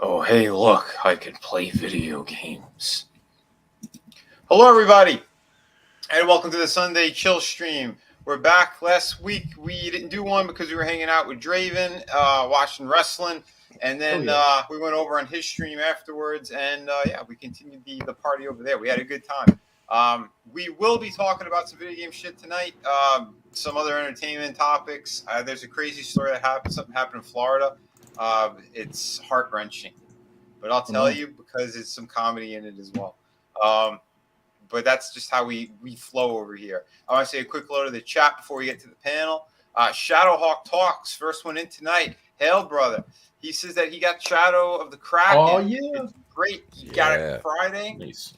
Oh, hey, look, I can play video games. Hello, everybody, and welcome to the Sunday Chill Stream. We're back. Last week, we didn't do one because we were hanging out with Draven, watching wrestling, and then we went over on his stream afterwards, and we continued the party over there. We had a good time. We will be talking about some video game shit tonight, some other entertainment topics. There's a crazy story that happened. Something happened in Florida. It's heart-wrenching, but I'll tell you because it's some comedy in it as well. But that's just how we flow over here. I want to say a quick hello to the chat before we get to the panel. Shadowhawk Talks, first one in tonight. Hail, brother. He says that he got Shadow of the Kraken. Oh, yeah. It's great. He got it Friday. Nice.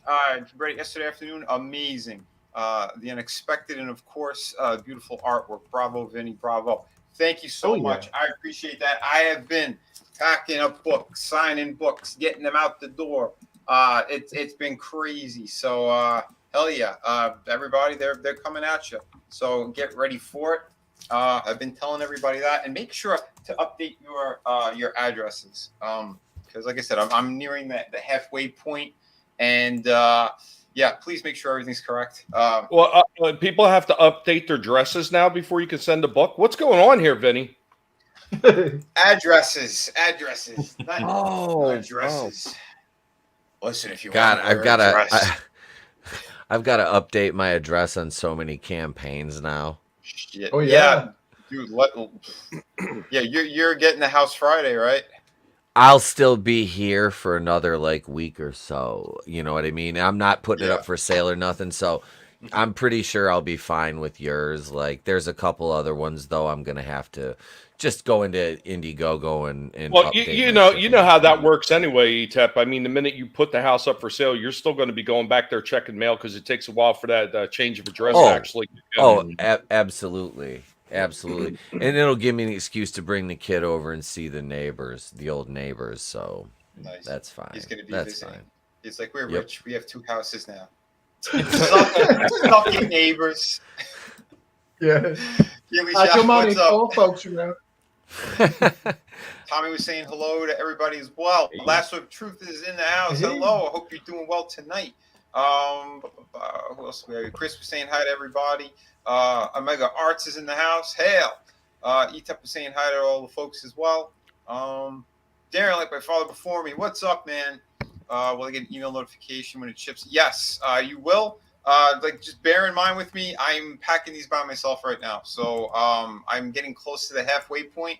Read it yesterday afternoon. Amazing. The unexpected and, of course, beautiful artwork. Bravo, Vinny. Bravo. Thank you so much. I appreciate that. I have been packing up books, signing books, getting them out the door. It's been crazy. So hell yeah, everybody, they're coming at you. So get ready for it. I've been telling everybody that, and make sure to update your addresses. Because like I said, I'm nearing the halfway point, and please make sure everything's correct. People have to update their addresses now before you can send a book. What's going on here, Vinny? Addresses, not addresses. Listen, if you want I've got to update my address on so many campaigns now. Shit. Oh yeah, dude. You're getting the house Friday, right? I'll still be here for another week or so. You know what I mean? I'm not putting it up for sale or nothing, so I'm pretty sure I'll be fine with yours. There's a couple other ones though. I'm gonna have to just go into Indiegogo and you know how that works anyway, Etep. I mean, the minute you put the house up for sale, you're still going to be going back there checking mail because it takes a while for that change of address actually. Absolutely, and it'll give me an excuse to bring the kid over and see the old neighbors. So nice. That's fine. He's going to be That's visiting. fine. It's like we're rich. We have 2 houses now. Fucking neighbors. Yeah. Come on, all folks around. Tommy was saying hello to everybody as well. Last of Truth is in the house. Hello. I hope you're doing well tonight. Who else we have? Chris was saying hi to everybody. Omega Arts is in the house. Hail. Etep was saying hi to all the folks as well. Darren, like my father before me. What's up, man? Will I get an email notification when it ships? Yes, you will. Just bear in mind with me, I'm packing these by myself right now. So I'm getting close to the halfway point.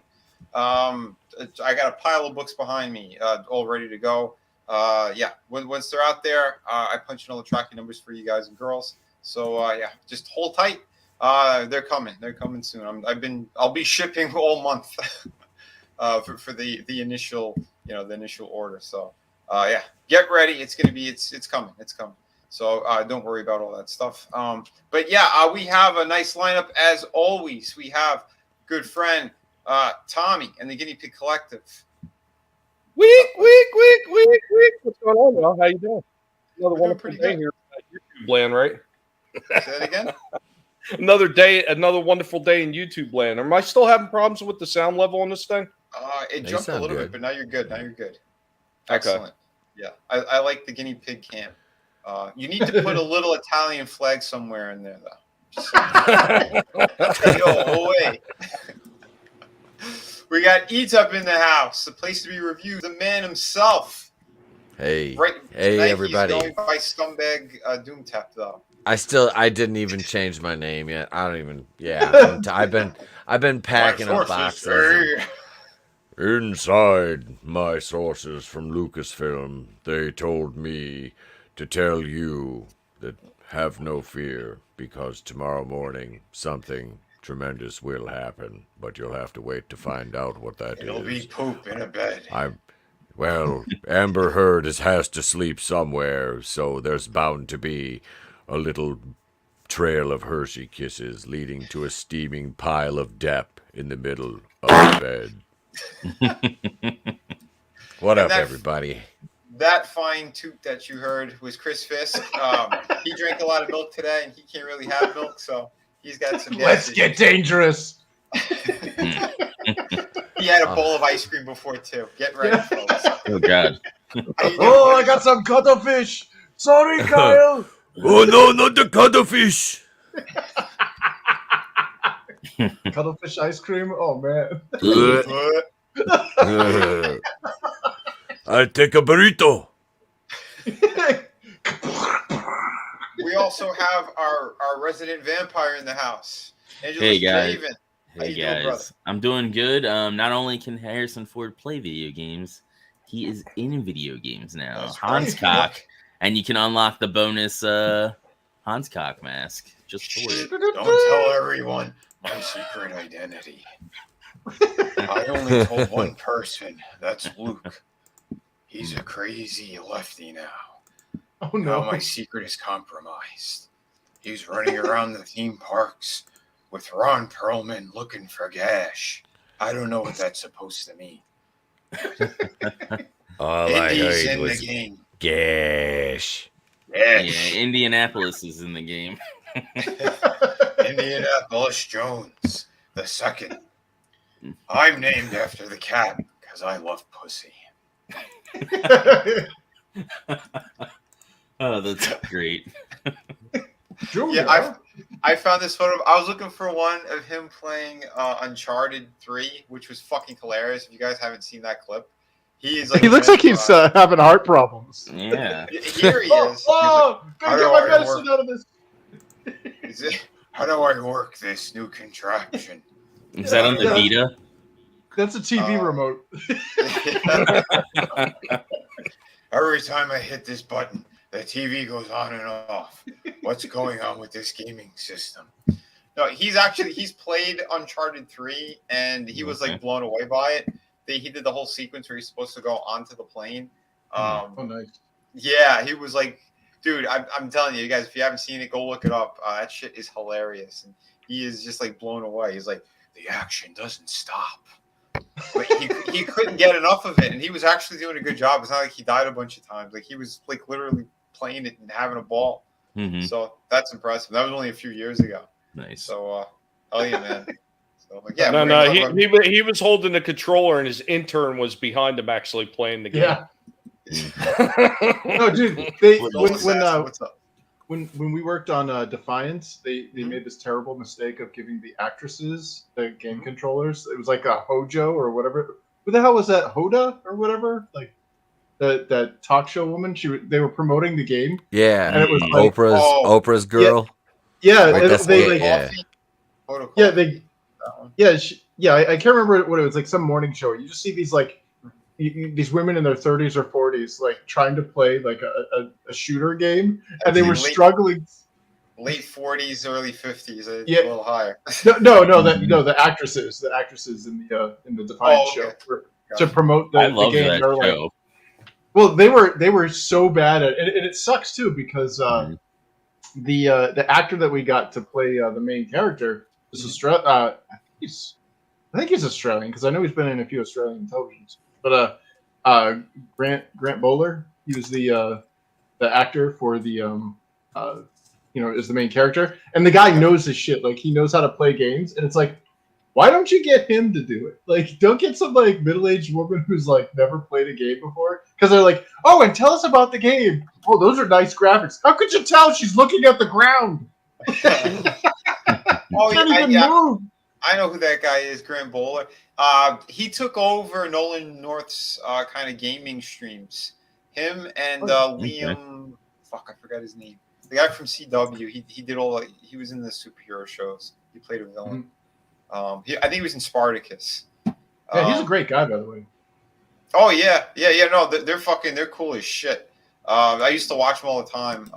I got a pile of books behind me, all ready to go. Once they're out there, I punch in all the tracking numbers for you guys and girls. So just hold tight. They're coming. They're coming soon. I'll be shipping all month for the initial, the initial order. So get ready. It's coming. It's coming. So don't worry about all that stuff. We have a nice lineup as always. We have good friend Tommy and the Guinea Pig Collective. Week. What's going on, y'all? How you doing? Another wonderful day here at YouTube land, right? Say that again? Another wonderful day in YouTube land. Am I still having problems with the sound level on this thing? It jumped a little bit, but now you're good. Excellent. Okay. Yeah, I like the Guinea Pig camp. You need to put a little Italian flag somewhere in there, though. Wait. We got Etep in the house, the place to be reviewed, the man himself. Hey, hey, everybody. He's going by Scumbag Doomtap, though. I didn't even change my name yet. I don't even. Yeah, I've been packing up boxes. Inside my sources from Lucasfilm, they told me to tell you that have no fear, because tomorrow morning something tremendous will happen, but you'll have to wait to find out what that is. It'll be poop in a bed. Amber Heard has to sleep somewhere, so there's bound to be a little trail of Hershey kisses leading to a steaming pile of Depp in the middle of the bed. What up, everybody? That fine toot that you heard was Chris Fisk. He drank a lot of milk today, and he can't really have milk, so he's got some. Let's get dangerous. He had a bowl of ice cream before too. Get ready, folks. Oh God. How you doing, Oh, I buddy? got some cuttlefish. Sorry, Kyle. Oh no, not the cuttlefish! Cuttlefish ice cream. Oh man. I'll take a burrito. We also have our resident vampire in the house. Angelus Hey, guys. Draven. How Hey you doing, brother? guys, I'm doing good. Not only can Harrison Ford play video games, he is in video games now. That's Hans right. Cock, and you can unlock the bonus Hans Cock mask just for it. Don't tell everyone my secret identity. I only told one person. That's Luke. He's a crazy lefty now. Oh Now no. my secret is compromised. He's running around the theme parks with Ron Perlman looking for Gash. I don't know what that's supposed to mean. All I Indy's heard in was the game. gash. Yeah, Gash. Indianapolis is in the game. Indianapolis Jones the second. I'm named after the cat because I love pussy. Oh, that's great. Junior. Yeah, I found this photo. I was looking for one of him playing Uncharted 3, which was fucking hilarious. If you guys haven't seen that clip, he is like He looks like he's having heart problems. Yeah. here he Oh, is. oh, How gotta get do my I medicine work? out of this. Is it, how do I work this new contraption? Is that on the Yeah. Vita? That's a TV remote. Every time I hit this button, the TV goes on and off. What's going on with this gaming system? No, he's played Uncharted 3 and he was like blown away by it. He did the whole sequence where he's supposed to go onto the plane. Oh, nice. Yeah, he was like, dude, I'm telling you guys, if you haven't seen it, go look it up. That shit is hilarious. And he is just like blown away. He's like, the action doesn't stop. But he couldn't get enough of it, and he was actually doing a good job. It's not like he died a bunch of times. Like he was like literally playing it and having a ball. Mhm. So that's impressive. That was only a few years ago. Nice. So hell yeah, man. So like, yeah, No, we're no, gonna talk about- he was holding the controller, and his intern was behind him actually playing the game. Yeah. No, dude. They What's up? when we worked on Defiance, they made this terrible mistake of giving the actresses the game controllers. It was like a Hojo or whatever. Who the hell was that? Hoda or whatever? Like that talk show woman. They were promoting the game. Yeah, And it was like, Oprah's girl. Yeah, Like, that's they it, like yeah. yeah I can't remember what it was, like some morning show. You just see these like these women in their 30s or 40s like trying to play like a shooter game, and they were struggling. Late 40s, early 50s, a Yeah. little higher. The actresses in the Defiance Oh, okay. show to promote the I love game. that They were like, show. well, they were so bad at it, and it sucks too because the actor that we got to play the main character is Australian. I think he's Australian because I know he's been in a few Australian televisions. But Grant Bowler, he was the actor for the is the main character, and the guy knows his shit. Like he knows how to play games, and it's like, why don't you get him to do it? Like, don't get some like middle-aged woman who's like never played a game before, because they're like, oh, and tell us about the game. Oh, those are nice graphics. How could you tell she's looking at the ground? Oh, Can't even move. I know who that guy is, Grant Bowler. He took over Nolan North's kind of gaming streams. Him and Liam, fuck, I forgot his name. The guy from CW. He did all. He was in the superhero shows. He played a villain. I think he was in Spartacus. Yeah, he's a great guy, by the way. Oh yeah. No, they're cool as shit. I used to watch them all the time.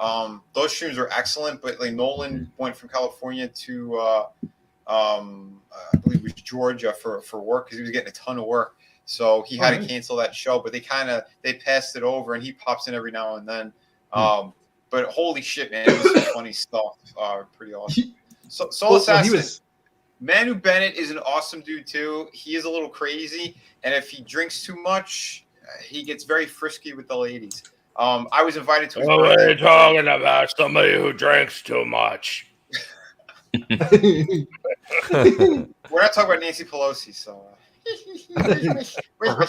Those streams were excellent, but like Nolan went from California to I believe it was Georgia for work because he was getting a ton of work. So he had to cancel that show, but they passed it over, and he pops in every now and then. But holy shit, man, it was some funny stuff. Pretty awesome. Soul Assassin. Manu Bennett is an awesome dude too. He is a little crazy, and if he drinks too much, he gets very frisky with the ladies. I was invited to his What are birthday you talking about? Somebody who drinks too much. We're not talking about Nancy Pelosi, so.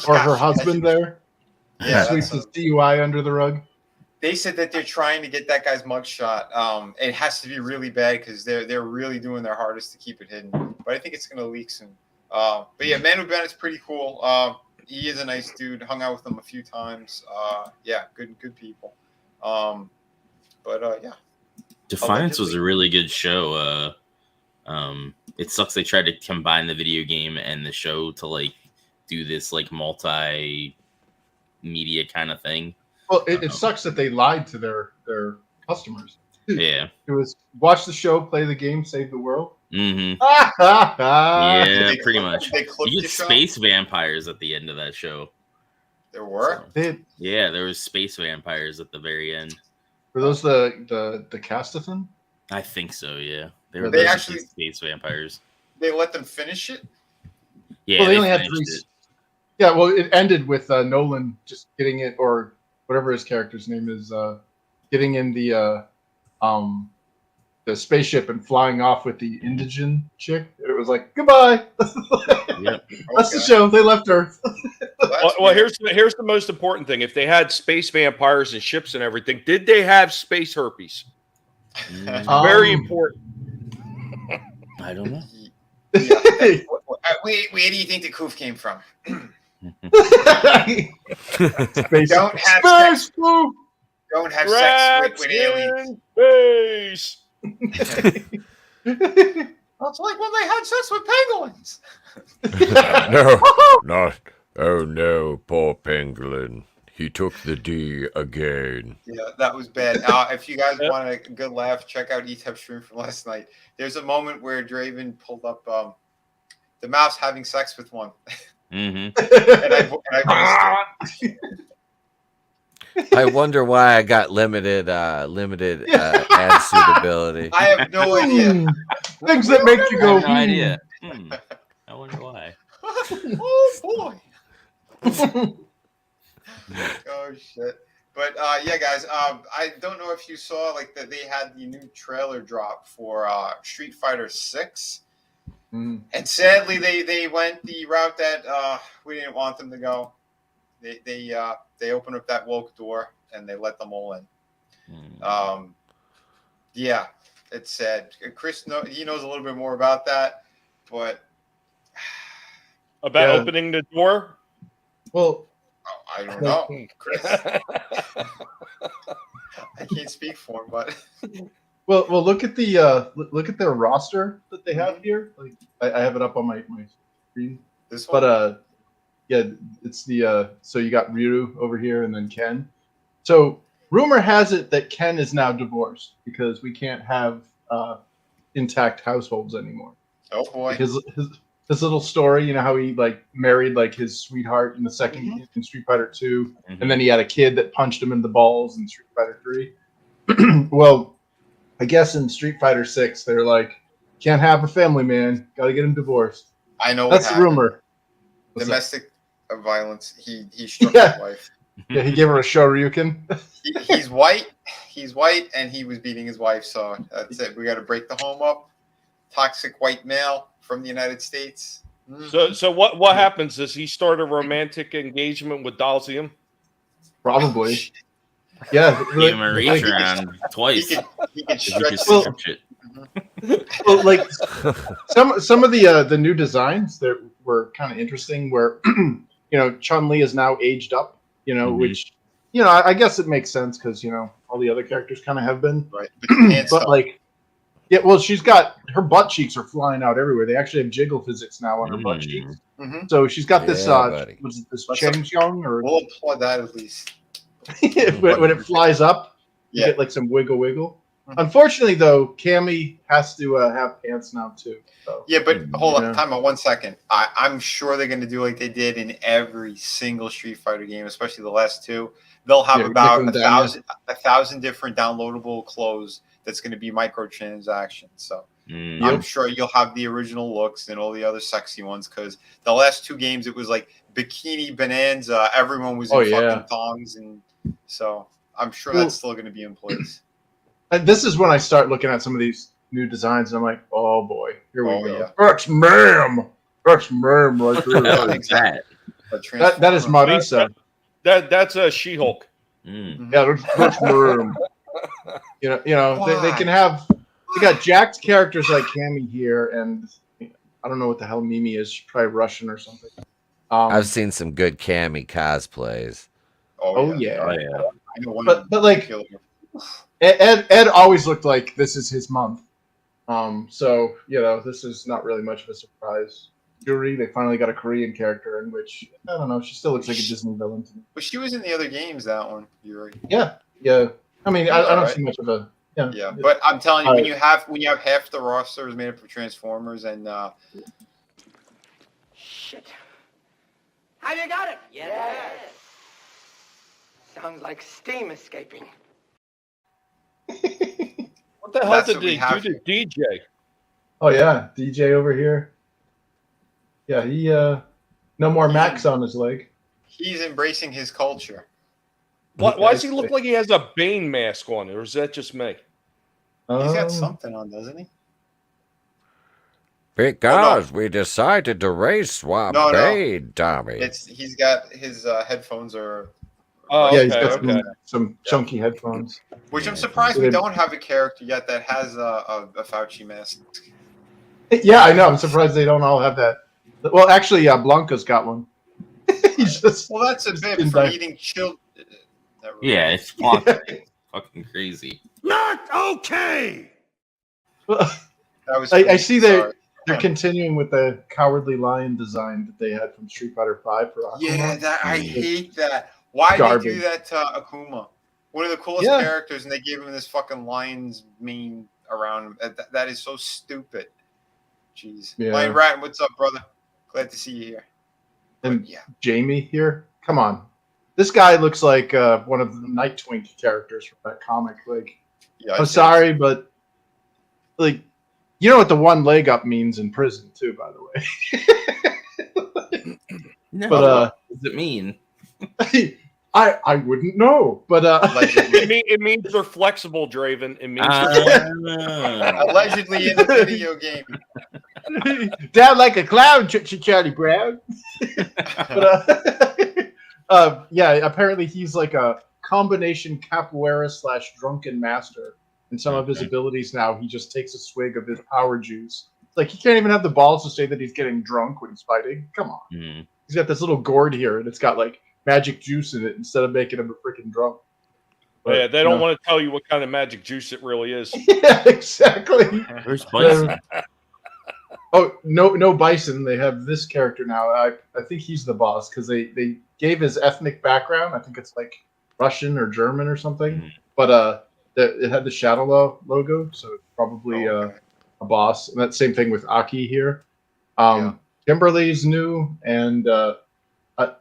or her husband there. Yeah, Sweeps his DUI under the rug. They said that they're trying to get that guy's mugshot. It has to be really bad because they're really doing their hardest to keep it hidden. But I think it's going to leak soon. But yeah, Manu Bennett's pretty cool. He is a nice dude. Hung out with him a few times. Yeah, good people. But yeah. Defiance was a really good show. It sucks they tried to combine the video game and the show to like do this like multi media kind of thing. Well, it sucks that they lied to their customers. Yeah. It was watch the show, play the game, save the world. Mm-hmm. Yeah, Pretty much. They clipped You the get show? space vampires at the end of that show. There were? So, yeah, there was space vampires at the very end. Were those the castathon? I think so. Yeah, They those actually- space vampires. They let them finish it? Yeah, Well, they only had finished 3. it. Yeah, well, it ended with Nolan just getting it, or whatever his character's name is, getting in the spaceship and flying off with the indigen chick. It was like goodbye. Yep. That's the show. They left Earth. Well, here's the most important thing. If they had space vampires and ships and everything, did they have space herpes? Very important. I don't know. Yeah. Where do you think the coof came from? Space. Don't have Space sex. food. Don't have sex with aliens. Space. It's like when they had sex with penguins. No, not. Oh no, poor pangolin. He took the D again. Yeah, that was bad. If you guys want a good laugh, check out ETEP stream from last night. There's a moment where Draven pulled up the mouse having sex with one. Mm-hmm. And I I wonder why I got limited ad suitability. I have no idea. Things that make you I go. have no idea. I wonder why. Oh boy. Oh shit. But yeah, guys. I don't know if you saw like that they had the new trailer drop for Street Fighter 6. Mm. And sadly, they went the route that we didn't want them to go. They opened up that woke door and they let them all in. Yeah, it's sad. Chris, he knows a little bit more about that, but About opening the door? Well, I don't know, Chris. I can't speak for him, but well, look at their roster that they have here. Like I have it up on my screen. this one. But yeah, it's the so you got Ryu over here and then Ken. So rumor has it that Ken is now divorced because we can't have intact households anymore. Oh boy. Because his little story, you know how he like married like his sweetheart in the second in Street Fighter 2, and then he had a kid that punched him in the balls in Street Fighter 3. Well, I guess in Street Fighter 6 they're like, can't have a family man, gotta get him divorced. I know That's what the happened. rumor. Domestic violence. He struck Yeah. his wife. Yeah, he gave her a Shoryuken. He's white. He's white, and he was beating his wife. So that's it. We got to break the home up. Toxic white male from the United States. So what happens? Does he start a romantic engagement with Dalzium? Probably. Yeah. Gave him a reach like, around twice. He could If you could stretch. stretch it. well, like some of the new designs that were kind of interesting where Chun-Li is now aged up, which I guess it makes sense because all the other characters kind of have been, Right. But but like she's got her butt cheeks are flying out everywhere. They actually have jiggle physics now on her butt cheeks. Mhm. So she's got this Yeah, buddy. was it this Let's- Chang or we'll applaud that at least. when it flies up, you Yeah. get like some wiggle. Mhm. Unfortunately, though, Cammy has to have pants now too. So. Yeah, but hold Yeah. on, time on 1 second. I'm sure they're going to do like they did in every single Street Fighter game, especially the last two. They'll have Yeah, about take them down. a thousand different downloadable clothes that's going to be microtransactions. So Mm. I'm sure you'll have the original looks and all the other sexy ones because the last two games it was like bikini bonanza. Everyone was in fucking thongs, and so I'm sure that's still going to be in place. And this is when I start looking at some of these new designs, and I'm like, oh boy, here we go. Yeah. That's ma'am. That's ma'am right there. That. That is Marisa. That's a She-Hulk. Yeah, that's ma'am. You know, they can have. They got jacked characters like Cammy here, and I don't know what the hell Mimi is. She's probably Russian or something. I've seen some good Cammy cosplays. Oh yeah. Oh yeah. I know one But like Ed always looked like this is his month. So you know, this is not really much of a surprise. Yuri, they finally got a Korean character in which I don't know. She still looks like a Disney villain to me. But she was in the other games. That one, Yuri. Yeah. I mean, I don't see much of a. Yeah, but I'm telling you, when you have half the roster is made up of Transformers and Shit. Have you got it? Yes. Sounds like steam escaping. What the hell That's did what we they have do to DJ? Oh yeah, DJ over here. Yeah, he no more Max on his leg. he's embracing his culture. Why does he look like he has a Bane mask on, or is that just me? He's got something on, doesn't he? Because we decided to race swap Bane, Tommy. He's got his headphones are. Oh, yeah, okay, he's got okay. some chunky headphones. Which I'm surprised we don't have a character yet that has a Fauci mask. Yeah, I know. I'm surprised they don't all have that. Well, actually, Blanca's got one. He's just Well, that's a bit for eating children. Yeah, it's fucking crazy. Not okay! That was. I see Sorry. they're continuing with the cowardly lion design that they had from Street Fighter V for Akuma. Yeah, I hate that. Why did they do that to Akuma? One of the coolest characters, and they gave him this fucking lion's mane around him. That is so stupid. Jeez. Yeah. Lion Rat, what's up, brother? Glad to see you here. And But, yeah. Jamie here. Come on, this guy looks like one of the Nightwing characters from that comic. Like, Yeah, I'm sorry, but like, you know what the one leg up means in prison too, by the way. No, But what does it mean? I wouldn't know, but It means they're flexible, Draven. It means allegedly in a video game. down like a clown, Charlie Brown. But yeah, apparently he's like a combination capoeira / drunken master. And some of his abilities now, he just takes a swig of his power juice. It's like he can't even have the balls to say that he's getting drunk when he's fighting. Come on. Mm-hmm. He's got this little gourd here, and it's got like magic juice in it instead of making him a freaking drunk. But, yeah, they don't want to tell you what kind of magic juice it really is. Yeah, exactly. Where's Bison? Oh, no Bison. They have this character now. I think he's the boss because they gave his ethnic background. I think it's like Russian or German or something. Mm-hmm. But it had the Shadow logo, so it's probably a boss. And that same thing with Aki here. Kimberly's new, and I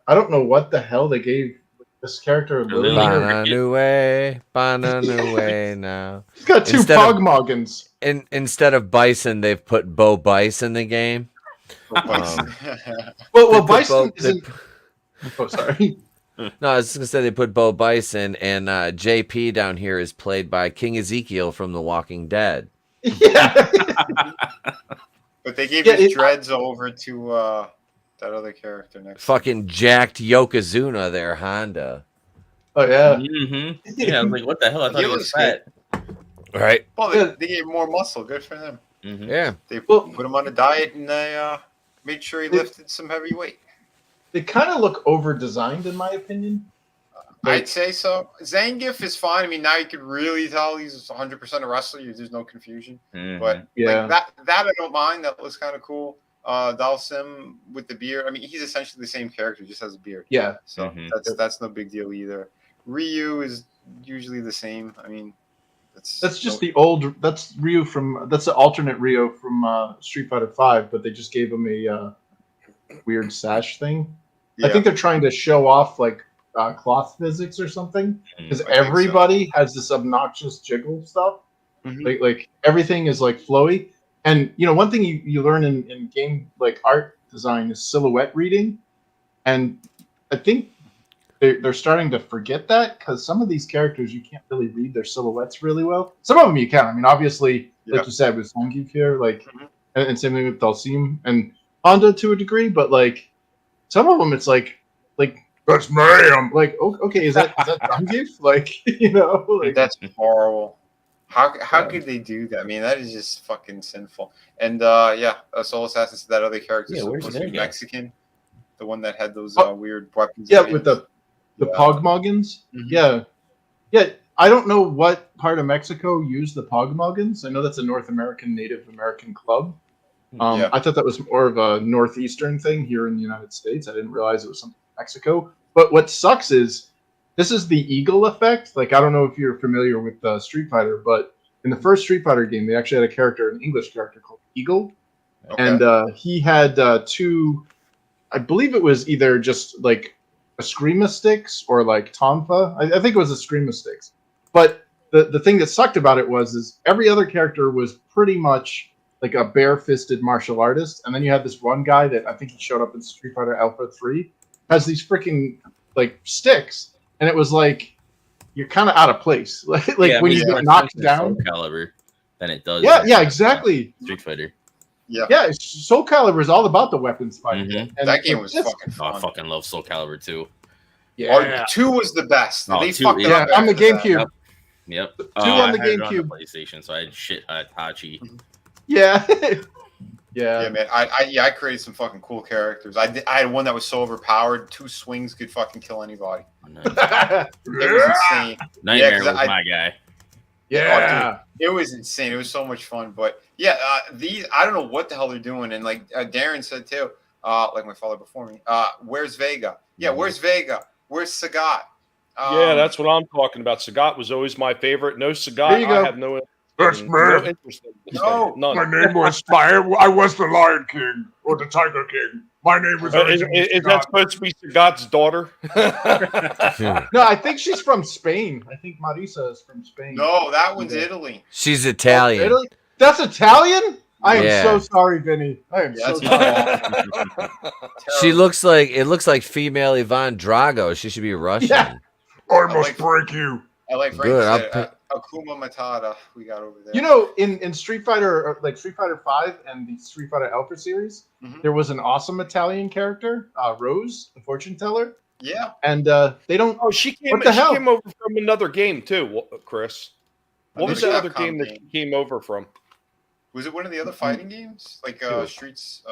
don't know what the hell they gave this character. Bananue now. He's got two Pogmoggins. Instead of Bison, they've put Bo Bice in the game. Well, Bison isn't. Oh, sorry. No, I was just gonna say they put Bo Bison, and JP down here is played by King Ezekiel from The Walking Dead. Yeah. But they gave his dreads over to that other character next. Fucking jacked Yokozuna there, Honda. Oh yeah. Mm-hmm. Yeah, I was like, what the hell? I thought he was fat. Right. Well, they gave more muscle. Good for them. Mm-hmm. Yeah. They put him on a diet, and they made sure he lifted some heavy weight. They kind of look over-designed, in my opinion. I'd say so. Zangief is fine. I mean, now you could really tell he's 100% a wrestler. There's no confusion. Mm-hmm. But like that I don't mind. That looks kind of cool. Dalsim with the beard. I mean, he's essentially the same character, just has a beard. Yeah. So that's no big deal either. Ryu is usually the same. I mean, that's just the old. That's Ryu from. That's the alternate Ryu from Street Fighter V, but they just gave him a weird sash thing. Yeah. I think they're trying to show off like cloth physics or something, because everybody has this obnoxious jiggle stuff. Mm-hmm. Like everything is like flowy. And you know, one thing you learn in game like art design is silhouette reading, and I think they're starting to forget that because some of these characters you can't really read their silhouettes really well. Some of them you can. I mean, obviously, like you said with Zangief here, like, and same thing with Dalsim and Honda to a degree, but like some of them, it's like that's ma'am. Like, okay, is that Zangief? Like, like that's horrible. How could they do that? I mean, that is just fucking sinful. And Soul Assassin said that other character is supposed to be Mexican, the one that had those weird weapons. Yeah, with the Pogmoggins. Yeah. I don't know what part of Mexico used the Pogmoggins. I know that's a North American Native American club. I thought that was more of a northeastern thing here in the United States. I didn't realize it was something in Mexico. But what sucks is this is the eagle effect. Like, I don't know if you're familiar with Street Fighter, but in the first Street Fighter game, they actually had a character, an English character called Eagle. Okay. And he had two, I believe it was either just like Eskrima sticks or like Tonfa. I think it was Eskrima sticks. But the thing that sucked about it is every other character was pretty much like a bare-fisted martial artist. And then you had this one guy that I think he showed up in Street Fighter Alpha 3, has these freaking like sticks. And it was like, you're kind of out of place. Like when you get knocked down. Soul Calibur than it does. Yeah, exactly. Street Fighter. Yeah, Soul Calibur is all about the weapons fight. Mm-hmm. And that game was fucking fun. I fucking love Soul Calibur 2. Yeah. 2 was the best. They fucked it up on the GameCube. Yep. 2 on the GameCube. I had it on the PlayStation, so I had shit Hachi. Yeah. Yeah, man. I created some fucking cool characters. I had one that was so overpowered, 2 swings could fucking kill anybody. Nice. It was insane. Nightmare was my guy. Yeah. Oh, dude, it was insane. It was so much fun. But yeah, these, I don't know what the hell they're doing. And like Darren said too, like my father before me, where's Vega? Yeah, where's Vega? Where's Sagat? Yeah, that's what I'm talking about. Sagat was always my favorite. No Sagat, there you go. I have no That's no interest in this No. thing. None. My name was I was the Lion King or the Tiger King. My name was. Is that supposed to be Sagat's daughter? No, I think she's from Spain. I think Marisa is from Spain. No, that one's Italy. She's Italian. Oh, Italy? That's Italian? I am Yeah. so sorry, Vinny. I am so sorry. She looks like female Ivan Drago. She should be Russian. Yeah. I must break you. I like Frank Good, said, Akuma Matata we got over there. You know, in Street Fighter, like Street Fighter 5 and the Street Fighter Alpha series, there was an awesome Italian character, Rose, the fortune teller. Yeah. And they don't. Oh, she came. What the She hell? came over from another game too, Chris. What was that other Capcom game that she came over from? Was it one of the other fighting games? Like Streets,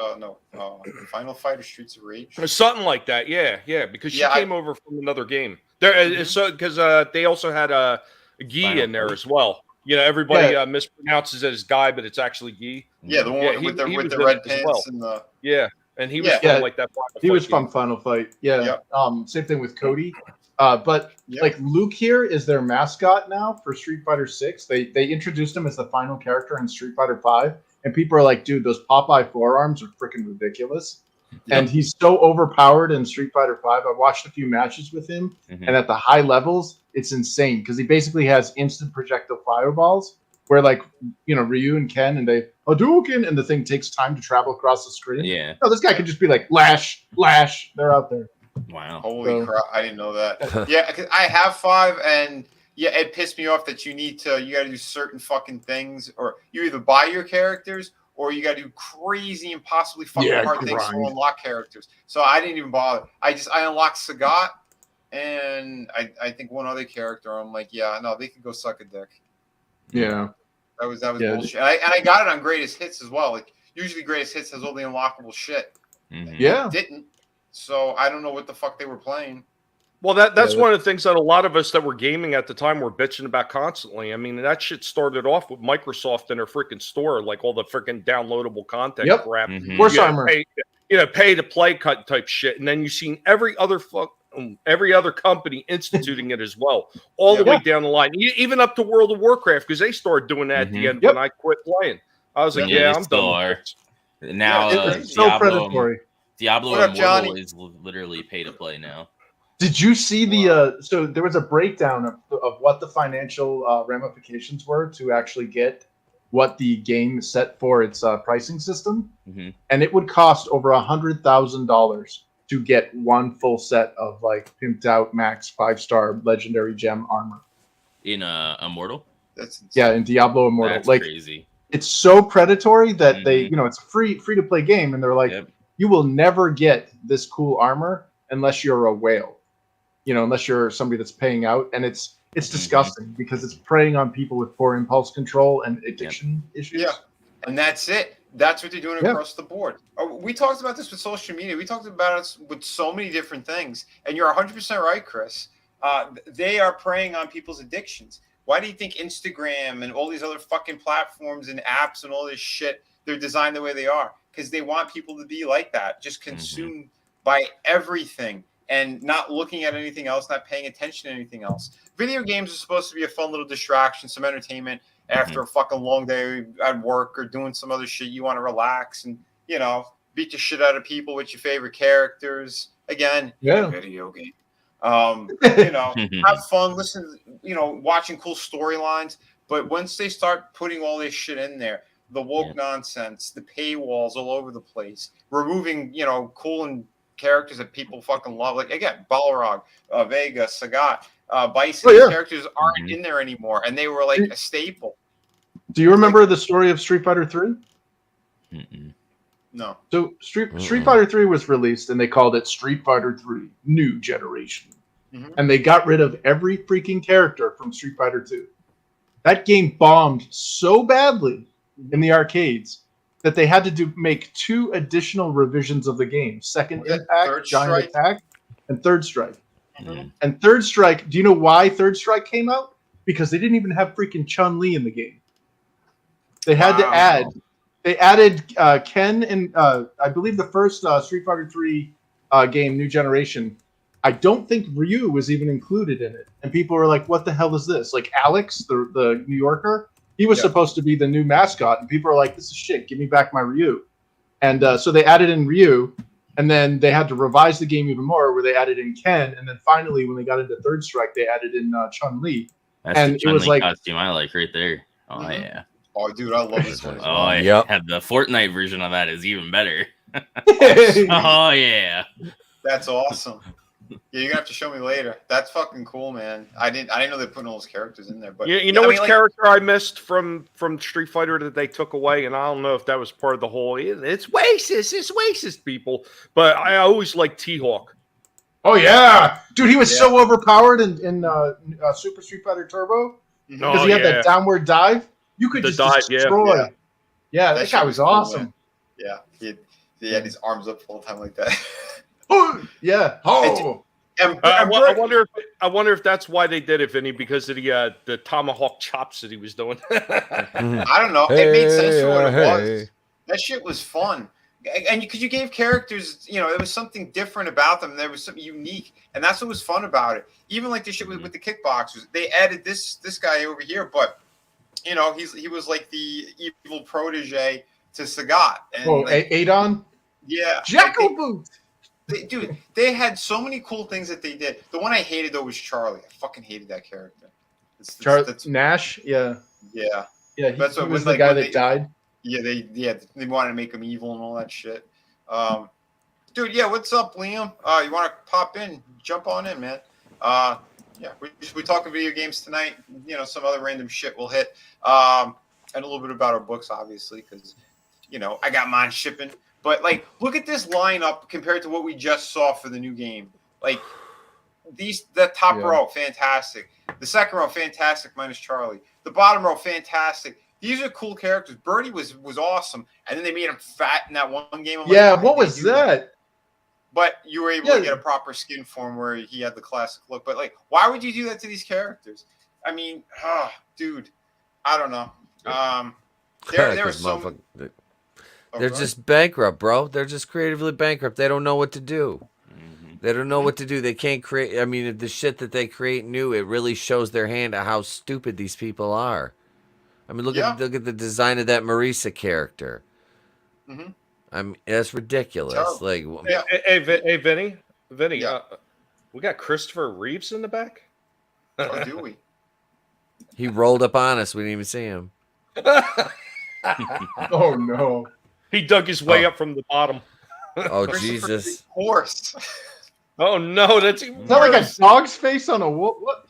Final Fight or Streets of Rage? Or something like that. Yeah, because she came over from another game. There, so because they also had a Guy in there as well. You know, everybody mispronounces it as Guy, but it's actually Guy. Yeah, the one with the red pants and the and he was from like that. He was from Final Fight. Yeah. Same thing with Cody. But like Luke here is their mascot now for Street Fighter 6. They introduced him as the final character in Street Fighter 5, and people are like, dude, those Popeye forearms are freaking ridiculous. And he's so overpowered in Street Fighter 5. I watched a few matches with him, and at the high levels, it's insane because he basically has instant projectile fireballs. Where like Ryu and Ken and they Hadouken and the thing takes time to travel across the screen. Yeah. No, this guy could just be like lash. They're out there. Wow. Holy crap! I didn't know that. Yeah, because I have 5, and it pissed me off that you got to do certain fucking things, or you either buy your characters or you got to do crazy, impossibly fucking hard things to unlock characters. So I didn't even bother. I unlocked Sagat, and I think one other character. I'm like, they could go suck a dick. Yeah, that was bullshit. And I got it on Greatest Hits as well. Like usually Greatest Hits has all the unlockable shit. Yeah, it didn't. So I don't know what the fuck they were playing. Well, that's one of the things that a lot of us that were gaming at the time were bitching about constantly. I mean, that shit started off with Microsoft in their freaking store, like all the freaking downloadable content crap. Horse armor. Pay to play cut type shit, and then you've seen every other company instituting it as well, all the way down the line, even up to World of Warcraft, because they started doing that at the end when I quit playing. I was like, I'm done with this. Now it's so predatory. Diablo Immortal is literally pay to play now. Did you see the? So there was a breakdown of what the financial ramifications were to actually get what the game set for its pricing system, and it would cost over $100,000 to get one full set of like pimped out max 5-star legendary gem armor. In Immortal. That's insane. Yeah, in Diablo Immortal. That's like crazy. it's so predatory that they, it's a free to play game, and they're like, you will never get this cool armor unless you're a whale. Unless you're somebody that's paying out, and it's disgusting because it's preying on people with poor impulse control and addiction issues. Yeah, and that's it. That's what they're doing across the board. We talked about this with social media. We talked about it with so many different things. And you're 100% right, Chris. They are preying on people's addictions. Why do you think Instagram and all these other fucking platforms and apps and all this shit, they're designed the way they are? Because they want people to be like that, just consumed by everything and not looking at anything else, not paying attention to anything else. Video games are supposed to be a fun little distraction, some entertainment after a fucking long day at work or doing some other shit. You want to relax and, beat the shit out of people with your favorite characters. Again, video game. Have fun, listen, watching cool storylines. But once they start putting all this shit in there, the woke nonsense, the paywalls all over the place, removing, cool and characters that people fucking love. Like, again, Balrog, Vega, Sagat, Bison, these characters aren't in there anymore. And they were like a staple. Do you remember the story of Street Fighter 3? No. So Street Fighter 3 was released, and they called it Street Fighter 3 New Generation. And they got rid of every freaking character from Street Fighter 2. That game bombed so badly in the arcades that they had to make 2 additional revisions of the game. Second Impact, Giant Attack, and Third Strike. And Third Strike, do you know why Third Strike came out? Because they didn't even have freaking Chun-Li in the game. They had to add... They added Ken and I believe the first Street Fighter 3 game, New Generation. I don't think Ryu was even included in it. And people were like, what the hell is this? Like Alex, the New Yorker, he was supposed to be the new mascot. And people are like, this is shit. Give me back my Ryu. And so they added in Ryu. And then they had to revise the game even more where they added in Ken. And then finally, when they got into Third Strike, they added in Chun-Li. That's and the Chun-Li costume I like right there. Oh, yeah. Oh, dude, I love this one. Oh, yeah. The Fortnite version of that is even better. Oh, yeah. That's awesome. Yeah, you're gonna have to show me later. That's fucking cool, man. I didn't know they're putting all those characters in there. But you know which character I missed from Street Fighter that they took away, and I don't know if that was part of the whole. It's racist, people. But I always liked T-Hawk. Oh yeah, dude, he was so overpowered in Super Street Fighter Turbo because he had that downward dive. You could just destroy. Yeah, that guy was awesome. Cool, yeah, he had his arms up all the time like that. Yeah. Oh. I wonder if that's why they did it, Vinny, because of the tomahawk chops that he was doing. I don't know. It made sense for what it was. That shit was fun, and because you gave characters, there was something different about them. There was something unique, and that's what was fun about it. Even like the shit with the kickboxers, they added this guy over here, but he was like the evil protege to Sagat. And Adon. Yeah. Jackal Boot. Dude, they had so many cool things that they did. The one I hated though was Charlie. I fucking hated that character. That's Nash. Yeah. Yeah. Yeah. He was the guy that died. Yeah. They wanted to make him evil and all that shit. Dude. Yeah. What's up, Liam? You want to pop in? Jump on in, man. Yeah. We talking video games tonight. Some other random shit we'll hit. And a little bit about our books, obviously, because I got mine shipping. But, look at this lineup compared to what we just saw for the new game. The top row, fantastic. The second row, fantastic, minus Charlie. The bottom row, fantastic. These are cool characters. Birdie was awesome. And then they made him fat in that one game. What was that? But you were able to get a proper skin for him where he had the classic look. But, why would you do that to these characters? I mean, dude, I don't know. There are some... They're just bankrupt, bro. They're just creatively bankrupt. They don't know what to do. They don't know what to do. They can't create. I mean, if the shit that they create new, it really shows their hand at how stupid these people are. I mean, look at the design of that Marisa character. I mean, that's ridiculous. Hey, Vinny, we got Christopher Reeves in the back. Or do we? He rolled up on us. We didn't even see him. Oh no. He dug his way up from the bottom. Oh Jesus! Horse. Oh no, that's even Is that like a worse. dog's face on a wolf? What?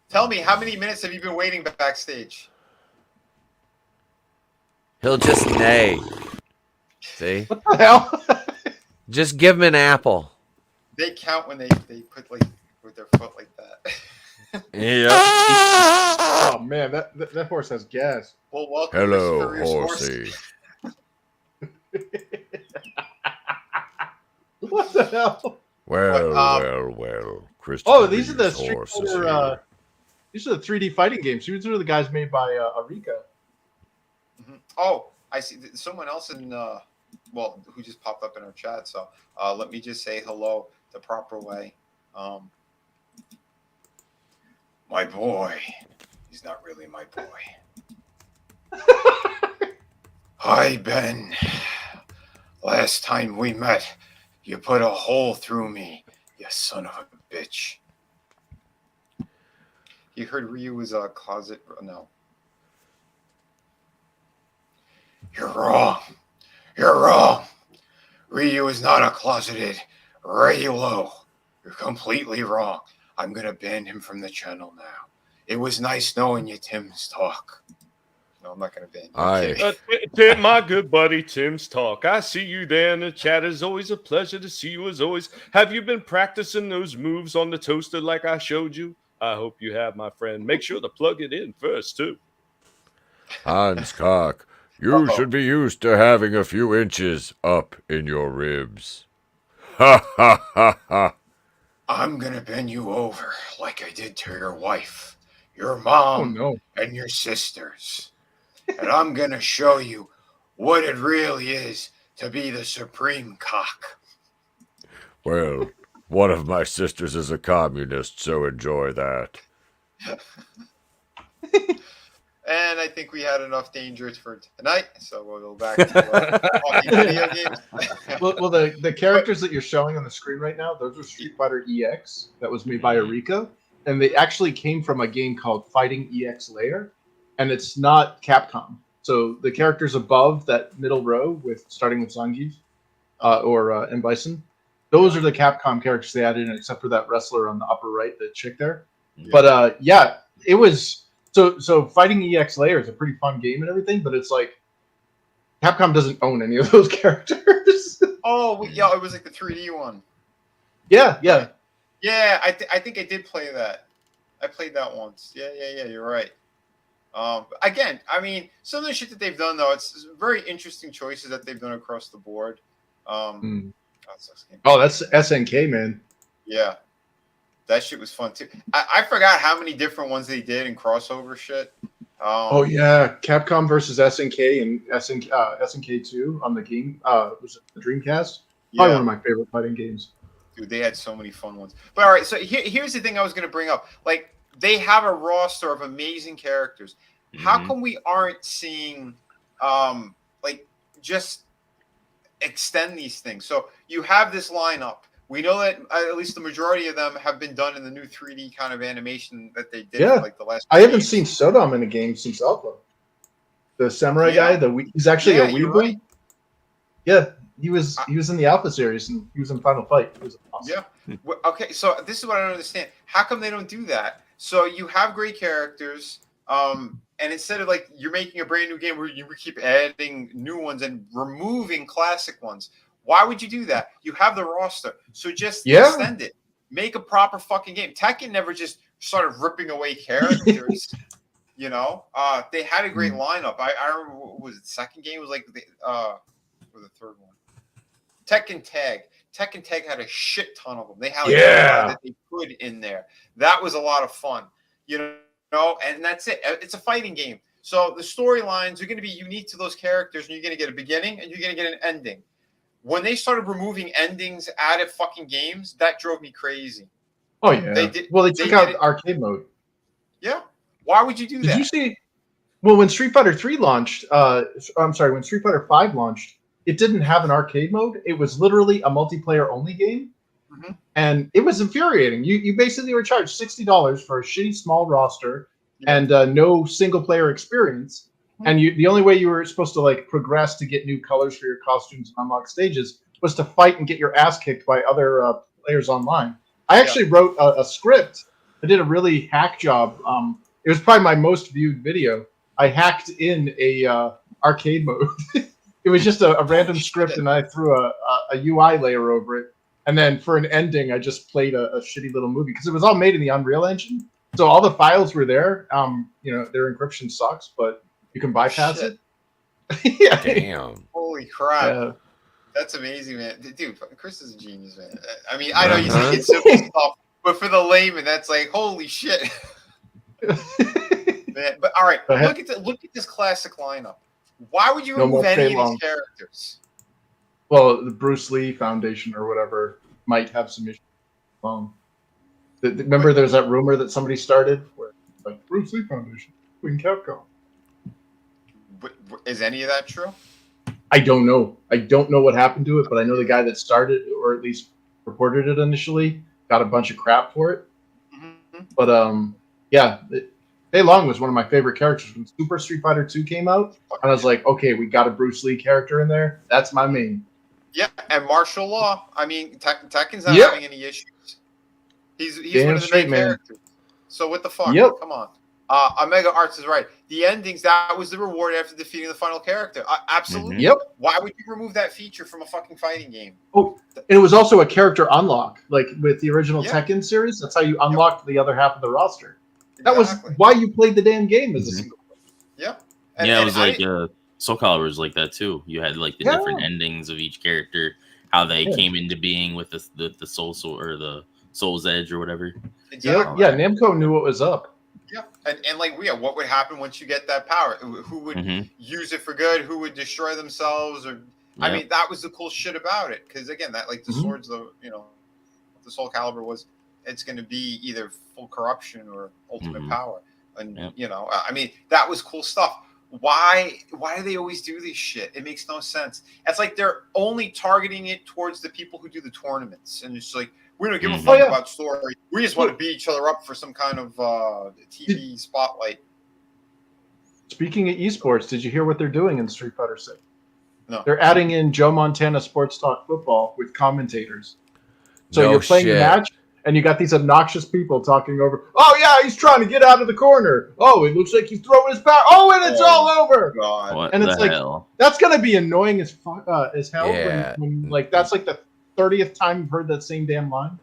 Tell me, how many minutes have you been waiting backstage? He'll just neigh. See? What the hell? Just give him an apple. They count when they put like with their foot like that. Yeah. Oh man, that horse has gas. Well, welcome, Hello, Christopher Reeve's horsey. What the hell? Well. Christopher Oh, these are the Reeve's Street horse is Fighter. here. These are the 3D fighting games. These are the guys made by Arika. Mhm. Oh, I see. Someone else in who just popped up in our chat. So let me just say hello the proper way. My boy. He's not really my boy. Hi, Ben. Last time we met, you put a hole through me, you son of a bitch. You heard Ryu was a closet? No. You're wrong. You're wrong. Ryu is not a closeted Raylo. You're completely wrong. I'm going to ban him from the channel now. It was nice knowing you, Tim's talk. No, I'm not going to ban you. I'm kidding. Tim, my good buddy Tim's talk. I see you there in the chat. It's always a pleasure to see you as always. Have you been practicing those moves on the toaster like I showed you? I hope you have, my friend. Make sure to plug it in first, too. Hans Cock, you should be used to having a few inches up in your ribs. Ha ha ha ha. I'm going to bend you over like I did to your wife, your mom, Oh, no. and your sisters. And I'm going to show you what it really is to be the supreme cock. Well, one of my sisters is a communist, so enjoy that. And I think we had enough dangers for tonight, so we'll go back to talking video games. Well, the characters that you're showing on the screen right now, those are Street Fighter EX that was made by Arika, and they actually came from a game called Fighting EX Layer, and it's not Capcom. So the characters above that middle row, starting with Zangief or M. Bison, those are the Capcom characters they added in, except for that wrestler on the upper right, the chick there. Yeah. But yeah, it was. So Fighting EX Layer is a pretty fun game and everything, but it's like Capcom doesn't own any of those characters. Oh, yeah, it was like the 3D one. Yeah. Yeah, I think I did play that. I played that once. Yeah, you're right. Again, I mean, some of the shit that they've done, though, it's very interesting choices that they've done across the board. Oh, that's SNK, man. Yeah. That shit was fun, too. I forgot how many different ones they did in crossover shit. Oh, yeah. Capcom versus SNK and SNK 2 on the game. Was it the Dreamcast? Probably one of my favorite fighting games. Dude, they had so many fun ones. But all right, so here's the thing I was going to bring up. Like, they have a roster of amazing characters. How come we aren't seeing, just extend these things? So you have this lineup. We know that at least the majority of them have been done in the new 3D kind of animation that they did. Yeah. Like the last. I haven't seen Sodom in a game since Alpha. The samurai guy, he's actually a weebly. Right. Yeah, he was in the Alpha series and he was in Final Fight. It was awesome. Yeah. Okay, so this is what I don't understand. How come they don't do that? So you have great characters, and instead of like you're making a brand new game where you keep adding new ones and removing classic ones. Why would you do that? You have the roster, so just extend it. Make a proper fucking game. Tekken never just started ripping away characters. You know, they had a great lineup. I remember, what was it? The second game was like or the third one. Tekken Tag. Tekken Tag had a shit ton of them. They had that they put in there. That was a lot of fun. You know, and that's it. It's a fighting game, so the storylines are going to be unique to those characters, and you're going to get a beginning and you're going to get an ending. When they started removing endings out of fucking games, that drove me crazy. Oh yeah. They took out arcade mode. Yeah. Why would you do that? Did you see? Well, when Street Fighter 3 launched, when Street Fighter 5 launched, it didn't have an arcade mode. It was literally a multiplayer only game, and it was infuriating. You basically were charged $60 for a shitty small roster and no single player experience. And the only way you were supposed to like progress to get new colors for your costumes and unlock stages was to fight and get your ass kicked by other players online. I actually wrote a script. I did a really hack job. It was probably my most viewed video. I hacked in a arcade mode. It was just a random script, and I threw a UI layer over it. And then for an ending, I just played a shitty little movie because it was all made in the Unreal Engine. So all the files were there. Their encryption sucks, but you can bypass it. Yeah. Damn. Holy crap. Yeah. That's amazing, man. Dude, Chris is a genius, man. I mean, I know you say it's simple stuff, but for the layman, that's like, holy shit. Man, but all right, look at this classic lineup. Why would you remove any of these characters? Well, the Bruce Lee Foundation or whatever might have some issues. Remember, there's that rumor that somebody started where like Bruce Lee Foundation, in Capcom. But is any of that true? I don't know. I don't know what happened to it, but I know the guy that started, or at least reported it initially, got a bunch of crap for it. Mm-hmm. But yeah, Fei Long was one of my favorite characters when Super Street Fighter 2 came out, and I was like, okay, we got a Bruce Lee character in there. That's my main. Yeah, and martial law. I mean, Tekken's not having any issues. He's one of the main characters. So what the fuck? Yep. Come on. Omega Arts is right. The endings, that was the reward after defeating the final character. Absolutely. Yep. Why would you remove that feature from a fucking fighting game? Oh, and it was also a character unlock, like with the original Tekken series. That's how you unlocked the other half of the roster. That was why you played the damn game as a single player. Yeah. It was like Soul Calibur was like that too. You had like the different endings of each character, how they came into being with the Soul or the Soul's Edge or whatever. Exactly. Yeah, Namco knew what was up. Yeah, and like what would happen once you get that power? Who would use it for good? Who would destroy themselves? Or I mean, that was the cool shit about it. Because again, that like the swords, the Soul Calibur it's going to be either full corruption or ultimate power, and I mean, that was cool stuff. Why do they always do this shit? It makes no sense. It's like they're only targeting it towards the people who do the tournaments, and it's like we don't give a fuck about story. We just want to beat each other up for some kind of TV spotlight. Speaking of esports, did you hear what they're doing in Street Fighter 6? No. They're adding in Joe Montana Sports Talk Football with commentators. So you're playing a match, and you got these obnoxious people talking over, oh, yeah, he's trying to get out of the corner. Oh, it looks like he's throwing his power. Oh, and it's all over. God. What and it's like, hell? That's going to be annoying as hell. Yeah. When like, that's like the 30th time you've heard that same damn line.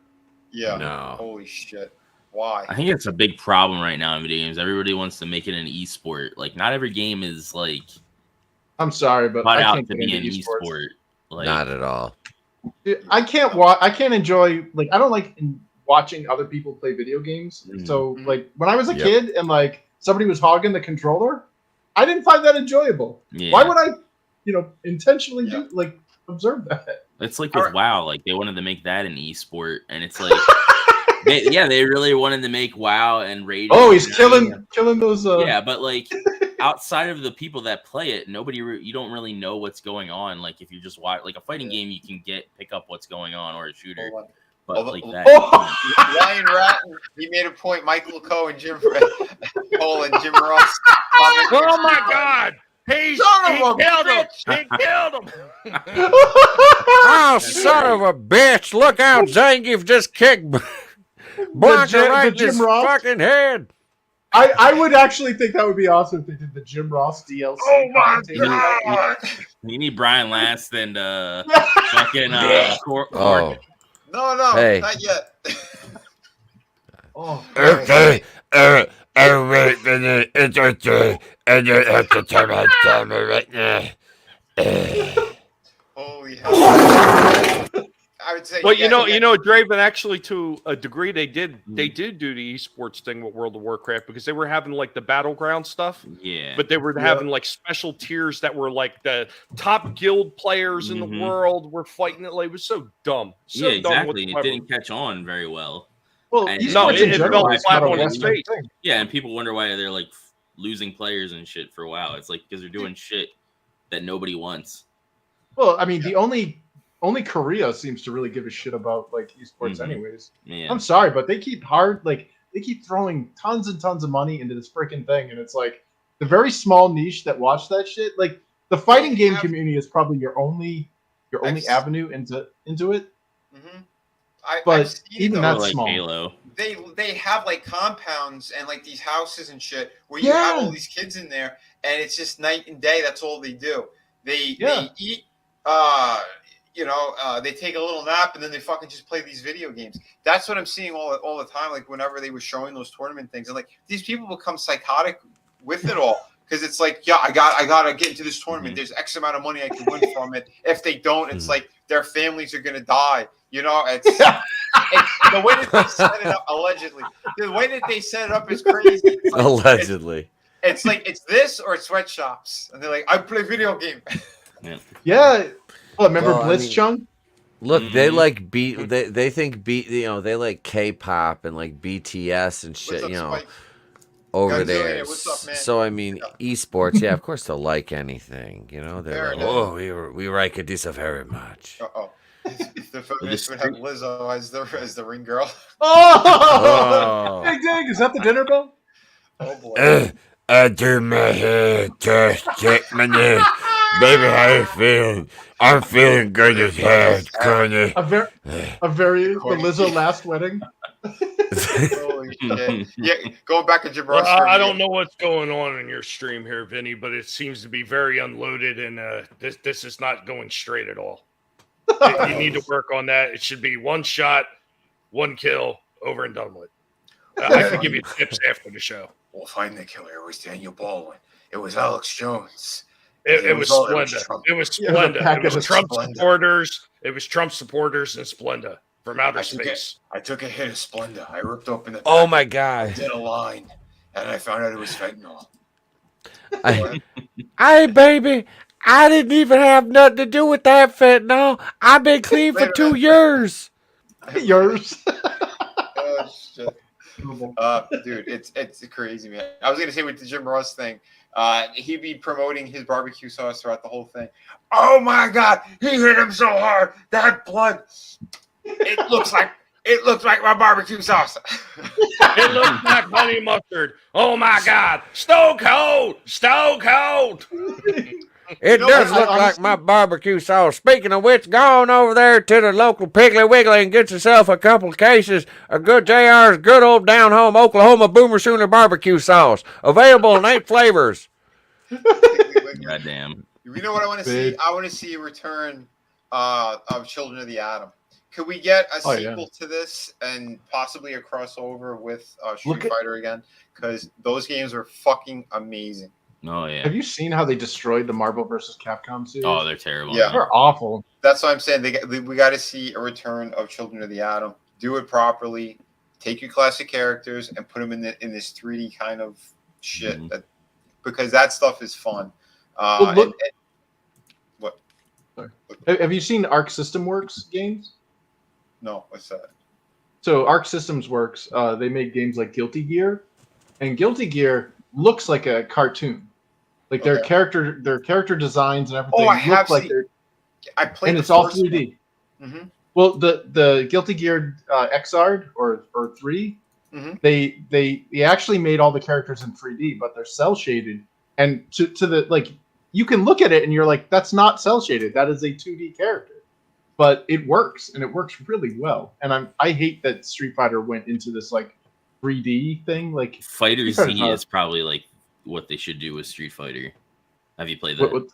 Yeah. No. Holy shit. Why? I think it's a big problem right now in video games. Everybody wants to make it an esport. Like, not every game is like. I'm sorry, but I can't out to be an esport. Like, Not at all. I can't watch. I can't enjoy. Like, I don't like watching other people play video games. So, like, when I was a kid and like somebody was hogging the controller, I didn't find that enjoyable. Yeah. Why would I, intentionally observe that? It's like with WoW, like they wanted to make that an esport, and it's like, they really wanted to make WoW and raid. Oh, he's killing those. Yeah, but like outside of the people that play it, you don't really know what's going on. Like if you just watch, like a fighting game, you can pick up what's going on, or a shooter. But like that, Ryan Ratton, he made a point. Michael Coe and Jim Cole and Jim Ross. Oh my God! He killed him! He killed him! Oh, son of a bitch! Look out, Zangief just kicked Blanca right in his fucking head. I would actually think that would be awesome if they did the Jim Ross DLC. Oh my God! You need Brian Last and fucking Oh. No, Hey. not yet. Okay. It's okay. And you have to turn on camera right now. Holy hell! I would say. Well, Draven, actually, to a degree, they did do the esports thing with World of Warcraft because they were having like the battleground stuff. Yeah. But they were having like special tiers that were like the top guild players in the world were fighting it. Like, it was so dumb. So exactly. dumb It didn't catch on very well. Well, And- it fell flat on its face. Yeah, and people wonder why they're like losing players and shit for a while. It's like because they're doing shit that nobody wants. Well, I mean, the only Korea seems to really give a shit about like esports, anyways. Yeah. I'm sorry, but they keep throwing tons and tons of money into this freaking thing, and it's like the very small niche that watch that shit. Like the fighting game community is probably your only your only avenue into it. Mm-hmm. But I've seen even it, that's like small. Halo. They have like compounds and like these houses and shit where you Yeah. have all these kids in there, and it's just night and day. That's all they do. They eat, they take a little nap and then they fucking just play these video games. That's what I'm seeing all the time. Like whenever they were showing those tournament things, and like these people become psychotic with it all. Because it's like, yeah, I gotta get into this tournament. There's X amount of money I can win from it. If they don't, it's like their families are gonna die. You know, it's the way that they set it up. Allegedly, the way that they set it up is crazy. It's like, Allegedly, it's like it's this or sweatshops, and they're like, I play video game. Yeah. Well, remember Well, I mean- Blitzchung? look, they like they think they like K-pop and like BTS and shit, What's up, Spike? over Godzilla, there. what's up, man? So I mean, esports, yeah, of course they'll like anything, They're Fair like, enough. we like this very much. Uh-oh. The feminists would have Lizzo as the ring girl. Oh, ding ding! Is that the dinner bell? Oh boy. I do my hair, just check my neck. Baby, how you feeling? I'm feeling good as hell, Connie. A very the Lizzo last wedding. Holy shit. Yeah, going back to Jim Well, Ross. I don't know what's going on in your stream here, Vinny, but it seems to be very unloaded, and this is not going straight at all. You need to work on that. It should be one shot, one kill, over and done with. I can give you tips after the show. We'll find the killer. It was Daniel Baldwin. It was Alex Jones. It was Splenda. It was Splenda. It was Trump Splenda. supporters. It was Trump supporters and Splenda from outer space. I took a hit of Splenda. I ripped open the Oh packet, my god! did a line, and I found out it was fentanyl. Hey baby, I didn't even have nothing to do with that fentanyl. I've been clean for 2 years. Yours. Oh shit. Dude, it's crazy, man. I was gonna say with the Jim Ross thing, he'd be promoting his barbecue sauce throughout the whole thing. Oh my god, he hit him so hard, that blood. It looks like my barbecue sauce. It looks like honey mustard. Oh my God! Stone cold! Stone cold! It does look like my barbecue sauce. Speaking of which, go on over there to the local Piggly Wiggly and get yourself a couple cases of good JR's good old down home Oklahoma Boomer Sooner barbecue sauce. Available in 8 flavors. Goddamn. You know what I want to see? I want to see a return of Children of the Atom. Could we get a sequel to this and possibly a crossover with Street Fighter again? Because those games are fucking amazing. Oh yeah. Have you seen how they destroyed the Marvel vs. Capcom series? Oh, they're terrible. Yeah, man. They're awful. That's what I'm saying. We got to see a return of Children of the Atom. Do it properly. Take your classic characters and put them in this 3D kind of shit. Because that stuff is fun. What? Sorry. Have you seen Arc System Works games? No, what's that? So Arc Systems Works, they make games like Guilty Gear, and Guilty Gear looks like a cartoon. Like their character designs and everything. Oh, I have like seen. I played, and it's all 3D. Mm-hmm. Well, the Guilty Gear XR or 3, they actually made all the characters in 3D, but they're cell shaded. And to the like, you can look at it and you're like, that's not cell shaded. That is a 2D character. But it works, and it works really well. And I hate that Street Fighter went into this like 3D thing. Like Fighter Z is probably like what they should do with Street Fighter. Have you played that? What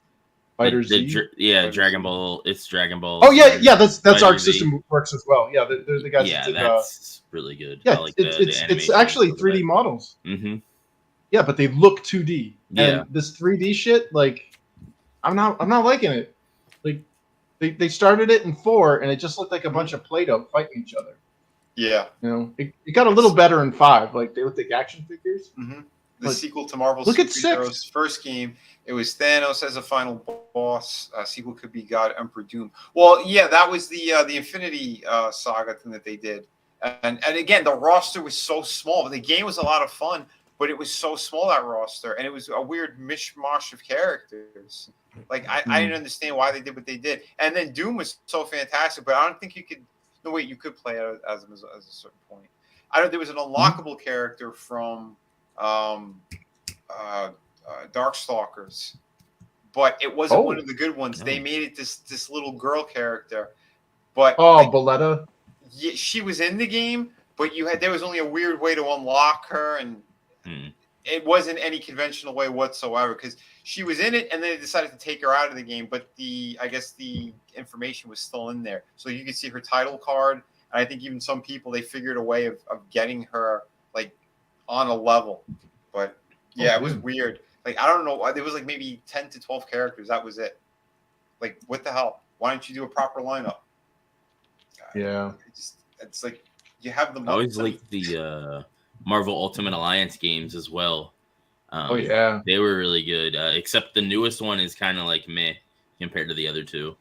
Fighter Z? Dragon Ball. It's Dragon Ball. Oh yeah, that's Arc System Works as well. Yeah, they're the guys. Yeah, that did, that's really good. Yeah, I like it's actually 3D models. Mm-hmm. Yeah, but they look 2D. Yeah. And this 3D shit, like, I'm not liking it. Like, they started it in 4, and it just looked like a bunch of Play-Doh fighting each other. Yeah. You know, it got a little better in 5. Like, they looked like action figures. Mm-hmm. The sequel to Marvel's look at Superheroes 6. First game, it was Thanos as a final boss. Sequel could be God Emperor Doom. Well, yeah, that was the Infinity Saga thing that they did. And again, the roster was so small. The game was a lot of fun, but it was so small, that roster, and it was a weird mishmash of characters. Like, I didn't understand why they did what they did. And then Doom was so fantastic, but I don't think you could – no, wait, you could play it as a certain point. There was an unlockable character from Darkstalkers but it wasn't Oh. one of the good ones. They made it this little girl character, but Boletta. yeah, she was in the game, but there was only a weird way to unlock her, and it wasn't any conventional way whatsoever because she was in it, and then they decided to take her out of the game. But I guess the information was still in there, so you could see her title card. And I think even some people they figured a way of getting her like on a level. But yeah, it was weird. Like I don't know, there was like maybe 10 to 12 characters. That was it. Like what the hell? Why don't you do a proper lineup? Yeah, it's like you have the. I always like the Marvel Ultimate Alliance games as well. They were really good. Except the newest one is kind of like meh compared to the other two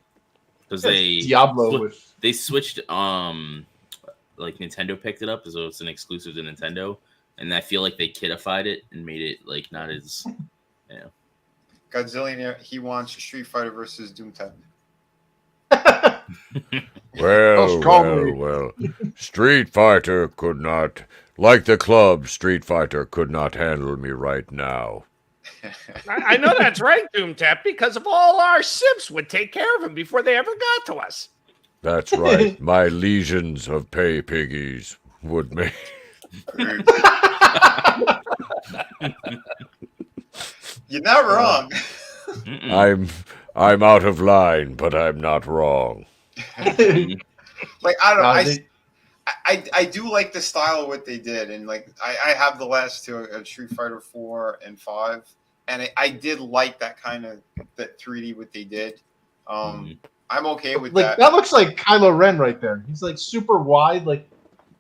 because Diablo they switched. Like Nintendo picked it up, so it's an exclusive to Nintendo, and I feel like they kidified it and made it like not as. Yeah. Godzillionaire, he wants Street Fighter versus Doomtown. Well. Street Fighter could not, like the club, Street Fighter could not handle me right now. I know that's right, Doomtap, because of all our simps would take care of him before they ever got to us. That's right. My legions of pay piggies would make. You're not wrong. I'm out of line, but I'm not wrong. Like I don't know. I do like the style of what they did, and like I have the last two of Street Fighter 4 and 5, and I did like that kind of that 3D what they did. I'm okay with that. That looks like Kylo Ren right there. He's like super wide. Like,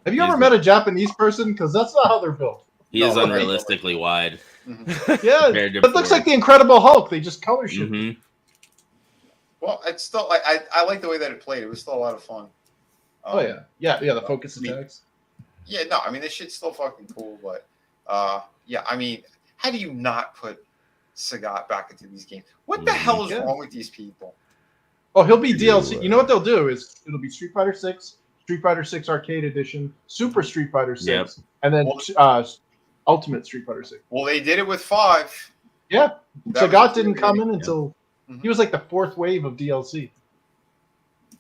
have you ever met a Japanese person? Because that's not how they're built. He is unrealistically wide. Yeah, it looks like the Incredible Hulk. They just color shift. Well, it's still like I like the way that it played. It was still a lot of fun. The focus attacks. Yeah, no, I mean this shit's still fucking cool, but yeah, I mean, how do you not put Sagat back into these games? What the hell is wrong with these people? Oh, he'll be DLC. You know what they'll do is it'll be Street Fighter 6, Street Fighter 6 Arcade Edition, Super Street Fighter 6, and then Ultimate Street Fighter 6. Well, they did it with 5. Yeah, Sagat didn't come in until he was like the 4th wave of DLC.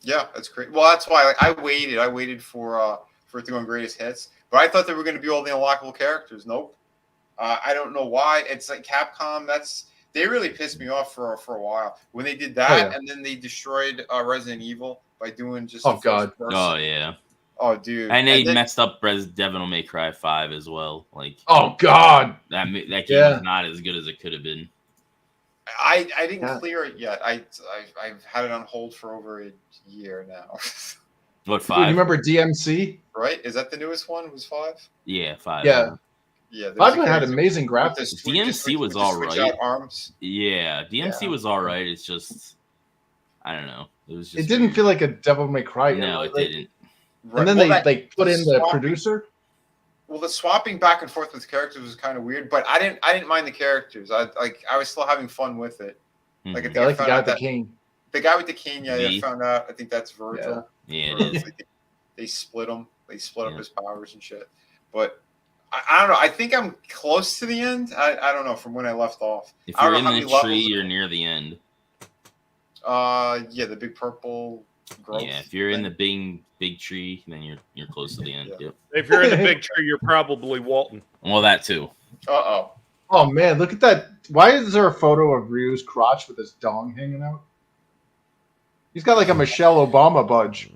Yeah, that's great. Well, that's why I waited for it to go on Greatest Hits, but I thought they were going to be all the unlockable characters. Nope. I don't know why. It's like Capcom. They really pissed me off for a while when they did that, and then they destroyed Resident Evil by doing just. Oh God! Oh yeah. Oh dude! And they messed up Devil May Cry 5 as well. Like. Oh God! That game is not as good as it could have been. I didn't clear it yet. I've had it on hold for over a year now. What 5? Dude, you remember DMC? Right? Is that the newest one? Was 5? Yeah, 5. Yeah, 5 had amazing graphics. DMC was all right. Arms. Yeah, DMC was all right. It's just, I don't know. It was just. It didn't feel like a Devil May Cry. No, it didn't. And then they put in the producer. Well, the swapping back and forth with characters was kind of weird, but I didn't mind the characters. I was still having fun with it. Like I think the guy with the cane. The guy with the cane, I found out. I think that's Virgil. Yeah, it is. They split him. They split up his powers and shit. But I don't know. I think I'm close to the end. I don't know from when I left off. If you're in the tree, you're near the end. Yeah, the big purple growth. Yeah, if you're in the big tree, then you're close to the end. Yep. If you're in the big tree, you're probably Walton. Well, that too. Oh man, look at that! Why is there a photo of Ryu's crotch with his dong hanging out? He's got like a Michelle Obama budge.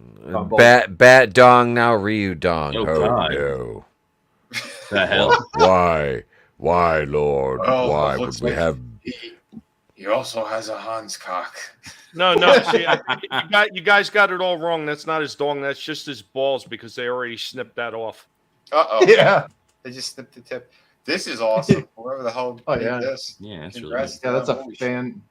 Bat dong, now Ryu dong. Oh God. No. The hell? Why, Lord? Why would we have? He also has a Hans cock. No. See, you guys got it all wrong. That's not his dong. That's just his balls because they already snipped that off. Yeah. They just snipped the tip. This is awesome. Whoever the hell made this. Yeah, that's really Congrats. Yeah, that's a fan.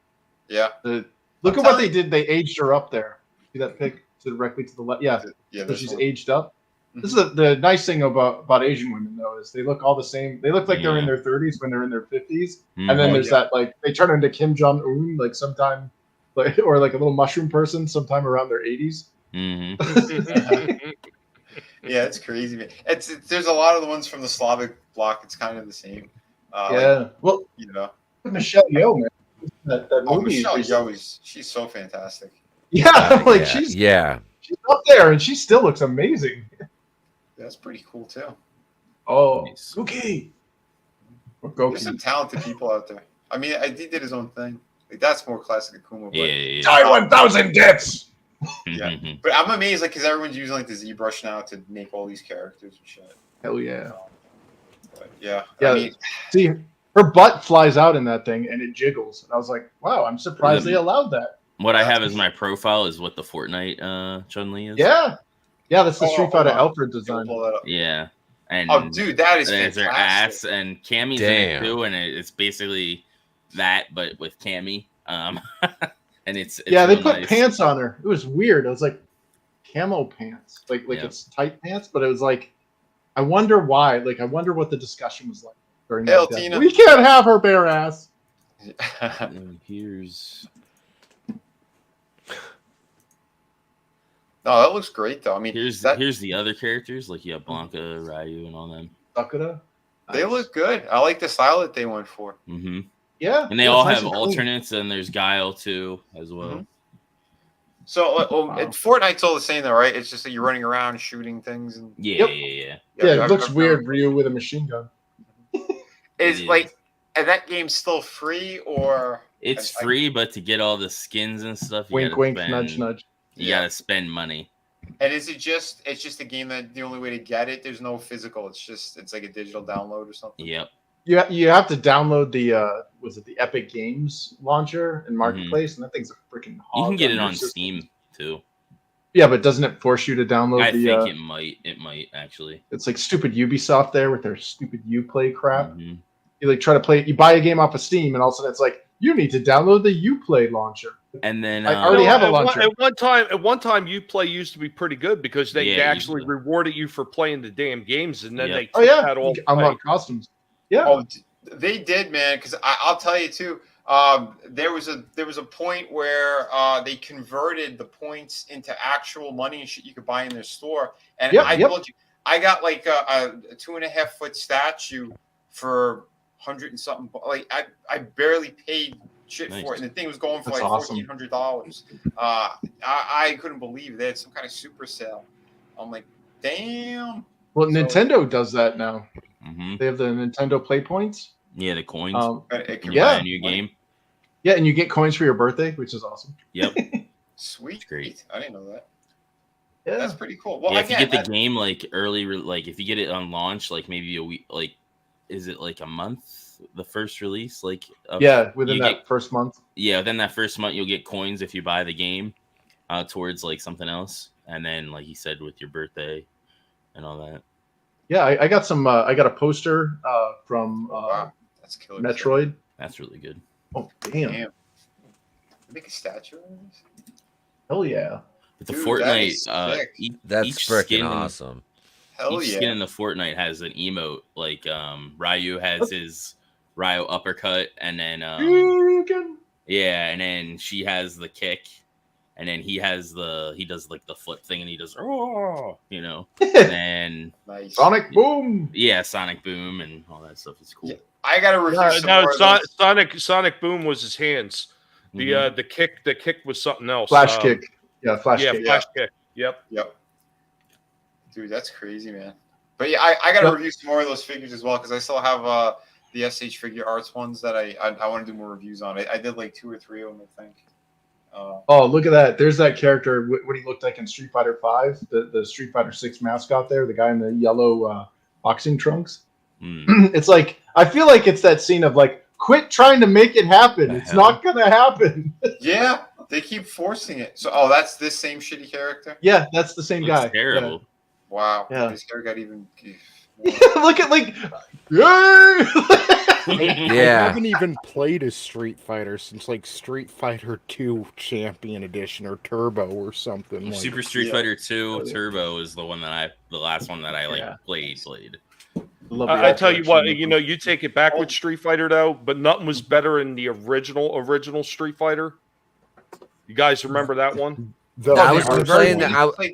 Yeah. Look at what they did. They aged her up there. See that pic directly to the left? Yeah. So she's aged up. This is the nice thing about Asian women though is they look all the same. They look like they're in their 30s when they're in their 50s, and then there's that like they turn into Kim Jong Un like sometime, or like a little mushroom person sometime around their 80s. Yeah, it's crazy, man. There's a lot of the ones from the Slavic bloc. It's kind of the same. Well, you know, Michelle Yeoh, man, That Oh, movie. Michelle Yeoh she's so fantastic. Yeah, like yeah. she's up there, and she still looks amazing. That's pretty cool too. Oh, Nice. Goki. Or There's some Goki. talented people out there. I mean, he did his own thing. Like that's more classic Akuma. But, Yeah. Die 1,000 deaths. Yeah. But I'm amazed, like, because everyone's using like the ZBrush now to make all these characters and shit. Hell yeah. But, yeah. Yeah. I mean, See, her butt flies out in that thing, and it jiggles. And I was like, wow, I'm surprised they allowed that. What I have as my profile is what the Fortnite Chun-Li is. Yeah. Yeah, that's the Street Fighter Alfred we'll design. pull that up. Yeah. And Oh, dude, that is there's fantastic. her ass, and Cammy's in Damn. it too, and it's basically that, but with Cammy. And it's Yeah, they real put nice. pants on her. It was weird. It was like camo pants, like Yeah. it's tight pants, but it was like, I wonder why. Like, I wonder what the discussion was like during Hell, that. Tina. We can't have her bare ass. And here's No, that looks great though. I mean, here's the other characters, like you have Blanca, Ryu, and all them. Sakura. they Nice. look good. I like the style that they went for. Mm-hmm. Yeah, And they yeah, all it's nice have and clean. alternates, and there's Guile too as well. Mhm. So, Wow. Fortnite's all the same though, right? It's just that you're running around shooting things and Yeah, Yep. yeah. Yeah, it looks weird, Ryu with a machine gun. Is It is. like, and that game's still free or? It's I- free, but to get all the skins and stuff, you Wink, gotta wink, spend, nudge, nudge. You Yeah. gotta spend money. And is it just? It's just a game that the only way to get it. There's no physical. It's like a digital download or something. Yep. You have to download the was it the Epic Games launcher and marketplace, and that thing's a freaking. You hog can get it your on system. Steam too. Yeah, but doesn't it force you to download I the? think it might. It might actually. It's like stupid Ubisoft there with their stupid Uplay crap. Mhm. You like try to play it. You buy a game off of Steam, and all of a sudden it's like you need to download the Uplay launcher. And then I already have a at launcher. At one time, Uplay used to be pretty good because they Yeah, actually Uplay. rewarded you for playing the damn games, and then Yep. they took Oh yeah, that all you can unlock away. costumes. Yeah, Oh, they did, man. Because I'll tell you too. There was a point where they converted the points into actual money and shit you could buy in their store. And Yep, I yep. told you, I got like a 2.5 foot statue for 100 and something. Like I barely paid shit Nice. for it, and the thing was going for That's like awesome. $1,400. I couldn't believe they had some kind of super sale. I'm like, damn. well, So- Nintendo does that now. Mhm. They have the Nintendo Play Points. Yeah, the coins. It can you yeah. buy a new game. Yeah, and you get coins for your birthday, which is awesome. Yep. Sweet. Great. I didn't know that. Yeah, That's pretty cool. Well, Yeah, if you again, get the game like early, like if you get it on launch, like maybe a week, like is it like a month? The first release, like of, yeah, within you that get- first month. yeah. Then that first month you'll get coins if you buy the game, towards like something else, and then like you said with your birthday, and all that. Yeah, I got some. I got a poster from wow, that's killer. Metroid. That's really good. Oh damn! Damn. Make a statue of this? Hell yeah! But the Dude, that Fortnite, is sick. That's each freaking skin, awesome. Hell each yeah. skin in the Fortnite has an emote. Like Ryu has his Ryu uppercut, and then You can- yeah, and then she has the kick, and then he does like the flip thing, and he does you know, and then Nice. Sonic Boom. yeah, Sonic Boom and all that stuff is cool. Yeah. I gotta review some No, more of those. Sonic Boom was his hands. Mhm. The kick was something else. Flash kick. Yeah, flash Yeah, kick. flash kick. Yep. Yep. Dude, that's crazy, man. But yeah, I gotta Yep. review some more of those figures as well because I still have the SH Figure Arts ones that I want to do more reviews on. I did like 2 or 3 of them, I think. Oh, look at that! There's that character. What he looked like in Street Fighter V, the Street Fighter 6 mascot. There, the guy in the yellow boxing trunks. Mm. It's like I feel like it's that scene of like, quit trying to make it happen. The It's hell? not gonna happen. Yeah, they keep forcing it. So, oh, that's this same shitty character. Yeah, that's the same Looks guy. terrible. Wow. Yeah. This hair got even. Yeah. Look at like, yay! I Yeah. haven't even played a Street Fighter since like Street Fighter 2 Champion Edition or Turbo or something. Like, Super Street yeah. Fighter 2 Oh, yeah. Turbo is the last one that I like Yeah. played. Love the I tell you what, action. you take it back with Street Fighter though, but nothing was better in the original Street Fighter. You guys remember that one? the I was arcade playing one.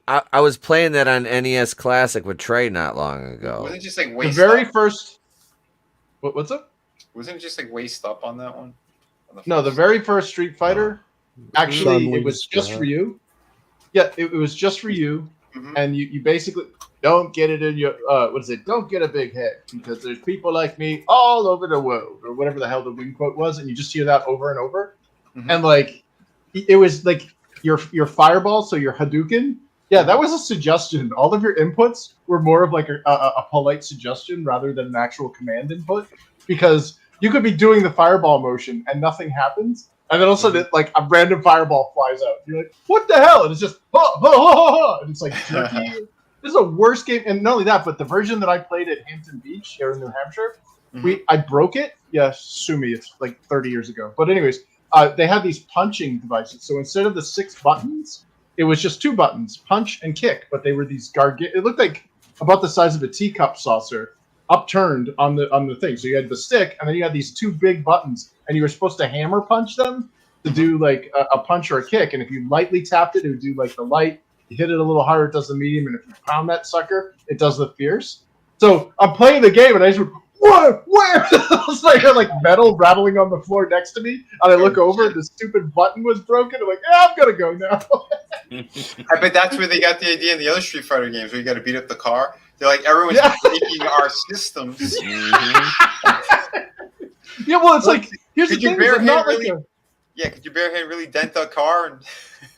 that. I was playing that on NES Classic with Trey not long Was ago. it just like the waist very up? first. What's up? Wasn't it just like waist up on that one? No, the very first Street Fighter, actually, it was Chun-Li's just dad. for you. Yeah, it was just for you, Mhm. and you basically don't get it in your what is it? Don't get a big head because there's people like me all over the world, or whatever the hell the wing quote was, and you just hear that over and over, Mhm. and like it was like your fireball, so your Hadouken. Yeah, that was a suggestion. All of your inputs were more of like a polite suggestion rather than an actual command input, because you could be doing the fireball motion and nothing happens, and then all of a sudden, like a random fireball flies out. You're like, "What the hell?" And it's just, and it's like jerky. This is the worst game, and not only that, but the version that I played at Hampton Beach here in New Hampshire, I broke it. Yeah, sue me. It's like 30 years ago. But anyways, they had these punching devices. So instead of the 6 buttons, it was just 2 buttons, punch and kick. But they were these it looked like about the size of a teacup saucer, upturned on the thing. So you had the stick, and then you had these 2 big buttons, and you were supposed to hammer punch them to do like a punch or a kick. And if you lightly tapped it, it would do like the light. You hit it a little harder, it does the medium, and if you pound that sucker, it does the fierce. So I'm playing the game, and I just went, "What? Where?" It's like metal rattling on the floor next to me, and I look over, the stupid button was broken. I'm like, "Yeah, I'm gonna go now." I bet that's where they got the idea in the other Street Fighter games where you got to beat up the car. They're like, everyone's breaking our systems. Yeah, well, it's like here's the Could your thing: bare it's not hand like really? Yeah, could your bare hand really dent a car?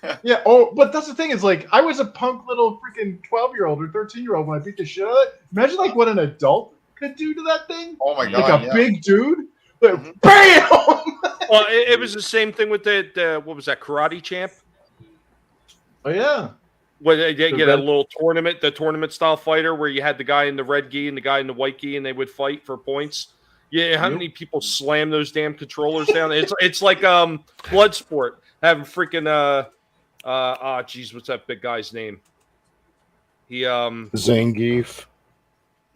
And yeah. Oh, but that's the thing is like I was a punk little freaking 12-year-old or 13-year-old when I beat the shit out of it. Imagine like what an adult could do to that thing. oh my Like god, a yeah. big dude. Like, Mhm. bam! Well, it was the same thing with the what was that, Karate Champ? Oh yeah. When they get a red- little tournament, the tournament style fighter where you had the guy in the red gi and the guy in the white gi, and they would fight for points. Yeah, how many people slam those damn controllers down? It's like blood sport having freaking geez, what's that big guy's name? He Zangief.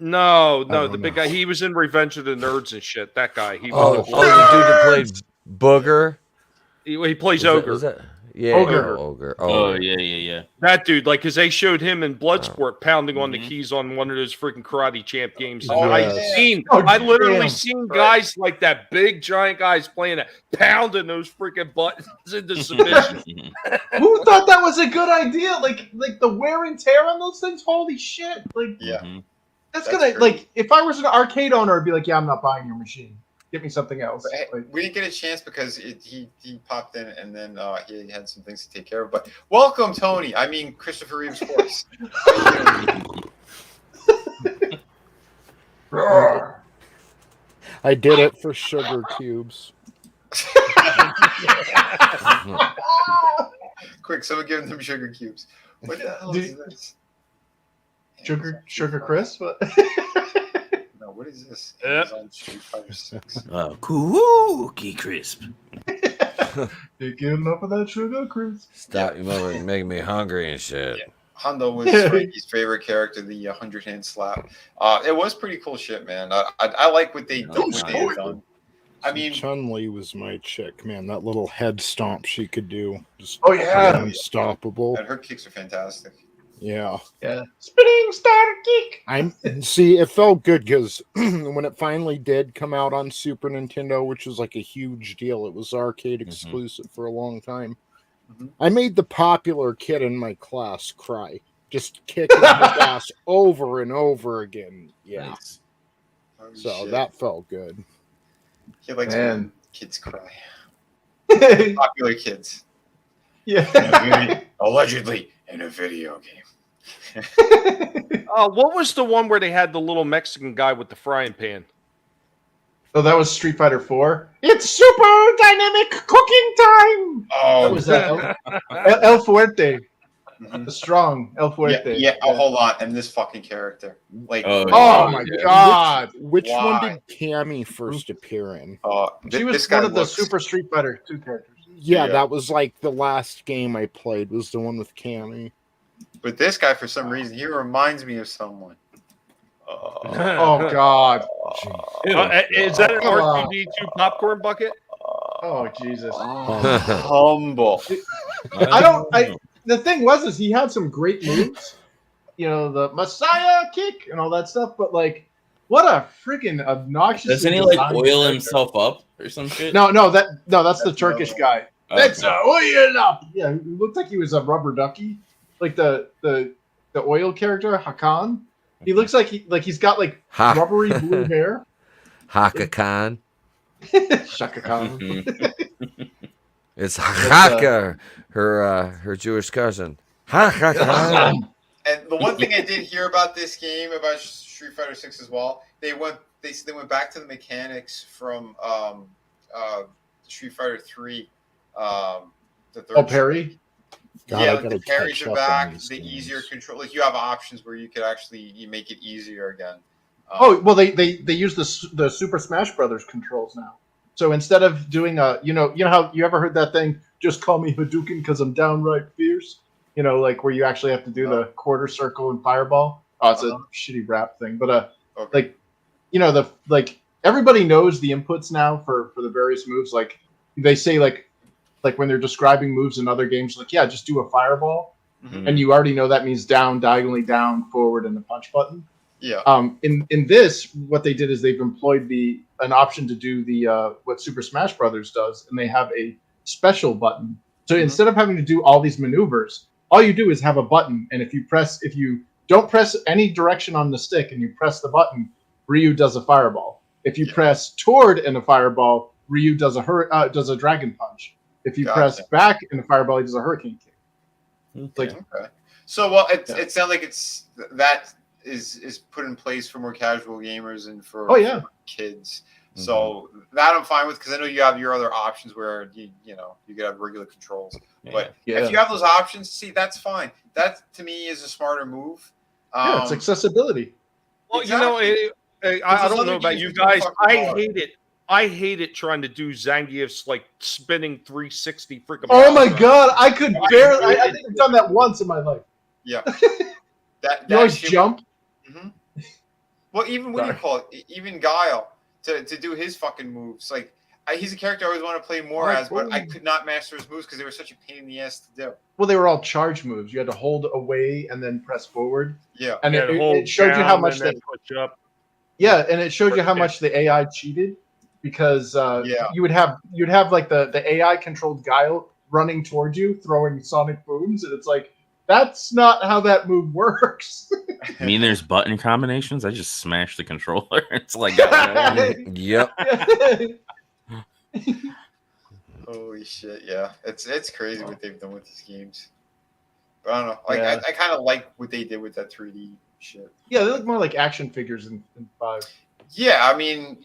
no, don't the big know. guy. He was in Revenge of the Nerds and shit. That guy. He Oh, was the dude that played Booger. he plays Was that- Ogre. was that- Yeah, Ogre. Ogre. Oh yeah. That dude, like, because they showed him in Bloodsport pounding on the Mhm. keys on one of those freaking Karate Champ games. And Oh, Yes. I literally damn. seen guys like that, big giant guys playing it, pounding those freaking buttons into submission. Who thought that was a good idea? Like the wear and tear on those things. Holy shit! Like Yeah. that's That's gonna crazy. like if I was an arcade owner, I'd be like, yeah, I'm not buying your machine. Get me something else. But, hey, Like, we didn't get a chance because he popped in and then he had some things to take care of. But welcome, Tony. I mean, Christopher Reeves, of course. I did it for sugar cubes. Quick, someone give them sugar cubes. What the hell is this? sugar crisp. What? No, what is this? Yep. Amazon Street Fighter 6. Cookie crisp. You get enough of that sugar crisp. Stop! You making me hungry and shit. Yeah. Hondo was Frankie's favorite character, the 100-hand slap. It was pretty cool shit, man. I like what they had done. I mean, Chun-Li was my chick, man. That little head stomp she could do. Just Oh, yeah. unstoppable. and her kicks are fantastic. Yeah. Yeah. Spinning star kick. See, it felt good because when it finally did come out on Super Nintendo, which was like a huge deal, it was arcade exclusive for a long time. Mhm. I made the popular kid in my class cry, just kicking his ass over and over again. Yeah. Nice. Holy So shit. that felt good. He likes Man. when kids cry. Popular kids. Yeah. Allegedly in a video game. What was the one where they had the little Mexican guy with the frying pan? Oh, that was Street Fighter 4. It's super dynamic cooking time. Oh, What was that? El Fuerte. Mhm. The strong El Yeah, Fuerte. yeah. Oh, hold on. And this fucking character. Like, Oh, Oh my god. Which one Why? did Cammy first appear in? She was this guy one of the looks- Super Street Fighter 2 characters. Yeah, Yeah. that was like the last game I played was the one with Cammy. But this guy, for some reason, he reminds me of someone. Oh god. Is that an Come on. R2D2 popcorn bucket? Oh Jesus. Humble. The thing was he had some great moves. You know, the Messiah kick and all that stuff, but like What a freaking obnoxious. Doesn't he like oil himself up or some shit? No, that's the Turkish guy. Okay. That's oil up. Yeah, he looked like he was a rubber ducky, like the oil character Hakan. He looks like he's got like rubbery blue hair. Haka Khan. Shaka Khan. It's Haka, her Jewish cousin. Haka Khan. And the one thing I did hear about this game, about Street Fighter 6 as well, they went back to the mechanics from Street Fighter 3. The third parry? God, the parries are back. The easier control, like you have options where you could you make it easier again. They use the Super Smash Brothers controls now. So instead of doing you know how you ever heard that thing? Just call me Hadouken because I'm downright fierce. You know, like where you actually have to do the quarter circle and fireball. Oh, it's a shitty rap thing, but like you know everybody knows the inputs now for the various moves. Like they say like when they're describing moves in other games, like just do a fireball, and you already know that means down, diagonally down, forward, and the punch button. Yeah. In this, what they did is they've employed an option to do the what Super Smash Brothers does, and they have a special button. So instead of having to do all these maneuvers, all you do is have a button, and if you don't press any direction on the stick and you press the button, Ryu does a fireball. If you press toward in a fireball, Ryu does a dragon punch. If you press back in the fireball, he does a hurricane kick. Okay. So it sounds like that is put in place for more casual gamers and for kids. Mm-hmm. So that I'm fine with, because I know you have your other options where you could have regular controls. But if you have those options, see, that's fine. That to me is a smarter move. It's accessibility. Well, exactly. I don't know about you guys. I hate it trying to do Zangief's like spinning 360 freaking. Oh my god, I could barely. I think I've done that once in my life. Yeah. You always jump. Mm-hmm. Well, even what do you call it? Even Guile to do his fucking moves. Like he's a character I always want to play more as, but I could not master his moves because they were such a pain in the ass to do. Well, they were all charge moves. You had to hold away and then press forward. Yeah, and it showed you how much that push up. Yeah, and it showed you how much the AI cheated, because you'd have like the AI controlled Guile running towards you, throwing sonic booms, and it's like, that's not how that move works. I mean, there's button combinations. I just smash the controller. It's like, yep. Holy shit! Yeah, it's crazy what they've done with these games. But I don't know. Like I kind of like what they did with that 3D shit. Yeah, they look more like action figures in 5. Yeah, I mean,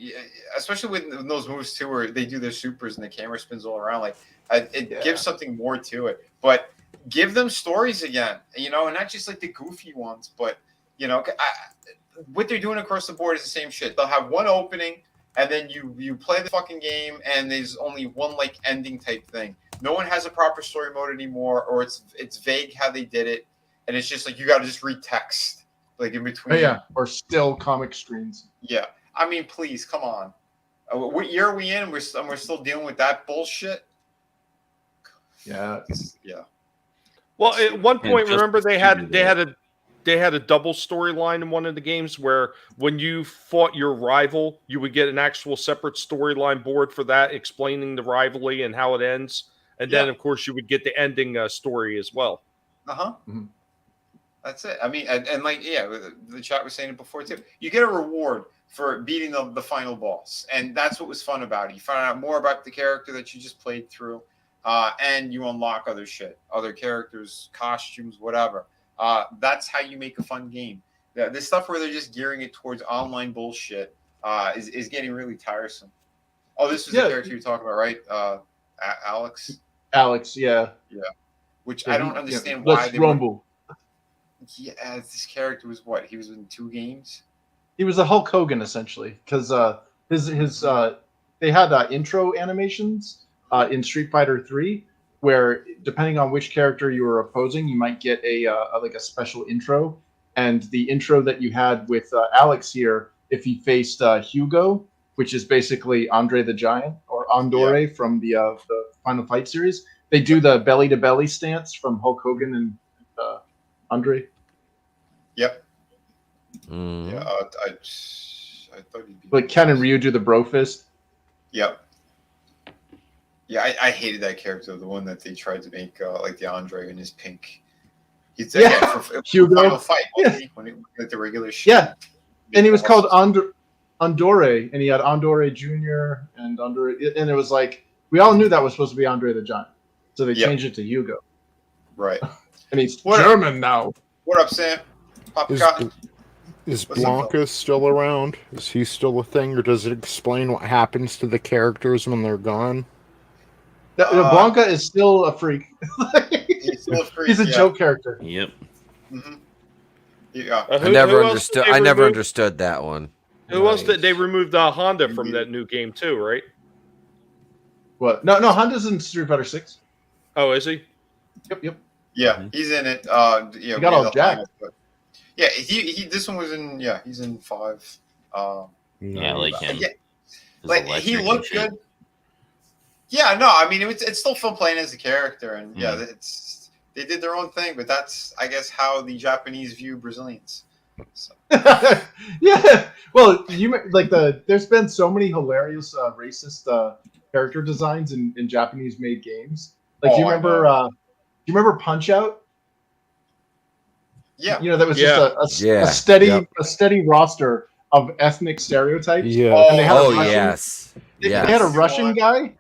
especially with those moves too, where they do their supers and the camera spins all around. Like it gives something more to it. But give them stories again, and not just like the goofy ones, but what they're doing across the board is the same shit. They'll have one opening, and then you play the fucking game, and there's only one like ending type thing. No one has a proper story mode anymore, or it's vague how they did it, and it's just like you got to just read text like in between. Or still comic screens. Yeah, I mean, please come on. What year are we in? We're still dealing with that bullshit. Yeah. Well, at one point, remember they had a double storyline in one of the games where when you fought your rival, you would get an actual separate storyline board for that, explaining the rivalry and how it ends, and then of course you would get the ending story as well. Mm-hmm. That's it. I mean, and like the chat was saying it before too. You get a reward for beating the final boss, and that's what was fun about it. You find out more about the character that you just played through. And you unlock other shit, other characters, costumes, whatever. That's how you make a fun game. This stuff where they're just gearing it towards online bullshit is getting really tiresome. Oh, this was the character you're talking about, right? Alex? Alex, yeah. Yeah. Which I don't understand why they rumble. Yeah, this character was what? He was in 2 games? He was a Hulk Hogan, essentially, because they had intro animations in Street Fighter 3, where depending on which character you were opposing, you might get a special intro. And the intro that you had with Alex here, if he faced Hugo, which is basically Andre the Giant or Andore from the Final Fight series, they do the belly to belly stance from Hulk Hogan and Andre. Yep. Mm. Yeah. I thought he'd be. Like Ken and Ryu do the bro fist. Yep. Yeah, I hated that character. The one that they tried to make like the Andre in his pink. He's for Hugo. final fight, wasn't he? When it, like the regular shit. Yeah, and he was called Andore, and he had Andore Jr. and Andore, and it was like we all knew that was supposed to be Andre the Giant, so they changed it to Hugo. Right. And he's German now. What up, Sam? Papa Cotton? Is Blanca still around? Is he still a thing, or does it explain what happens to the characters when they're gone? Blanca is still a freak. He's still a freak. He's a joke character. Yep. Mm-hmm. Yeah. I never understood. I never understood that one. Who else did they removed Honda from that new game too? Right? What? No, Honda's in Street Fighter 6. Oh, is he? Yep. Yeah, he's in it. He got all jacked. Yeah, he. This one was in. Yeah, he's in 5. Yeah, I like him. Yeah, like he looked good. Yeah, no, I mean it's still fun playing as a character, and they did their own thing, but that's I guess how the Japanese view Brazilians. So. Yeah, well, there's been so many hilarious racist character designs in Japanese made games. Like, do you remember Punch Out? Yeah, that was just a steady roster of ethnic stereotypes. Yeah. And they had yes. They had a Russian guy.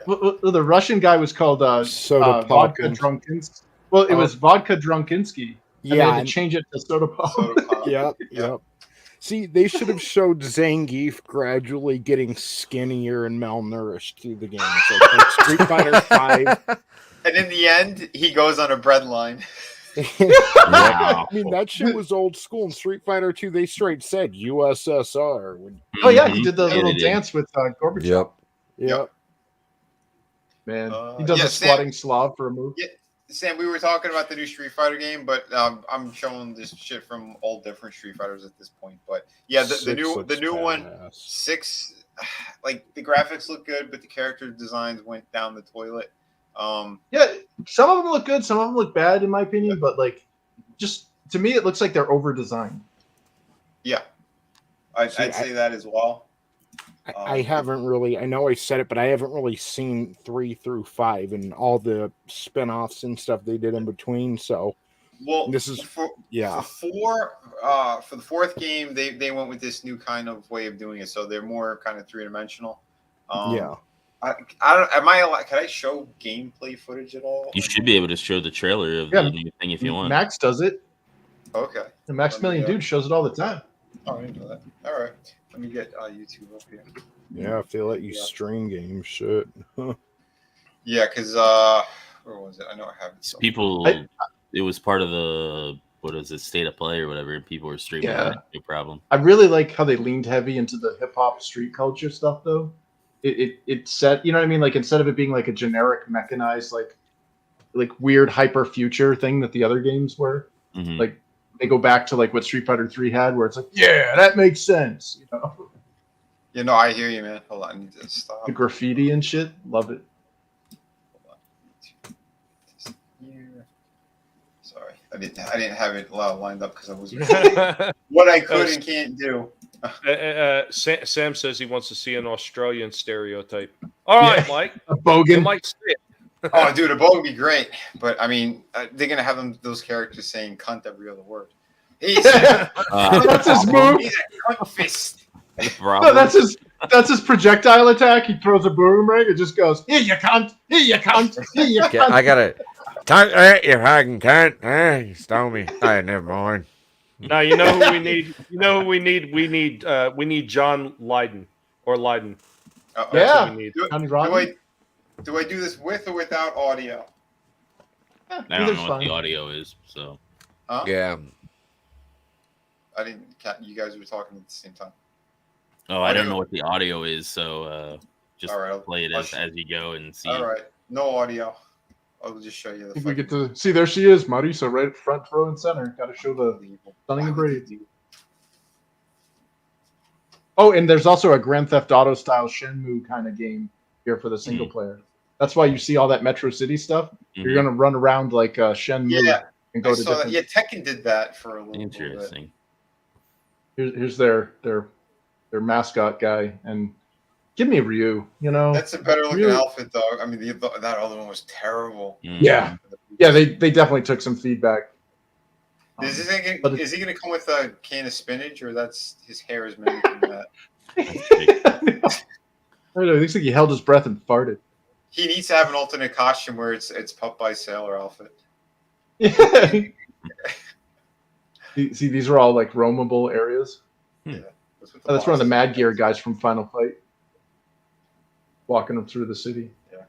Well, the Russian guy was called Vodka Drunkinsky. Well, it was Vodka Drunkinsky. And they had to change it to Soda Pop. Yep. See, they should have showed Zangief gradually getting skinnier and malnourished through the games, like Street Fighter 5. And in the end, he goes on a bread line. Wow. I mean, that shit was old school. In Street Fighter 2, they straight said USSR. Oh, yeah, he did the little dance with Gorbachev. Yep. Man, he does a squatting Slav for a move. Yeah, Sam, we were talking about the new Street Fighter game, but I'm showing this shit from all different Street Fighters at this point. But yeah, the new one, 6, like the graphics look good, but the character designs went down the toilet. Yeah, some of them look good, some of them look bad, in my opinion. But like, just to me, it looks like they're over designed. Yeah, I'd say that as well. I haven't really, I know I said it, but I haven't really seen 3 through 5 and all the spin-offs and stuff they did in between. So, well, this is for the 4th game, they went with this new kind of way of doing it. So they're more kind of 3-dimensional. Yeah. I don't. Am I allowed? Can I show gameplay footage at all? You should be able to show the trailer of the new thing if you want. Max does it. Okay. The Maximilian dude shows it all the time. Oh, I didn't know that. All right. Let me get YouTube up here. Yeah, if they let you stream games, shit. Yeah, because where was it? I know I have it. People, it was part of the state of play or whatever, and people were streaming. Yeah, no problem. I really like how they leaned heavy into the hip hop street culture stuff, though. It set, you know what I mean? Like, instead of it being like a generic mechanized, like weird hyper future thing that the other games were, like they go back to like what Street Fighter 3 had, where it's like, yeah, that makes sense, you know. You know, I hear you, man. Hold on, I need to stop. The graffiti and shit, love it. Hold on. Sorry, I didn't have it lined up because I was what I could and can't do. Sam says he wants to see an Australian stereotype. All right, Mike. A bogan. You might see it. Oh, dude, a bogan would be great. But, I mean, they're going to have those characters saying cunt every other word. That's his move. He's a cunt fist. No, that's his projectile attack. He throws a boomerang. It just goes, here you cunt, here you cunt, here you cunt. I got it. You fucking cunt. You stole me. Never mind. Now you know who we need. You know who we need. We need John Lydon or Lydon. Yeah. We need. Do I do this with or without audio? I don't know what the audio is. So. Huh? Yeah. I didn't. You guys were talking at the same time. Oh, I don't know what the audio is. So just play it as you go and see. All right. No audio. I'll just show you. We get to see. There she is, Marisa, right front row and center. Got to show the stunning and brave. Oh, and there's also a Grand Theft Auto style Shenmue kind of game here for the single player. That's why you see all that Metro City stuff. You're gonna run around like Shenmue and go to different. Yeah, Tekken did that for a little Interesting. Bit. Here's their their mascot guy, and give me Ryu. You know, That's a better looking Ryu- outfit, though. I mean, that other one was terrible. Yeah, yeah. They definitely took some feedback. Is he but going to come with a can of spinach, or that's his hair is mimicking that? I don't know, it looks like he held his breath and farted. He needs to have an alternate costume where it's Popeye Sailor outfit. Yeah. See, these are all like roamable areas. Yeah, that's one of the Mad Gear guys from Final Fight, walking them through the city. Yeah.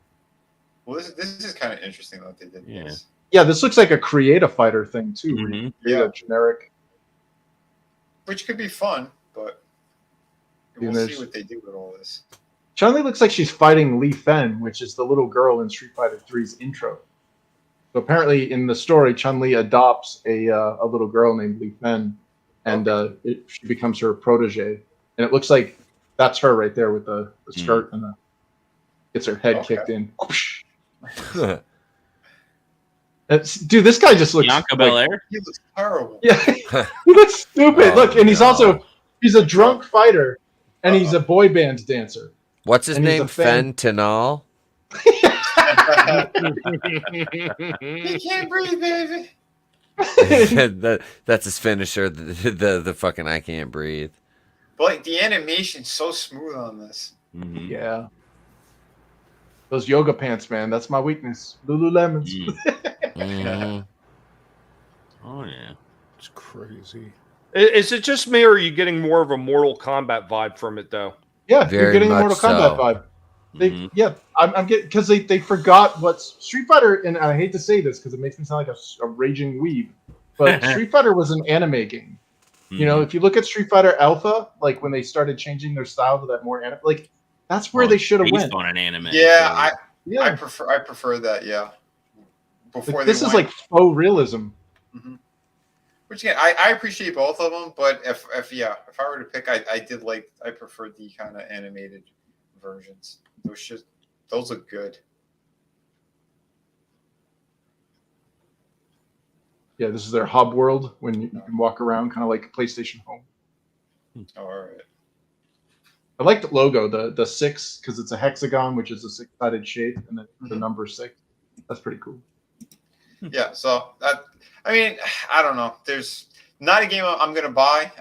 Well, this is kind of interesting that they did this. Yeah, this looks like a create a fighter thing too. Where you create a generic, which could be fun, but we'll see what they do with all this. Chun-Li looks like she's fighting Li Fen, which is the little girl in Street Fighter 3's intro. So apparently, in the story, Chun-Li adopts a little girl named Li Fen, and she becomes her protege. And it looks like that's her right there with the skirt and gets her head kicked in. Dude, this guy just looks Bianca Belair. He looks terrible. Yeah, he looks stupid. Look, and he's a drunk fighter, and he's a boy band dancer. What's his name? Fentanyl. He can't breathe, baby. That's his finisher. The fucking I can't breathe. But like, the animation's so smooth on this. Yeah. Those yoga pants, man. That's my weakness. Lululemons. Oh yeah, it's crazy. Is it just me, or are you getting more of a Mortal Kombat vibe from it, though? Yeah, you're getting a Mortal Kombat vibe. Yeah, I'm getting because they forgot what Street Fighter, and I hate to say this because it makes me sound like a raging weeb, but Street Fighter was an anime game. You know, if you look at Street Fighter Alpha, like when they started changing their style to that more anime, like that's where they should have went on an anime. Yeah, I prefer that. Yeah, before like, this is like faux realism. Which again, I appreciate both of them, but if I were to pick, I preferred the kind of animated versions. Those look good. Yeah, this is their hub world when you can walk around, kind of like PlayStation Home. All right. I like the logo, the 6, because it's a hexagon, which is a 6-sided shape, and then the number 6. That's pretty cool. Yeah, so that. I mean, I don't know. There's not a game I'm gonna buy.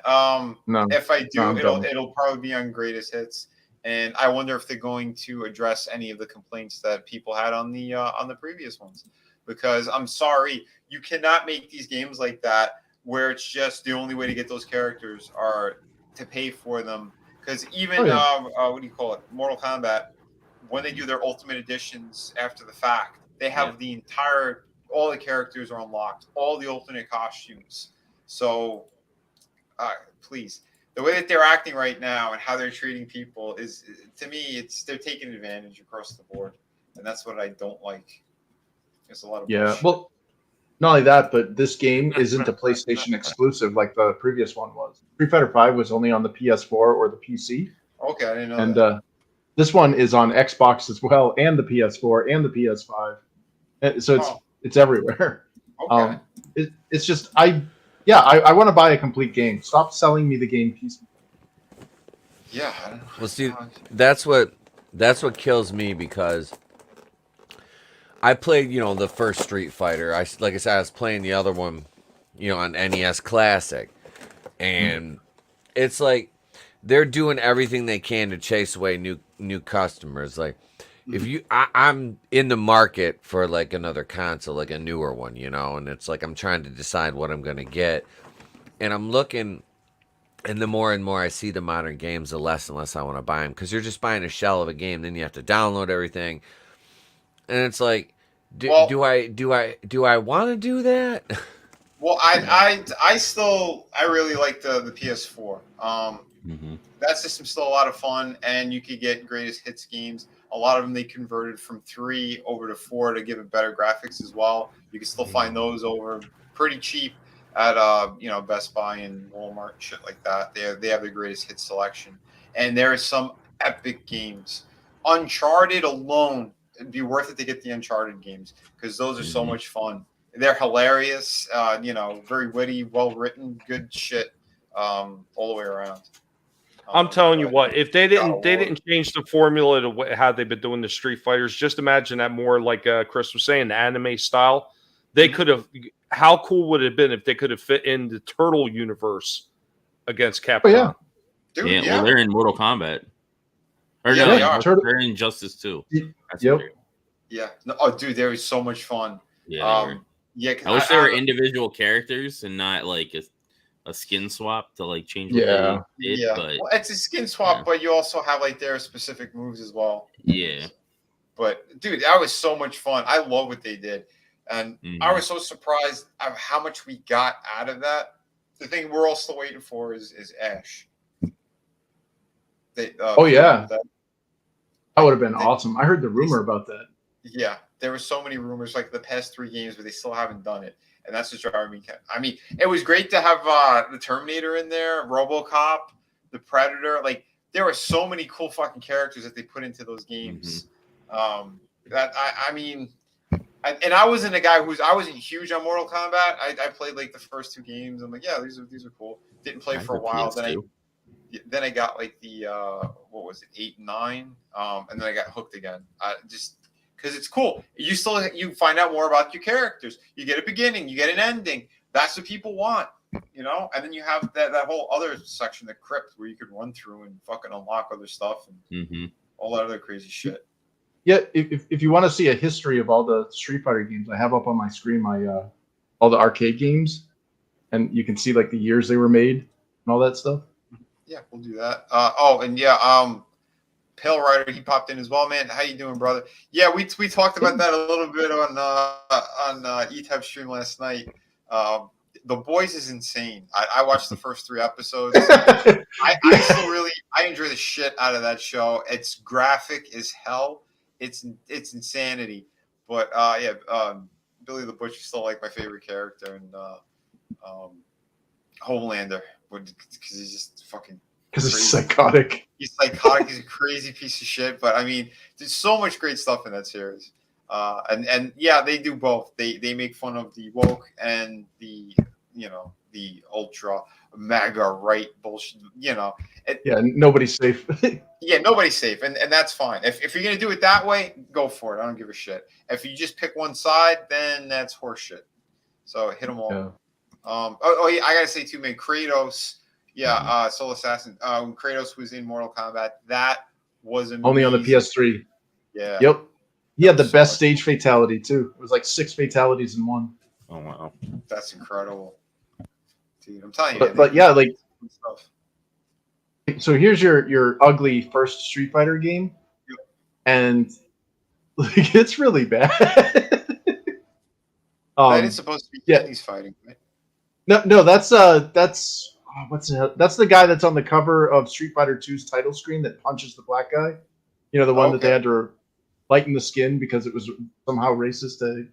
No. If I do, it'll probably be on greatest hits, and I wonder if they're going to address any of the complaints that people had on the previous ones. Because I'm sorry, you cannot make these games like that where it's just the only way to get those characters are to pay for them. Because even what do you call it, Mortal Kombat, when they do their Ultimate Editions after the fact, they have all the characters are unlocked, all the alternate costumes. So, please, the way that they're acting right now and how they're treating people is, to me, they're taking advantage across the board, and that's what I don't like. There's a lot of bullshit. Well, not only that, but this game isn't a PlayStation exclusive like the previous one was. Street Fighter V was only on the PS4 or the PC. Okay, I didn't know and, that. And this one is on Xbox as well, and the PS4 and the PS5. So it's everywhere. Okay. It's just I want to buy a complete game. Stop selling me the game piecemeal. Yeah. I don't know. Well, see, that's what kills me because I played, the first Street Fighter. Like I said, I was playing the other one, on NES Classic, and it's like they're doing everything they can to chase away new customers. Like, if I'm in the market for like another console, like a newer one, and it's like I'm trying to decide what I'm gonna get, and I'm looking, and the more and more I see the modern games, the less and less I want to buy them because you're just buying a shell of a game. Then you have to download everything, and it's like. Do I want to do that? Well, I really like the PS4. That system's still a lot of fun, and you could get greatest hits games. A lot of them they converted from 3 over to 4 to give it better graphics as well. You can still find those over pretty cheap at Best Buy and Walmart and shit like that. They have the greatest hits selection, and there are some epic games. Uncharted alone. It'd be worth it to get the Uncharted games because those are so much fun. They're hilarious, very witty, well written, good shit, all the way around. I'm telling you but what, if they God of didn't change the formula to how they've been doing the Street Fighters, just imagine that more like Chris was saying, the anime style. They could have. How cool would it have been if they could have fit in the Turtle universe against Capcom? Oh yeah, dude, Yeah, yeah, well, they're in Mortal Kombat. Or Yeah, no, they are. they're in Justice too. That's Yep. what yeah. No, oh, dude, they were so much fun. yeah, they were. Yeah, 'cause I wish they were individual characters and not like a skin swap to like change what Yeah. they did. yeah. But Well, it's a skin swap, yeah. but you also have like their specific moves as well. yeah, But dude, that was so much fun. I love what they did, and I Mhm. was so surprised of how much we got out of that. The thing we're all still waiting for is Ash. They, Oh, yeah. that- that would have been awesome. I heard the rumor about that. yeah. There were so many rumors like the past 3 games, but they still haven't done it, and that's just driving me. I mean, it was great to have the Terminator in there, RoboCop, the Predator. Like there were so many cool fucking characters that they put into those games. That I mean. And I wasn't a guy I wasn't huge on Mortal Kombat. I played like the first 2 games. I'm like, yeah, these are cool. Didn't play for a while. Then I got like the what was it, 8 and 9, and then I got hooked again. Just because it's cool. You find out more about your characters. You get a beginning, you get an ending. That's what people want, you know. And then you have that whole other section, the crypt, where you could run through and fucking unlock other stuff and all that other crazy shit. Yeah, if you want to see a history of all the Street Fighter games, I have up on my screen my all the arcade games, and you can see like the years they were made and all that stuff. Yeah, we'll do that. Pale Rider, he popped in as well, man. How you doing, brother? Yeah, we talked about that a little bit on E-Type stream last night. The Boys is insane. I watched the first 3 episodes. I still I enjoy the shit out of that show. It's graphic as hell. It's insanity. But Billy the Butcher's still like my favorite character, and Homelander, because he's just fucking. Because it's psychotic. He's psychotic. He's a crazy piece of shit. But I mean, there's so much great stuff in that series. And yeah, they do both. They make fun of the woke and the ultra MAGA right bullshit. Yeah, nobody's safe. Yeah, nobody's safe, and that's fine. If you're gonna do it that way, go for it. I don't give a shit. If you just pick one side, then that's horseshit. So hit them all. Yeah. Yeah, I gotta say too, man. Kratos. Yeah, Soul Assassin. When Kratos was in Mortal Kombat, that was amazing. Only on the PS3. Yeah. Yep. He had the best stage fatality too. It was like 6 fatalities in one. Oh wow, that's incredible, dude. I'm telling you. But yeah, like. So here's your ugly first Street Fighter game, and like it's really bad. That is supposed to be Kenny's fighting, right? No, that's that's the guy that's on the cover of Street Fighter 2's title screen that punches the black guy. You know, the one that they had to lighten the skin because it was somehow racist.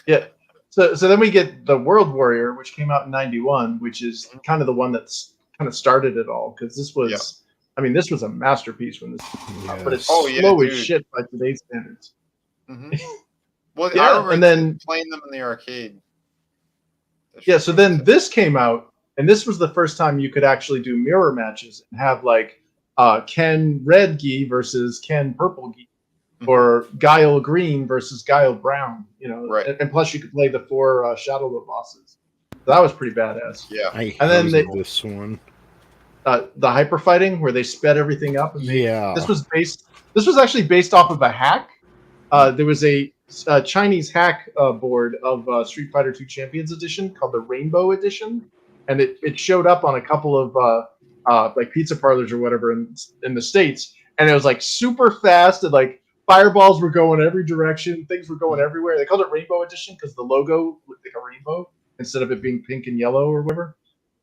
Yeah. So then we get the World Warrior, which came out in '91, which is kind of the one that's kind of started it all, because this was, I mean, this was a masterpiece when this came out, but it's slow as shit by today's standards. Mm-hmm. Well, yeah, I remember and then playing them in the arcade. Yeah, so then this came out, and this was the first time you could actually do mirror matches and have like Ken Red Gi versus Ken Purple Gi, or Guile Green versus Guile Brown. You know, right? And plus you could play the 4 Shadow Lord bosses. So that was pretty badass. Yeah, and then this one, the hyper fighting where they sped everything up. And this was actually based off of a hack. There was a Chinese hack board of Street Fighter 2 Champions Edition called the Rainbow Edition, and it showed up on a couple of like pizza parlors or whatever in the States, and it was like super fast, and like fireballs were going every direction, things were going everywhere. They called it Rainbow Edition because the logo looked like a rainbow instead of it being pink and yellow or whatever.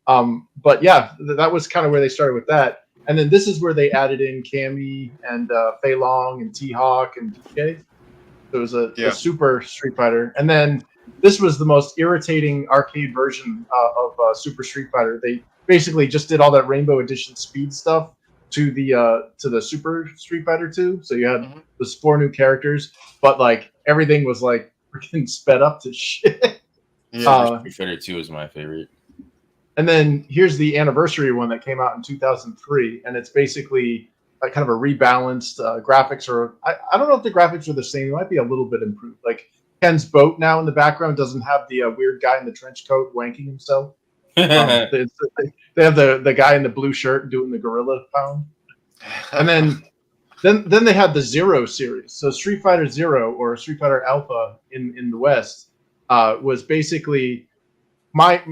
But yeah, that was kind of where they started with that, and then this is where they added in Cammy and Fei Long and T-Hawk and DK. It was a Super Street Fighter, and then this was the most irritating arcade version of Super Street Fighter. They basically just did all that Rainbow Edition speed stuff to the Super Street Fighter 2. So you had those 4 new characters, but like everything was like freaking sped up to shit. Yeah, Street Fighter 2 is my favorite. And then here's the anniversary one that came out in 2003, and it's basically kind of a rebalanced graphics. Or I don't know if the graphics are the same. It might be a little bit improved. Like Ken's boat now in the background doesn't have the weird guy in the trench coat wanking himself. They have the guy in the blue shirt doing the gorilla pound. And then they had the Zero series. So Street Fighter Zero or Street Fighter Alpha in the West was basically my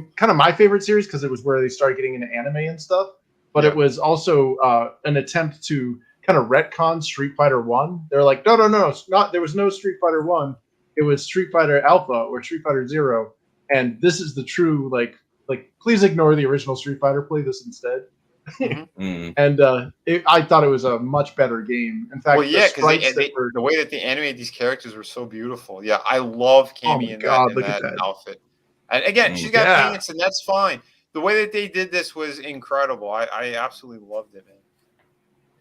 favorite series because it was where they started getting into anime and stuff. But it was also an attempt to kind of retcon Street Fighter 1. They're like, no, it's not. There was no Street Fighter 1. It was Street Fighter Alpha or Street Fighter Zero, and this is the true like. Please ignore the original Street Fighter. Play this instead. And I thought it was a much better game. In fact, because the way that they animated these characters were so beautiful. Yeah, I love Cammy in that outfit. And again, she's got pants, and that's fine. The way that they did this was incredible. I absolutely loved it, man.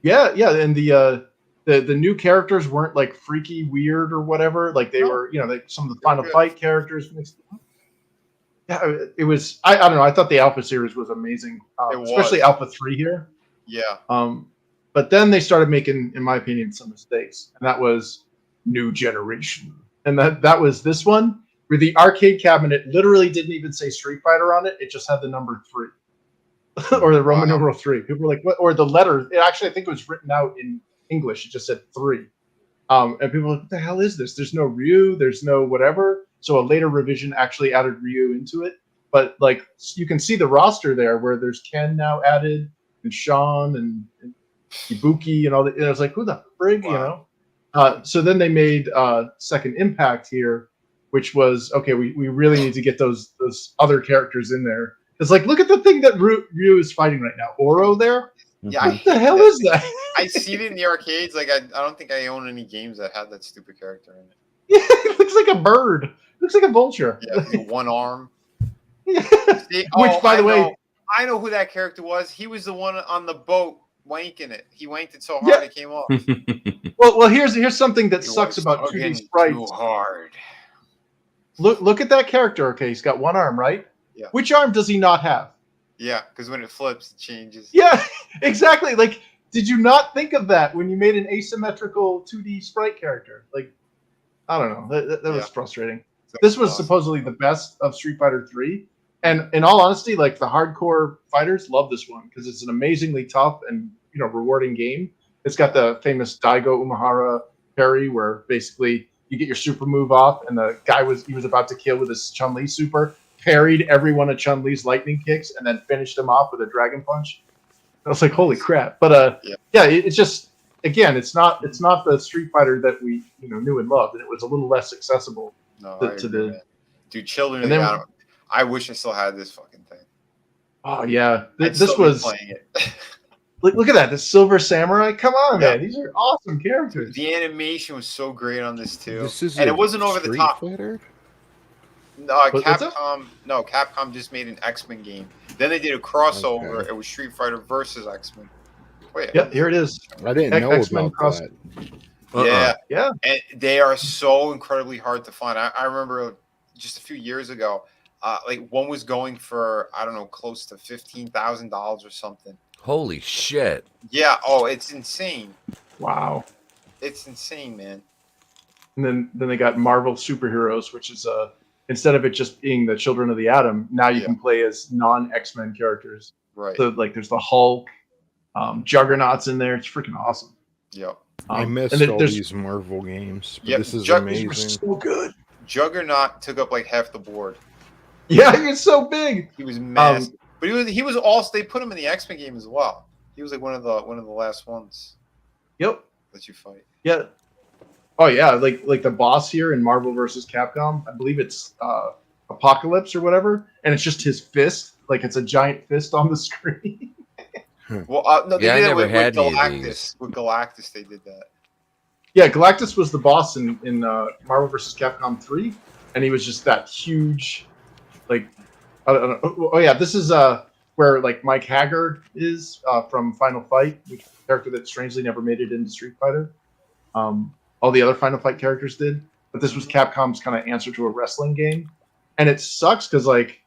Yeah, and the new characters weren't like freaky weird or whatever. Like they were, some of the Final Fight characters mixed. Yeah, it was. I don't know. I thought the Alpha series was amazing, especially Alpha 3 here. Yeah. But then they started making, in my opinion, some mistakes, and that was New Generation, and that was this one where the arcade cabinet literally didn't even say Street Fighter on it; it just had the number 3 or the Roman numeral 3. People were like, "What?" Or the letter. I think it was written out in English. It just said 3. And people were like, what the hell is this? There's no Ryu. There's no whatever. So a later revision actually added Ryu into it. But like you can see the roster there where there's Ken now added and Sean and Ibuki and all that. And I was like, who the frig, So then they made Second Impact here, which was, okay, we really need to get those other characters in there. It's like, look at the thing that Ryu is fighting right now. Oro there? Yeah, what the hell is that? I see it in the arcades. Like I don't think I own any games that had that stupid character in it. Yeah, it looks like a bird. It looks like a vulture. Yeah, one arm. Yeah. Which, by the way, I know who that character was. He was the one on the boat wanking it. He wanked it so hard it came off. well, here's something that sucks about 2D sprites. Too hard. Look at that character. Okay, he's got one arm, right? Yeah. Which arm does he not have? Yeah, because when it flips, it changes. Yeah, exactly. Like, did you not think of that when you made an asymmetrical 2D sprite character? Like, I don't know. That was frustrating. This was supposedly the best of Street Fighter 3. And in all honesty, like the hardcore fighters love this one because it's an amazingly tough and rewarding game. It's got the famous Daigo Umehara parry where basically you get your super move off and the guy was about to kill with his Chun-Li super, parried every one of Chun-Li's lightning kicks and then finished him off with a dragon punch. I was like, holy crap. But it's just, again, it's not the Street Fighter that we knew and loved, and it was a little less accessible to the dude. Children of the Atom. I wish I still had this fucking thing. Oh yeah, this was playing it. look at that, the Silver Samurai. Come on, man, these are awesome characters. The animation was so great on this too, And it wasn't over the top. Fighter? No, Capcom just made an X-Men game. Then they did a crossover. Okay. It was Street Fighter versus X-Men. Wait, yeah, here it is. I didn't know X-Men about that. Yeah. And they are so incredibly hard to find. I remember just a few years ago, like one was going for, I don't know, close to $15,000 or something. Holy shit. Yeah. Oh, it's insane. Wow. It's insane, man. And then they got Marvel Superheroes, which is instead of it just being the Children of the Atom, now you can play as non-X-Men characters. Right. So like there's the Hulk, Juggernaut's in there. It's freaking awesome. Yep. I missed all these Marvel games. But this is amazing. Was so good. Juggernaut took up like half the board. Yeah, he was so big. He was massive. But he was also, they put him in the X-Men game as well. He was like one of the last ones. Yep. That you fight. Yeah. Oh yeah, like the boss here in Marvel vs. Capcom. I believe it's Apocalypse or whatever, and it's just his fist. Like it's a giant fist on the screen. Well, no, they did it with Galactus. These. With Galactus, they did that. Yeah, Galactus was the boss in Marvel vs. Capcom 3, and he was just that huge, like, I don't know. Oh yeah, this is where like Mike Haggard is from Final Fight, which is a character that strangely never made it into Street Fighter. All the other Final Fight characters did, but this was Capcom's kind of answer to a wrestling game, and it sucks because like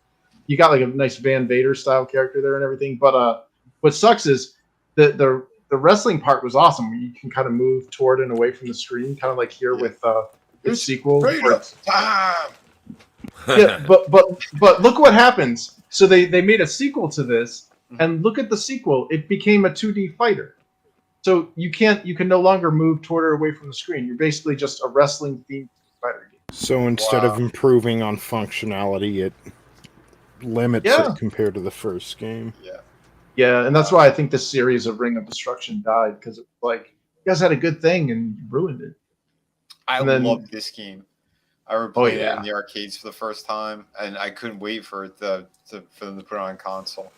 you got like a nice Van Vader style character there and everything. But what sucks is the wrestling part was awesome. You can kind of move toward and away from the screen, kind of like here with the sequel. Time. Yeah, but look what happens. So they made a sequel to this, and look at the sequel. It became a 2D fighter. So you can no longer move toward or away from the screen. You're basically just a wrestling themed fighter game. So instead of improving on functionality, it limits it compared to the first game. Yeah, and that's why I think this series of Ring of Destruction died, because it was like, you guys had a good thing and you ruined it. I love this game. I remember playing it in the arcades for the first time, and I couldn't wait for it for them to put it on console.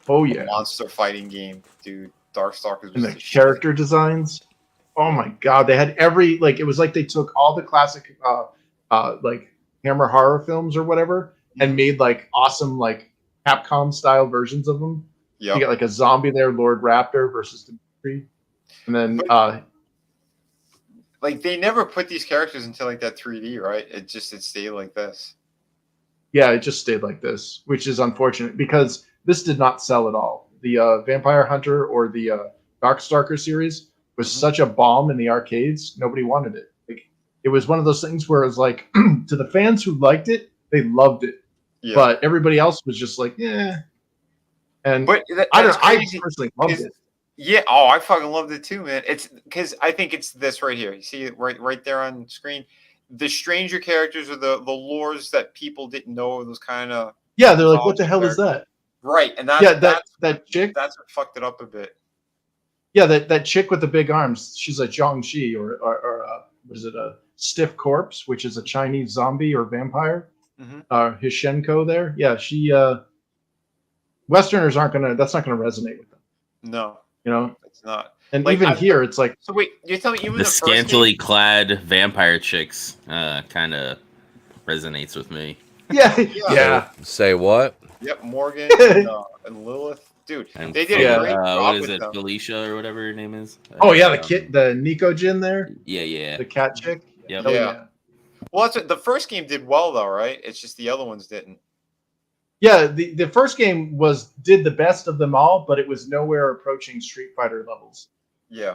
Oh yeah, monster fighting game, dude. Darkstalkers. And the character designs. Oh my god, they had it was like they took all the classic like Hammer horror films or whatever and made like awesome like Capcom style versions of them. You got like a zombie there, Lord Raptor versus Dimitri, and then like they never put these characters into like that 3D, right? It stayed like this. Yeah, it just stayed like this, which is unfortunate because this did not sell at all. The Vampire Hunter or the Darkstalker series was such a bomb in the arcades. Nobody wanted it. Like it was one of those things where it was like to the fans who liked it, they loved it, but everybody else was just like, yeah. And I personally loved it. Yeah, I fucking loved it too, man. It's because I think it's this right here. You see it right there on screen. The stranger characters or the lores that people didn't know, those kind of they're like, what the hell is that? Right, and that chick, that's what fucked it up a bit. Yeah, that chick with the big arms, she's a Zhongxi or what is it, a stiff corpse, which is a Chinese zombie or vampire. Hishenko there. Yeah, she Westerners that's not gonna resonate with them. No. You know? It's not. And like, even here it's like, so wait, you're telling me even the scantily clad vampire chicks kind of resonates with me. Yeah. Say what? Yep, Morgan and Lilith, dude. And they did a great job what is with it, them. Felicia or whatever her name is? The Nico Jin there. Yeah. The cat chick. Yep. Yeah. Well, that's what the first game did well though, right? It's just the other ones didn't. Yeah, the first game did the best of them all, but it was nowhere approaching Street Fighter levels. Yeah.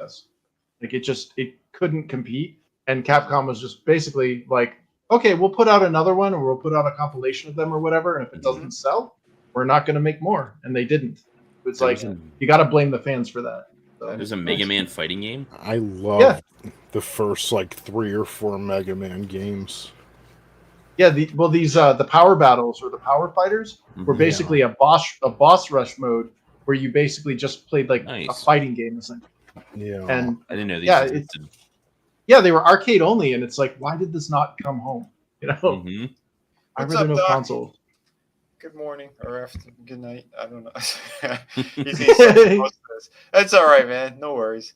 Like it couldn't compete, and Capcom was just basically like, okay, we'll put out another one, or we'll put out a compilation of them or whatever, and if it doesn't sell, we're not going to make more. And they didn't. It's like, you got to blame the fans for that. So, there's a Mega Man fighting game. I love the first like 3 or 4 Mega Man games. Yeah, these the power battles or the power fighters were basically a boss rush mode where you basically just played like a fighting game, essentially. Yeah, and I didn't know these existed. They were arcade only, and it's like, why did this not come home? You know, I really know console. Good morning or good night. I don't know. That's all right, man. No worries.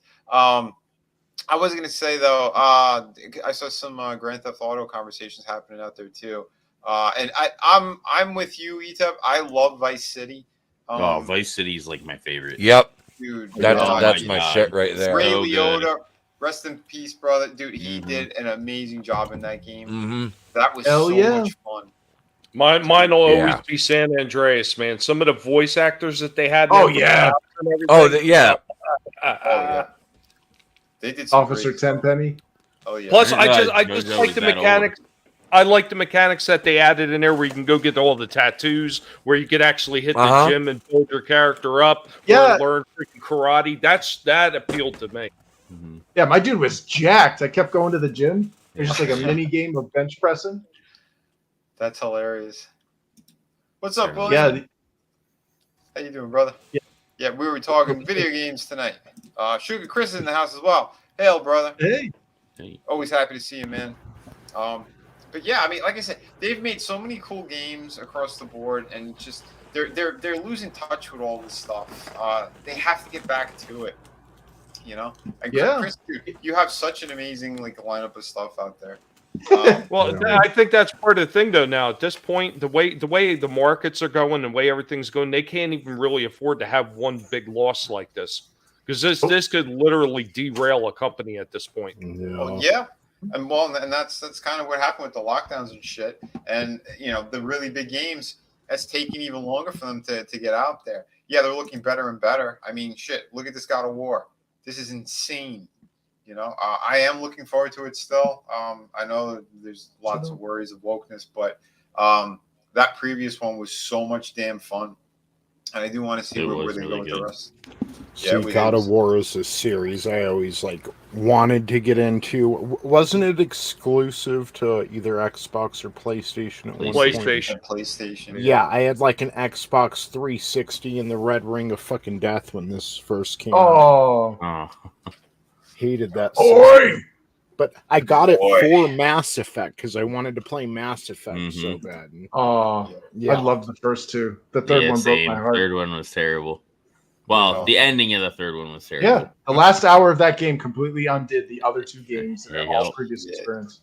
I was gonna say though, I saw some Grand Theft Auto conversations happening out there too, and I'm with you, Etep. I love Vice City. Vice City is like my favorite. Yep, dude. That's my shit right there. Ray Liotta, rest in peace, brother. Dude, he did an amazing job in that game. That was much fun. Mine will always be San Andreas, man. Some of the voice actors that they had. They did some Officer Tenpenny. Oh yeah. Plus, I just like the mechanics. I like the mechanics that they added in there, where you can go get all the tattoos, where you could actually hit the gym and build your character up. Or learn freaking karate. That appealed to me. Yeah, my dude was jacked. I kept going to the gym. There's just like a mini game of bench pressing. That's hilarious. What's up, William? Yeah. How you doing, brother? Yeah, we were talking video games tonight. Sugar Chris is in the house as well. Hail, brother. Hey. Always happy to see you, man. But yeah, I mean, like I said, they've made so many cool games across the board, and just they're losing touch with all this stuff. They have to get back to it, you know. And Chris, dude, you have such an amazing lineup of stuff out there. I think that's part of the thing, though. Now, at this point, the way the markets are going, the way everything's going, they can't even really afford to have one big loss like this, because this could literally derail a company at this point. And that's kind of what happened with the lockdowns and shit. And the really big games, that's taking even longer for them to get out there. Yeah, they're looking better and better. I mean, shit, look at this God of War. This is insane. I am looking forward to it still. I know there's lots of worries of wokeness, but that previous one was so much damn fun. And I do want to see where they go with the rest. See, God of War is a series I always wanted to get into. Wasn't it exclusive to either Xbox or PlayStation at one point? PlayStation. Yeah, I had an Xbox 360 and the Red Ring of fucking Death when this first came out. Oh. Hated that. Oi! But I got it for Mass Effect because I wanted to play Mass Effect so bad. Oh, yeah. I loved the first two. The third one broke my heart. The third one was terrible. Well, the ending of the third one was terrible. Yeah, the last hour of that game completely undid the other two games and all previous experience.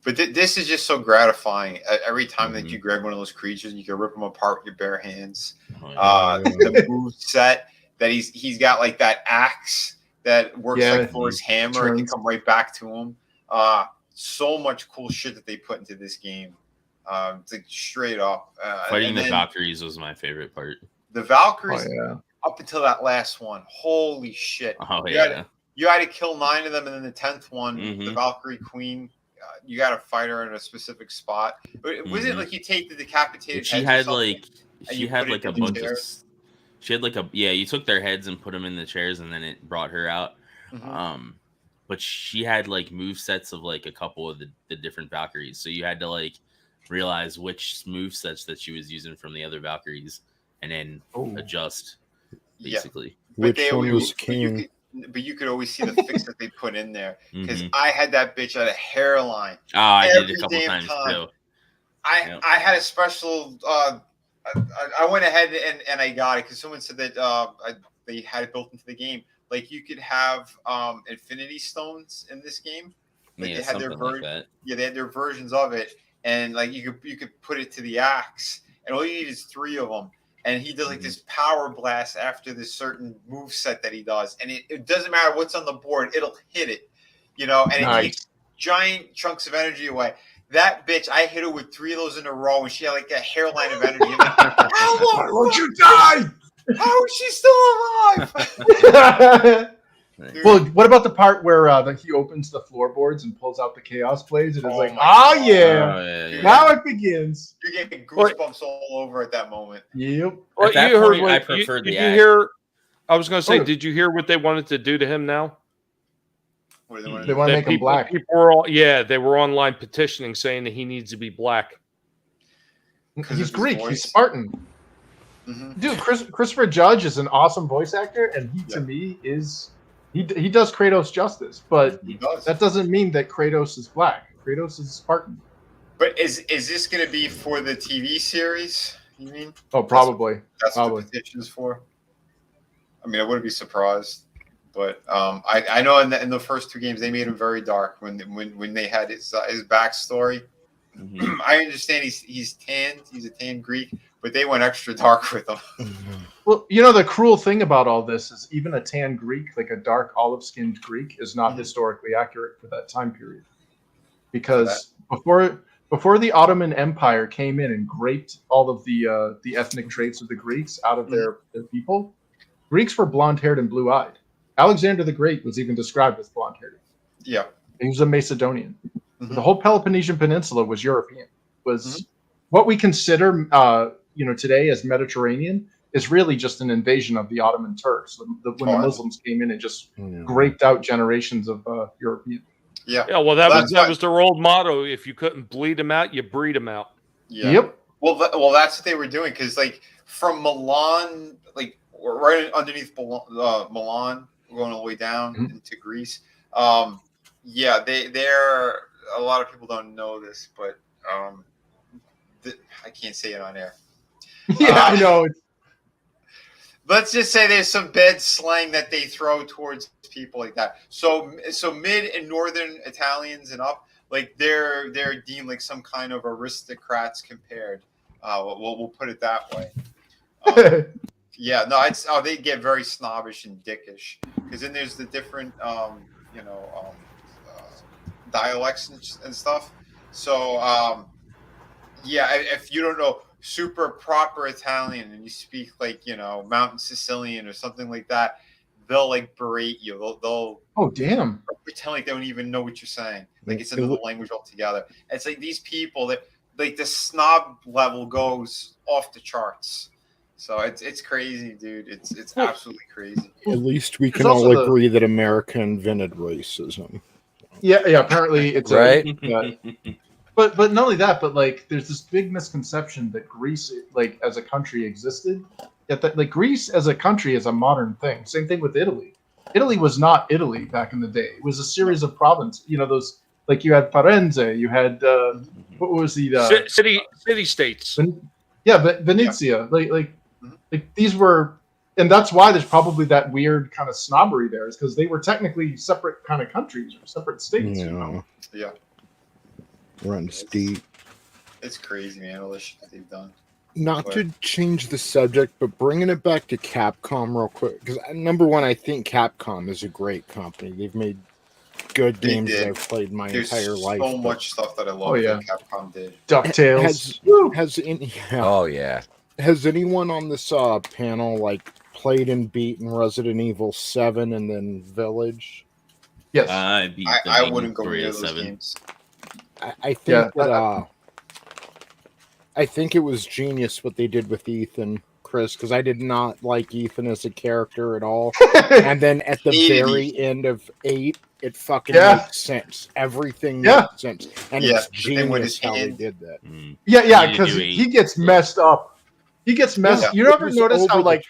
But this is just so gratifying. Every time that you grab one of those creatures, you can rip them apart with your bare hands. The move set that he's got that axe that works like Thor's hammer. It can come right back to him. So much cool shit that they put into this game. It's straight up. Fighting the Valkyries was my favorite part. The Valkyries, up until that last one, holy shit! Oh you had to kill 9 of them, and then the 10th one, the Valkyrie Queen, you got to fight her in a specific spot. But it wasn't you take the decapitated. She had a bunch of. She had you took their heads and put them in the chairs, and then it brought her out. But she had move sets of a couple of the different Valkyries, so you had to realize which move sets that she was using from the other Valkyries, and then adjust basically. But which one was king? But you could always see the fix that they put in there because I had that bitch at a hairline. Oh, I did a couple times too. I had a special. I went ahead and I got it because someone said that they had it built into the game. You could have infinity stones in this game. They had their they had their versions of it, and you could put it to the axe, and all you need is 3 of them. And he does this power blast after this certain move set that he does, and it doesn't matter what's on the board, it'll hit it, and it takes giant chunks of energy away. That bitch, I hit her with 3 of those in a row, and she had a hairline of energy. Why won't you die? How is she still alive? Well, what about the part where he opens the floorboards and pulls out the Chaos Blades? And it's yeah. Now it begins. You're getting goosebumps all over at that moment. Yep. Well, you heard I preferred the axe. I was going to say, did you hear what they wanted to do to him now? What do they want to make him black. People were they were online petitioning saying that he needs to be black. He's Greek. He's Spartan. Dude, Christopher Judge is an awesome voice actor, and he to me is he does Kratos justice, but that doesn't mean that Kratos is black. Kratos is Spartan. But is this going to be for the TV series? You mean? Oh, probably. That's what the petition's for. I mean, I wouldn't be surprised. But I know in the first 2 games they made him very dark when they had his backstory. I understand he's tanned, he's a tan Greek, but they went extra dark with him. Well, the cruel thing about all this is even a tan Greek, a dark olive-skinned Greek, is not historically accurate for that time period, because before the Ottoman Empire came in and graped all of the ethnic traits of the Greeks out of their people, Greeks were blonde-haired and blue-eyed. Alexander the Great was even described as blonde-haired. Yeah. He was a Macedonian. The whole Peloponnesian Peninsula was European. What we consider, today as Mediterranean is really just an invasion of the Ottoman Turks. When the Muslims came in and just graped out generations of European. Yeah. Yeah. Well, that was their old motto. If you couldn't bleed them out, you breed them out. Yeah. Yep. Well, that's what they were doing because from Milan, right underneath Milan, going all the way down into Greece. They're a lot of people don't know this, but I can't say it on air. Yeah, I know. Let's just say there's some bad slang that they throw towards people like that. So mid and northern Italians and up, they're deemed some kind of aristocrats compared. We'll put it that way. Yeah, no, they get very snobbish and dickish because then there's the different dialects and stuff. So if you don't know, super proper Italian and you speak like, Mountain Sicilian or something like that, they'll like berate you. They'll Oh damn! pretend like they don't even know what you're saying. Like it's another language altogether. It's like these people that like the snob level goes off the charts. So it's crazy, dude. It's absolutely crazy. At least we There's can all also the- agree that America invented racism. Yeah. Apparently, it's Right? But not only that, but like there's this big misconception that Greece, like as a country, existed. Yet that like Greece as a country is a modern thing. Same thing with Italy. Italy was not Italy back in the day. It was a series of provinces. Those like you had Firenze, you had what was the city states. but Venezia, like these were, and that's why there's probably that weird kind of snobbery there, is because they were technically separate kind of countries or separate states. Yeah. Runs deep. It's crazy, man. All the shit that they've done. Not to change the subject, but bringing it back to Capcom real quick, because number one, I think Capcom is a great company. They've made good games that I've played my entire life. So much stuff that I love that Capcom did. DuckTales. Has anyone on this panel like played and beaten Resident Evil 7 and then Village? Yes. I wouldn't go near those games. I think I think it was genius what they did with Ethan, Chris, because I did not like Ethan as a character at all. And then at the very end of 8, it fucking makes sense. Everything makes sense. And it's genius how they did that. Yeah, because he gets messed up. He gets messed. Yeah, you ever notice how like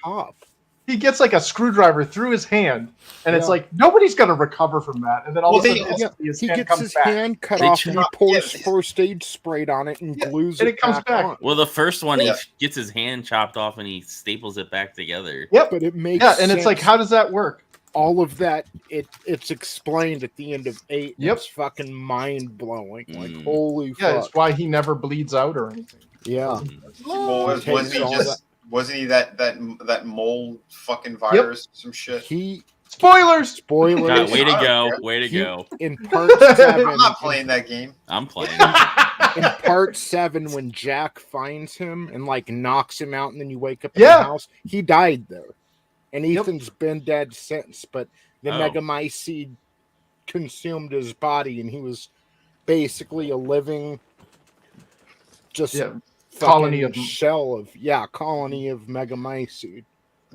he gets like a screwdriver through his hand, and it's like nobody's gonna recover from that. And then all of a sudden, his hand gets comes his back. hand cut off, and he pours first aid sprayed on it and glues and it comes back. on. Well, the first one, he gets his hand chopped off and he staples it back together. Yep, but it makes and it's like, how does that work? All of that, it's explained at the end of 8. Yep, it's fucking mind blowing. Like holy fuck! Yeah, it's why he never bleeds out or anything. Yeah. Well, wasn't he that mold fucking virus? Some shit. Spoilers. God, way to go! Way to go! In part 7, I'm not playing that game. I'm playing. In part 7, when Jack finds him and like knocks him out, and then you wake up in the house, he died there, and Ethan's been dead since. But the Megamycete consumed his body, and he was basically a living, colony of colony of Megamycete.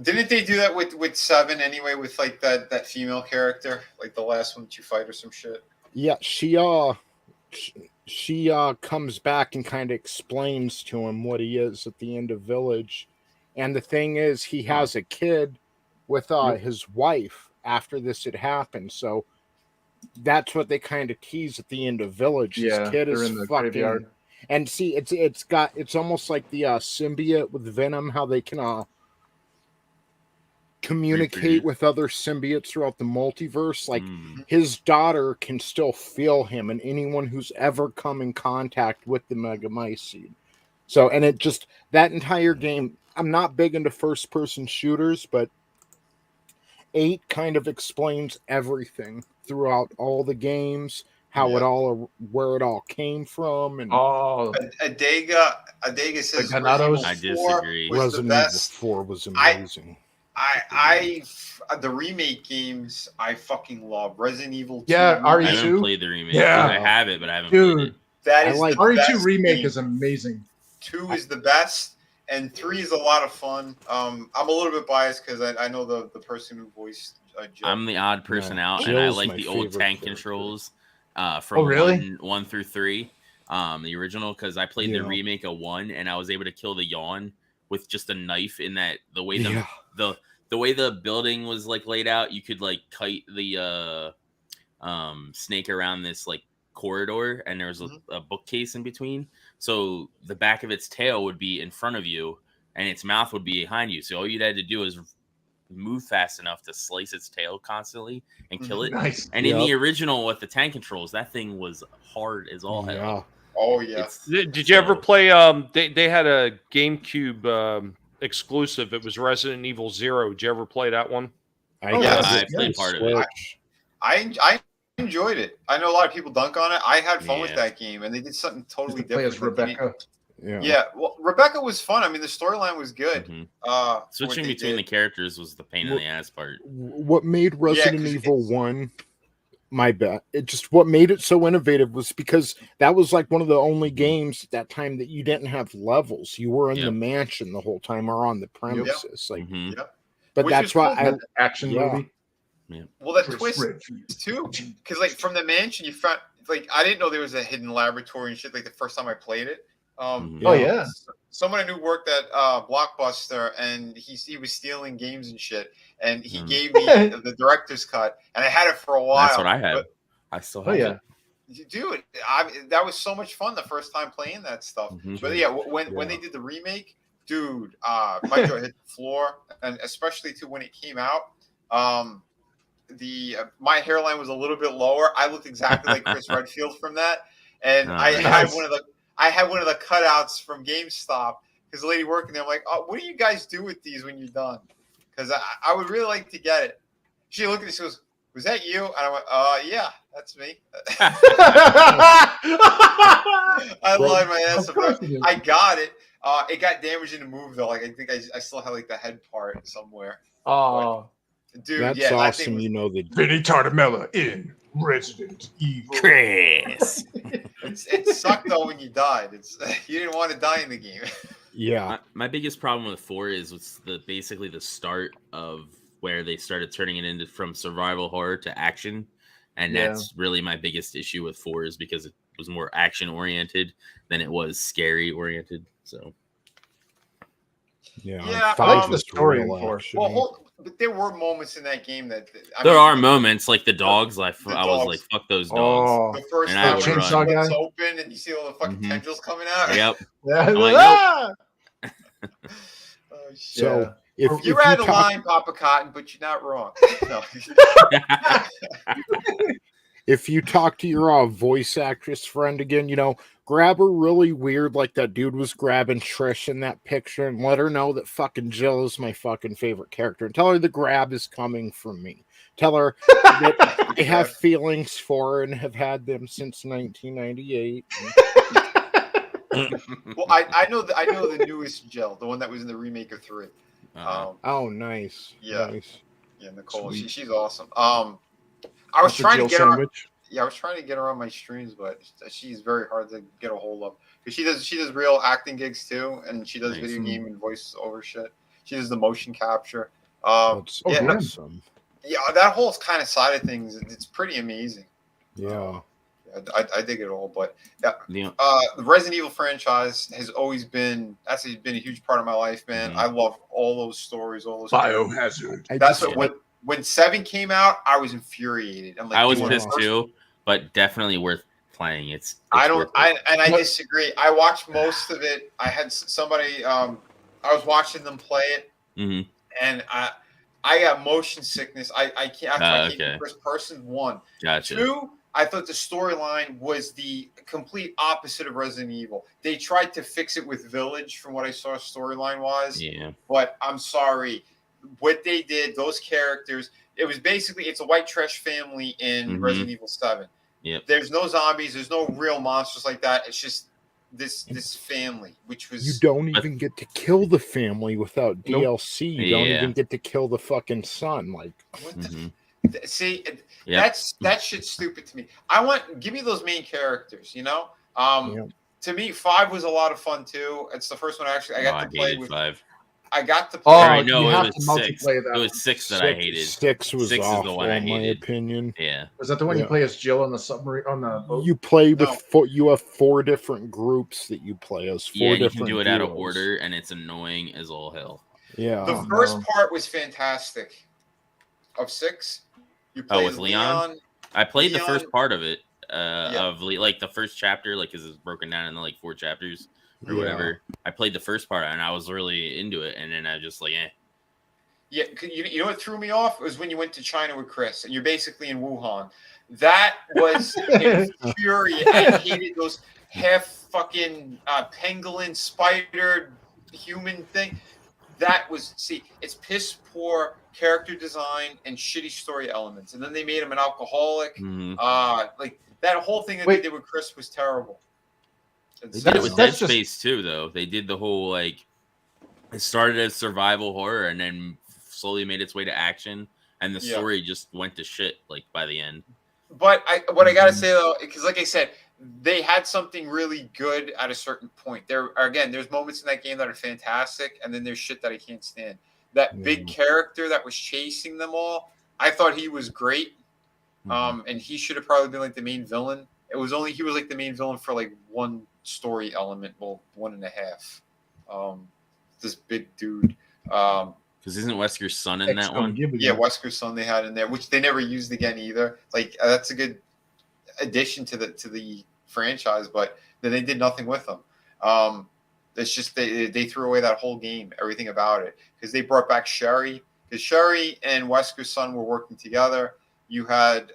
Didn't they do that with 7 anyway? With like that female character, like the last one that you fight or some shit. Yeah, she comes back and kind of explains to him what he is at the end of Village, and the thing is, he has a kid with his wife after this had happened. So that's what they kind of tease at the end of Village. His kid is in the fucking. graveyard. And see, it's almost like the symbiote with Venom, how they can communicate with other symbiotes throughout the multiverse. Like his daughter can still feel him, and anyone who's ever come in contact with the Megamycete. So, and it just that entire game. I'm not big into first-person shooters, but 8 kind of explains everything throughout all the games. How where it all came from, and Adega says I disagree. Resident Evil 4 was amazing. The remake games I fucking love. Resident Evil 2. Yeah, RE2. I haven't played the remake. Yeah, I have it, but I haven't played it. That is the RE2 best remake game. is amazing. 2 is the best, and 3 is a lot of fun. I'm a little bit biased because I know the person who voiced Jill. I'm the odd person out, and I like the old tank controls from 1 through 3, the original, because I played the remake of 1, and I was able to kill the Yawn with just a knife. In that the way the way the building was like laid out, you could like kite the snake around this like corridor, and there was a bookcase in between, so the back of its tail would be in front of you and its mouth would be behind you, so all you had to do is move fast enough to slice its tail constantly and kill it. Nice. And in the original with the tank controls, that thing was hard as all hell. Oh yeah. Did you ever play they had a GameCube exclusive, it was Resident Evil 0. Did you ever play that one? I played part of it. I enjoyed it. I know a lot of people dunk on it. I had fun with that game, and they did something totally different. Play as Rebecca. Yeah, well, Rebecca was fun. I mean, the storyline was good. Switching between the characters was the pain in the ass part. What made Resident Evil 1 my bet, what made it so innovative was because that was like one of the only games at that time that you didn't have levels. You were in the mansion the whole time or on the premises. But which that's why cool. Action movie. Yeah. Well, that twist too, because like from the mansion, you found like I didn't know there was a hidden laboratory and shit. Like the first time I played it. Someone I knew worked at Blockbuster, and he was stealing games and shit. And he gave me the director's cut, and I had it for a while. That's what I had. I still have it. Dude, that was so much fun the first time playing that stuff. But yeah, when they did the remake, dude, my jaw hit the floor, and especially too when it came out. My hairline was a little bit lower. I looked exactly like Chris Redfield from that, and I had one of the cutouts from GameStop because the lady working there. I'm like, oh, what do you guys do with these when you're done? Because I would really like to get it. She looked at me, she goes, "Was that you?" And I went, yeah, that's me. I lied my ass off. I got it. It got damaged in the move though. Like I think I still have like the head part somewhere. Oh, dude, that's awesome. You know the Vinnie Tartamella in Resident Evil. Chris. It sucked though when you died. You didn't want to die in the game. Yeah. My biggest problem with 4 is basically the start of where they started turning it into from survival horror to action, and that's really my biggest issue with 4 is because it was more action oriented than it was scary oriented. So yeah, I like the story in 4. But there were moments in that game that there are moments like the dogs. I was like, "Fuck those dogs!" The first time chainsaw guy open and you see all the fucking tendrils coming out. Yep. Oh, so you're out of line, Papa Cotton, but you're not wrong. No. If you talk to your voice actress friend again, grab her really weird like that dude was grabbing Trish in that picture and let her know that fucking Jill is my fucking favorite character. And tell her the grab is coming from me. Tell her that I have feelings for her and have had them since 1998. Well, I know the newest Jill, the one that was in the remake of 3. Oh, nice. Yeah. Nice. Yeah, Nicole. She's awesome. I was trying to get her. Yeah, I was trying to get her on my streams, but she's very hard to get a hold of because she does real acting gigs too, and she does video game and voice over shit. She does the motion capture. Awesome. Yeah, that whole kind of side of things, it's pretty amazing. Yeah. I dig it all, but the Resident Evil franchise has always been a huge part of my life, man. I love all those stories, all those Biohazard. That's when 7 came out, I was infuriated. I'm like, I was pissed too, but definitely worth playing. I disagree. I watched most of it. I had somebody. I was watching them play it, and I got motion sickness. I can't. I can't first person. 1, gotcha. 2. I thought the storyline was the complete opposite of Resident Evil. They tried to fix it with Village, from what I saw storyline-wise. Yeah. But I'm sorry. What they did, those characters, it's a white trash family in Resident Evil 7. Yep. There's no zombies. There's no real monsters like that. It's just this family, which was... You don't even get to kill the family without DLC. You don't even get to kill the fucking son. Like, what the... See, that shit's stupid to me. Give me those main characters, To me, 5 was a lot of fun too. It's the first one I got to play with. 5. I got to play. No, it was 6. It was 6 that I hated. 6 was 6 awful, is the one I hated. in my opinion. Yeah. Was that the one you play as Jill on the submarine on the boat? You play with you have 4 different groups that you play as. 4 different. You can do it out of duos. order, and it's annoying as all hell. Yeah. The first part was fantastic. Of 6. You play with Leon? I played the first part of it. Of like the first chapter, like because it's broken down into like 4 chapters or whatever. I played the first part and I was really into it, and then I just like, Yeah, you know what threw me off was when you went to China with Chris, and you're basically in Wuhan. That was infuriating. I hated those half fucking pangolin spider human thing. That was it's piss poor character design and shitty story elements, and then they made him an alcoholic. Like that whole thing that they did with Chris was terrible. They did it with Dead That's just- Space too, though. They did the whole like it started as survival horror and then slowly made its way to action, and the story just went to shit like by the end. But what I gotta say though, because like I said, they had something really good at a certain point. There's moments in that game that are fantastic, and then there's shit that I can't stand. That big character that was chasing them all, I thought he was great. And he should have probably been like the main villain. He was like the main villain for like one story element, well, 1.5. This big dude. Because isn't Wesker's son in that one? Yeah, Wesker's son they had in there, which they never used again either. Like that's a good addition to the franchise, but then they did nothing with them. It's just they threw away that whole game, everything about it, because they brought back Sherry. Because Sherry and Wesker's son were working together. You had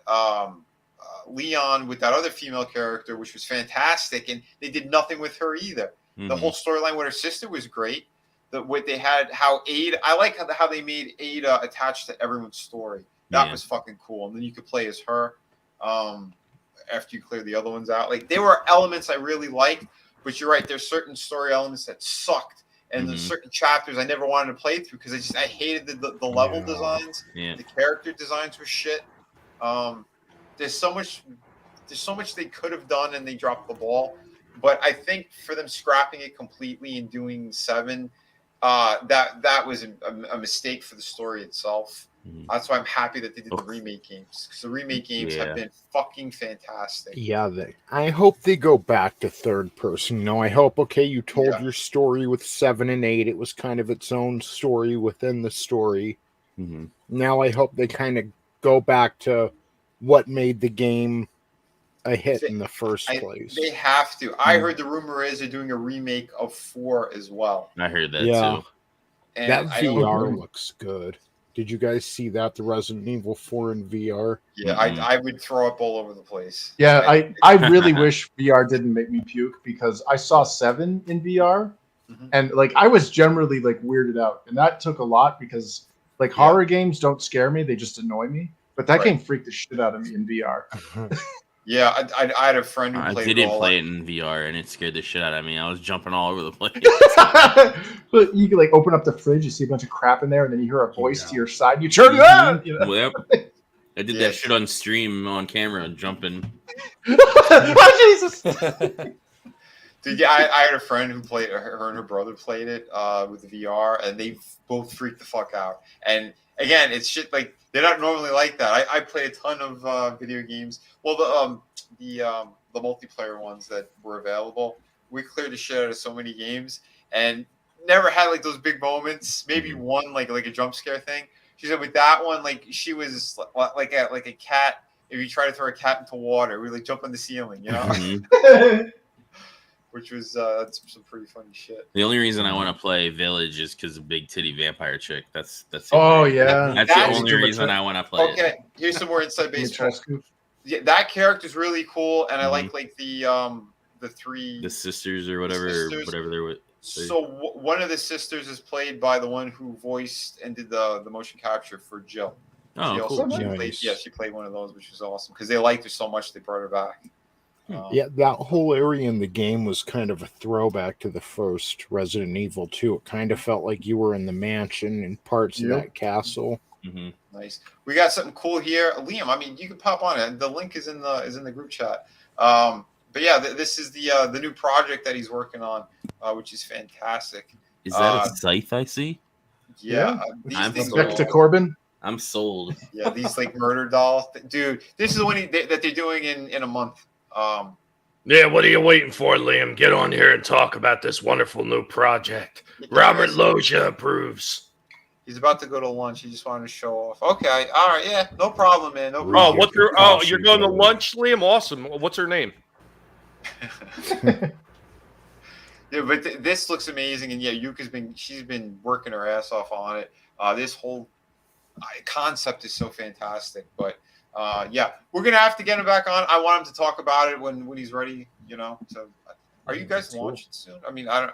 Leon with that other female character, which was fantastic, and they did nothing with her either. The whole storyline with her sister was great. What they had, how Ada, I like how they made Ada attached to everyone's story. That was fucking cool. And then you could play as her after you clear the other ones out. Like there were elements I really liked, but you're right. There's certain story elements that sucked, and there's certain chapters I never wanted to play through because I hated the level designs. Yeah. The character designs were shit. There's so much they could have done, and they dropped the ball. But I think for them scrapping it completely and doing 7. That was a mistake for the story itself. That's why I'm happy that they did the remake games, because the remake games have been fucking fantastic. Yeah, I hope they go back to third person. I hope you told your story with 7 and 8. It was kind of its own story within the story. Now I hope they kind of go back to what made the game a hit in the first place. They have to. I heard the rumor is they're doing a remake of 4 as well. I heard that too. And that VR looks good. Did you guys see that? The Resident Evil 4 in VR? Yeah, I would throw up all over the place. Yeah, I really wish VR didn't make me puke, because I saw 7 in VR, and like I was generally like weirded out, and that took a lot, because like horror games don't scare me, they just annoy me. But that game freaked the shit out of me in VR. Yeah, I had a friend who played I didn't play it in VR, and it scared the shit out of me. I was jumping all over the place. But you can like open up the fridge, you see a bunch of crap in there, and then you hear a voice to your side. You turn it on. You know? Yep. I did that shit on stream, on camera, jumping. Oh Jesus! Dude, yeah, I had a friend who played. Her and her brother played it with the VR, and they both freaked the fuck out. And again, it's shit like they're not normally like that. I play a ton of video games. Well, the multiplayer ones that were available, we cleared the shit out of so many games, and never had like those big moments. Maybe one like a jump scare thing. She said with that one, like she was like a cat. If you try to throw a cat into water, we like jump on the ceiling, you know. Which was some pretty funny shit. The only reason I want to play Village is because of big titty vampire chick. That's yeah. That's the only reason I want to play it. Okay, here's some more inside baseball. Yeah, that character's really cool, and I like the 3 sisters or whatever they're with. So one of the sisters is played by the one who voiced and did the motion capture for Jill. Oh, cool. She played one of those, which was awesome because they liked her so much they brought her back. Yeah, that whole area in the game was kind of a throwback to the first Resident Evil 2. It kind of felt like you were in the mansion and parts of that castle. Nice. We got something cool here, Liam. I mean, you can pop on it. The link is in the group chat. But yeah, this is the new project that he's working on, which is fantastic. Is that a scythe I see? Yeah. I'm back to Corbin. I'm sold. Yeah, these like murder dolls, dude. This is the one that they're doing in a month. Yeah, what are you waiting for, Liam? Get on here and talk about this wonderful new project. Robert Loggia approves. He's about to go to lunch. He just wanted to show off. Okay, all right, yeah, no problem, man. No problem. You're going to lunch, Liam? Awesome. What's her name? Yeah, but this looks amazing, and yeah, she's been working her ass off on it. This whole concept is so fantastic, but. Yeah, we're gonna have to get him back on. I want him to talk about it when he's ready. You know. So, are you guys launching soon? I mean, I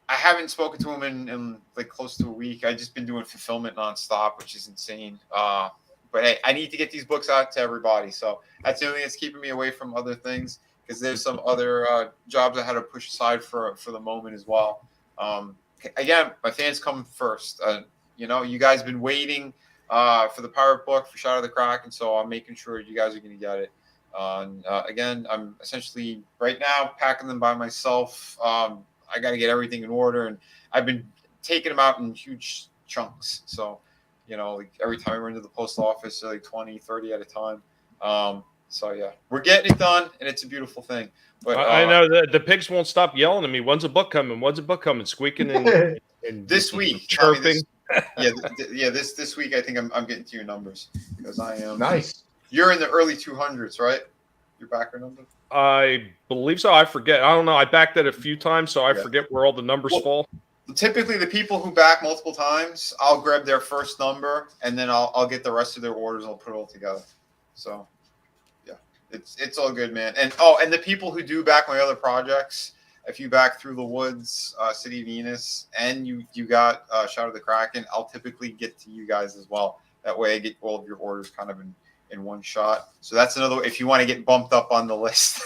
haven't spoken to him in like close to a week. I've just been doing fulfillment nonstop, which is insane. But hey, I need to get these books out to everybody. So that's the only thing that's keeping me away from other things. because there's some other jobs I had to push aside for the moment as well. Again, my fans come first. You know, you guys have been waiting for the pirate book for Shadow of the Kraken, so I'm making sure you guys are going to get it. Again, I'm essentially right now packing them by myself. I got to get everything in order, and I've been taking them out in huge chunks. So, you know, like every time I run to the post office, like 20, 30 at a time. So yeah, we're getting it done, and it's a beautiful thing. But I know that the pigs won't stop yelling at me. When's a book coming? When's a book coming? Squeaking and this week, chirping. This week I think I'm getting to your numbers because I am nice. You're in the early 200s, right? Your backer number? I believe so. I forget. I don't know. I backed it a few times, so I forget where all the numbers fall. Typically, the people who back multiple times, I'll grab their first number, and then I'll get the rest of their orders, and I'll put it all together. So, yeah, it's all good, man. And the people who do back my other projects, if you back Through the Woods, City of Venus, and you got Shadow of the Kraken, I'll typically get to you guys as well. That way, I get all of your orders kind of in one shot. So that's another way if you want to get bumped up on the list.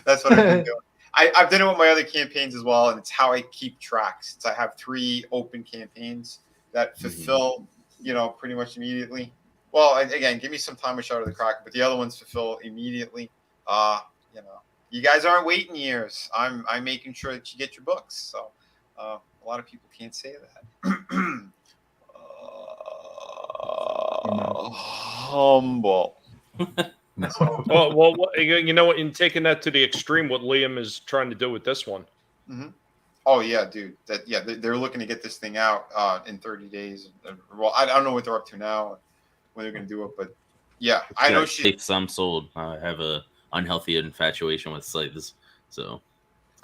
That's what I've been doing. I've done it with my other campaigns as well, and it's how I keep track. Since I have 3 open campaigns that fulfill, you know, pretty much immediately. Well, again, give me some time with Shadow of the Kraken, but the other ones fulfill immediately. You know, you guys aren't waiting years. I'm making sure that you get your books. So a lot of people can't say that. Humble. Well, you know what? In taking that to the extreme, what Liam is trying to do with this one. Mm-hmm. Oh yeah, dude. They're looking to get this thing out in 30 days. Well, I don't know what they're up to now, when they're going to do it, but yeah, I know some sold. I have a unhealthy infatuation with Scythes, so.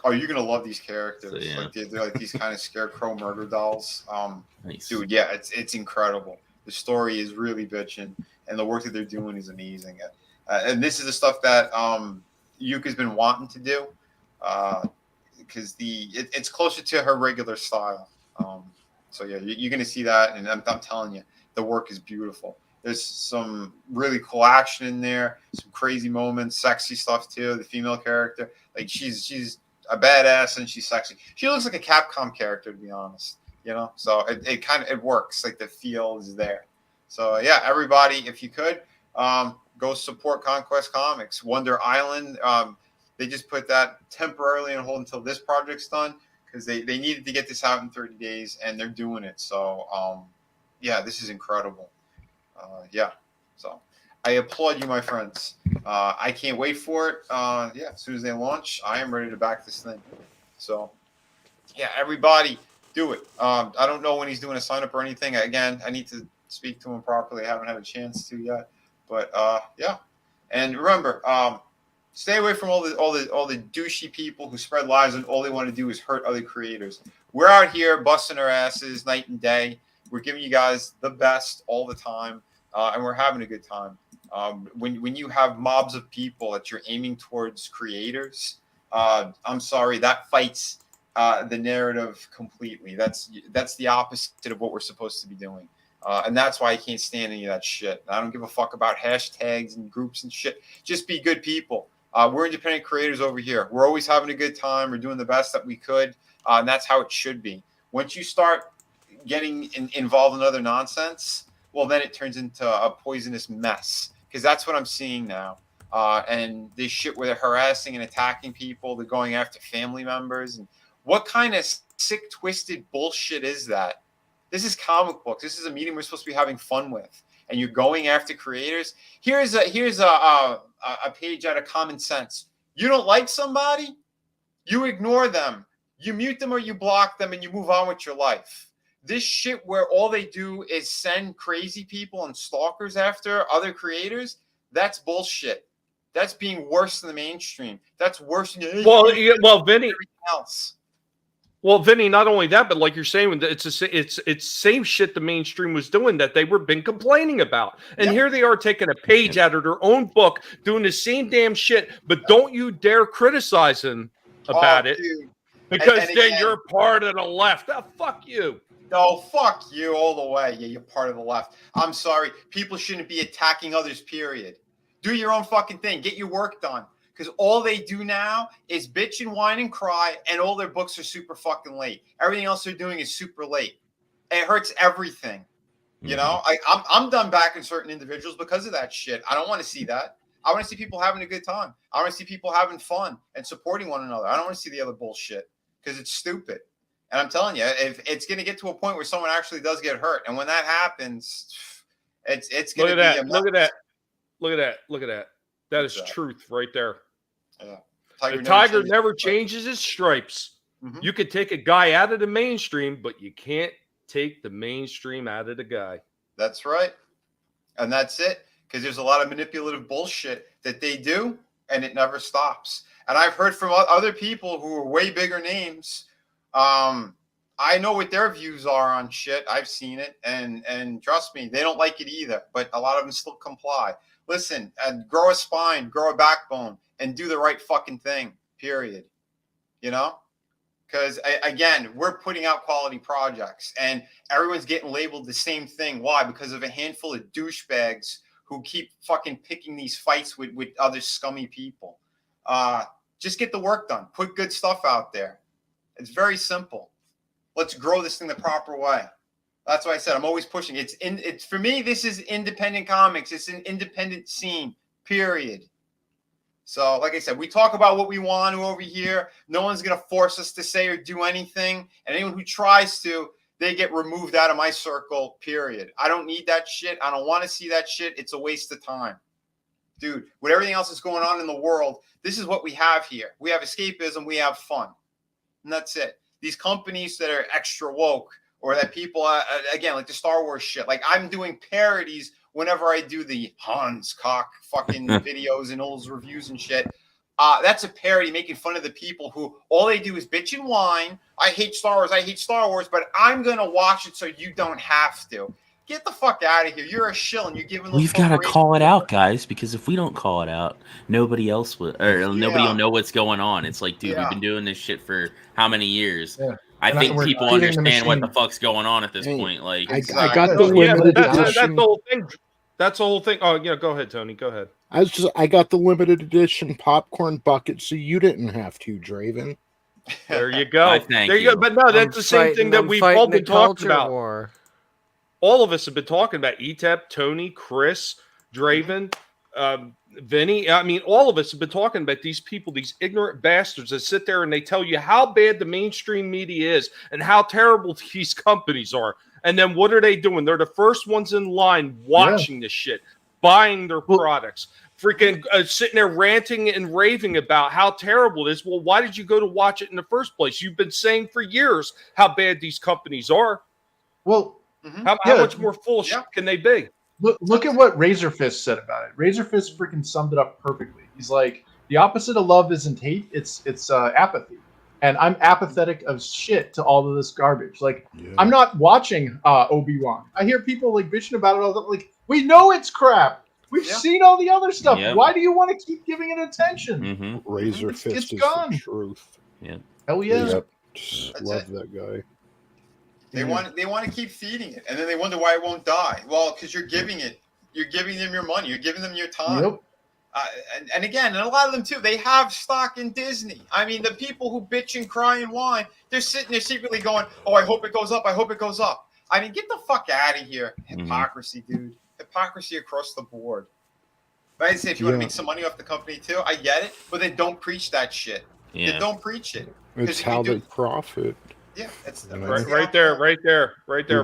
Oh, you're gonna love these characters. So, yeah. Like they're like these kind of scarecrow murder dolls. Nice. Dude, yeah, it's incredible. The story is really bitching, and the work that they're doing is amazing. And this is the stuff that Yuka's been wanting to do, because it's closer to her regular style. So yeah, you're going to see that, and I'm telling you, the work is beautiful. There's some really cool action in there, some crazy moments, sexy stuff too. The female character, like she's a badass and she's sexy. She looks like a Capcom character, to be honest. You know, so it works. Like the feel is there. So yeah, everybody, if you could. Go support Conquest Comics. Wonder Island, they just put that temporarily on hold until this project's done because they needed to get this out in 30 days, and they're doing it. So, yeah, this is incredible. Yeah, so I applaud you, my friends. I can't wait for it. Yeah, as soon as they launch, I am ready to back this thing. So, yeah, everybody, do it. I don't know when he's doing a sign-up or anything. Again, I need to speak to him properly. I haven't had a chance to yet. But yeah, and remember, stay away from all the douchey people who spread lies and all they want to do is hurt other creators. We're out here busting our asses night and day. We're giving you guys the best all the time, and we're having a good time. When you have mobs of people that you're aiming towards creators, I'm sorry, that fights the narrative completely. That's the opposite of what we're supposed to be doing. And that's why I can't stand any of that shit. I don't give a fuck about hashtags and groups and shit. Just be good people. We're independent creators over here. We're always having a good time. We're doing the best that we could. And that's how it should be. Once you start getting involved in other nonsense, well, then it turns into a poisonous mess. Because that's what I'm seeing now. And this shit where they're harassing and attacking people. They're going after family members. And what kind of sick, twisted bullshit is that? This is comic books. This is a medium we're supposed to be having fun with, and you're going after creators. Here's a page out of Common Sense. You don't like somebody, you ignore them, you mute them or you block them, and you move on with your life. This shit where all they do is send crazy people and stalkers after other creators, that's bullshit. That's being worse than the mainstream. That's worse than Vinny. Else. Well, Vinny, not only that, but like you're saying, it's same shit the mainstream was doing that they were been complaining about. And here they are taking a page out of their own book, doing the same damn shit, but don't you dare criticize them about it. Dude. Because and then you're part of the left. Oh, fuck you. No, fuck you all the way. Yeah, you're part of the left. I'm sorry. People shouldn't be attacking others, period. Do your own fucking thing. Get your work done. because all they do now is bitch and whine and cry, and all their books are super fucking late. Everything else they're doing is super late. It hurts everything. You know, I'm done backing certain individuals because of that shit. I don't want to see that. I want to see people having a good time. I want to see people having fun and supporting one another. I don't want to see the other bullshit because it's stupid. And I'm telling you, if it's going to get to a point where someone actually does get hurt, and when that happens, it's going to be a mess. Look at that. That is truth right there. Yeah. The tiger never changes his stripes. Mm-hmm. You could take a guy out of the mainstream, but you can't take the mainstream out of the guy. That's right. And that's it. Because there's a lot of manipulative bullshit that they do, and it never stops. And I've heard from other people who are way bigger names. I know what their views are on shit. I've seen it, and trust me, they don't like it either. But a lot of them still comply. Listen, grow a spine, grow a backbone, and do the right fucking thing. Period. You know, because again, we're putting out quality projects, and everyone's getting labeled the same thing. Why? Because of a handful of douchebags who keep fucking picking these fights with other scummy people. Just get the work done. Put good stuff out there. It's very simple. Let's grow this thing the proper way. That's why I said I'm always pushing. It's for me, this is independent comics. It's an independent scene, period. So, like I said, we talk about what we want to over here. No one's going to force us to say or do anything. And anyone who tries to, they get removed out of my circle, period. I don't need that shit. I don't want to see that shit. It's a waste of time. Dude, with everything else that's going on in the world, this is what we have here. We have escapism. We have fun. And that's it. These companies that are extra woke, or that people, again, like the Star Wars shit. Like, I'm doing parodies whenever I do the Hans Cock fucking videos and all those reviews and shit. That's a parody making fun of the people who all they do is bitch and whine. I hate Star Wars, but I'm going to watch it so you don't have to. Get the fuck out of here. You're a shill and you're giving We've got to call it out, guys, because if we don't call it out, nobody else will, or nobody will know what's going on. It's like, dude, we've been doing this shit for how many years? Yeah. I think people understand what the fuck's going on at this point. Like, I got the limited edition. That's the whole thing. That's the whole thing. Oh, yeah, go ahead, Tony. Go ahead. I got the limited edition popcorn bucket, so you didn't have to, Draven. There you go. There you go. But no, that's the same thing that we've all been talking about. War. All of us have been talking about ETEP, Tony, Chris, Draven, Vinny. I mean, all of us have been talking about these people, these ignorant bastards that sit there and they tell you how bad the mainstream media is and how terrible these companies are. And then what are they doing? They're the first ones in line watching this shit, buying their products, freaking sitting there ranting and raving about how terrible it is. Well, why did you go to watch it in the first place? You've been saying for years how bad these companies are. Well, how much more full of shit can they be? Look at what Razorfist said about it. Razorfist freaking summed it up perfectly. He's like, the opposite of love isn't hate, it's apathy. And I'm apathetic of shit to all of this garbage. Like, I'm not watching Obi-Wan. I hear people like bitching about it all the time. Like, we know it's crap. We've seen all the other stuff. Why do you want to keep giving it attention? Razorfist it's is gone. the truth. Yeah. Hell yeah. Love that guy. They want to keep feeding it, and then they wonder why it won't die. Well, because you're giving them your money, you're giving them your time. Yep. And again, and a lot of them too, they have stock in Disney. I mean, the people who bitch and cry and whine, they're sitting there secretly going, "Oh, I hope it goes up. I hope it goes up." I mean, get the fuck out of here, hypocrisy, dude. Hypocrisy across the board. But I'd say if you want to make some money off the company too, I get it, but then don't preach that shit. Yeah. Then don't preach it. It's how they profit. Yeah, it's right there,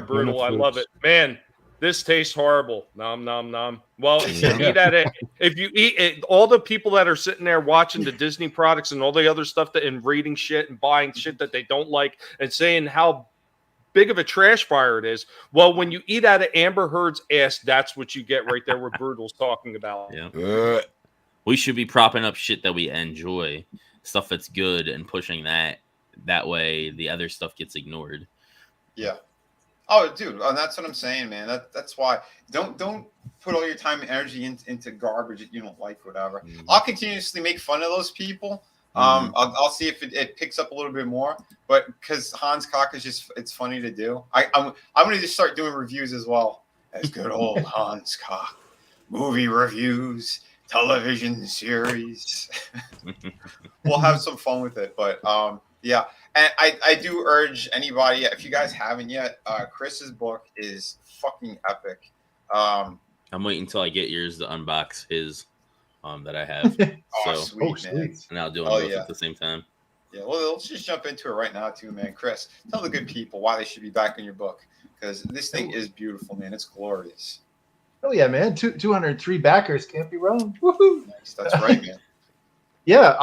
brutal. I love it, man. This tastes horrible. Nom nom nom. Well, if you eat at it, if you eat it, all the people that are sitting there watching the Disney products and all the other stuff and reading shit and buying shit that they don't like and saying how big of a trash fire it is. Well, when you eat out of Amber Heard's ass, that's what you get right there. What Brutal's talking about. Yeah. We should be propping up shit that we enjoy, stuff that's good, and pushing that. That way, the other stuff gets ignored. Yeah. Oh, dude, that's what I'm saying, man. That's why don't put all your time and energy into garbage that you don't like, whatever. I'll continuously make fun of those people. I'll see if it picks up a little bit more, but because Hans Cock is it's funny to do. I'm gonna just start doing reviews as well as good old Hans Cock movie reviews. television series. We'll have some fun with it, but yeah. And I do urge anybody, if you guys haven't yet, Chris's book is fucking epic. I'm waiting until I get yours to unbox his that I have. Oh, So sweet, man. and I'll do them both yeah. at the same time. Yeah, well, let's just jump into it right now, too, man. Chris, tell the good people why they should be back in your book, because this thing is beautiful, man. It's glorious. Oh yeah, man. 203 backers can't be wrong. Woohoo! Nice. That's right, man. Yeah,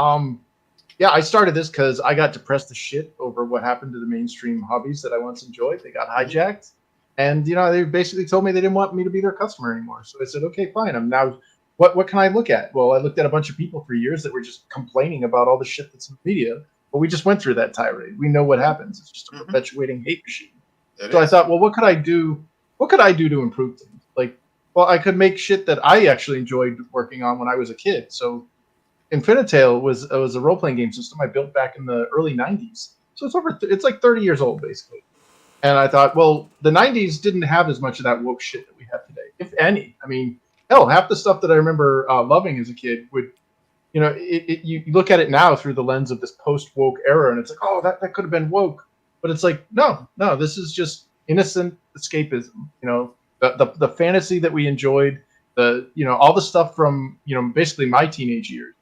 I started this because I got depressed as shit over what happened to the mainstream hobbies that I once enjoyed. They got hijacked. And, they basically told me they didn't want me to be their customer anymore. So I said, okay, fine. I'm now, what can I look at? Well, I looked at a bunch of people for years that were just complaining about all the shit that's in media. But we just went through that tirade. We know what happens. It's just a perpetuating hate machine. I thought, well, what could I do? What could I do to improve things? Well, I could make shit that I actually enjoyed working on when I was a kid. So Infinitale was a role-playing game system I built back in the early 90s. So it's like 30 years old, basically. And I thought, well, the 90s didn't have as much of that woke shit that we have today, if any. I mean, hell, half the stuff that I remember loving as a kid would, you look at it now through the lens of this post-woke era, and it's like, oh, that could have been woke. But it's like, no, this is just innocent escapism. The fantasy that we enjoyed, all the stuff from, basically my teenage years.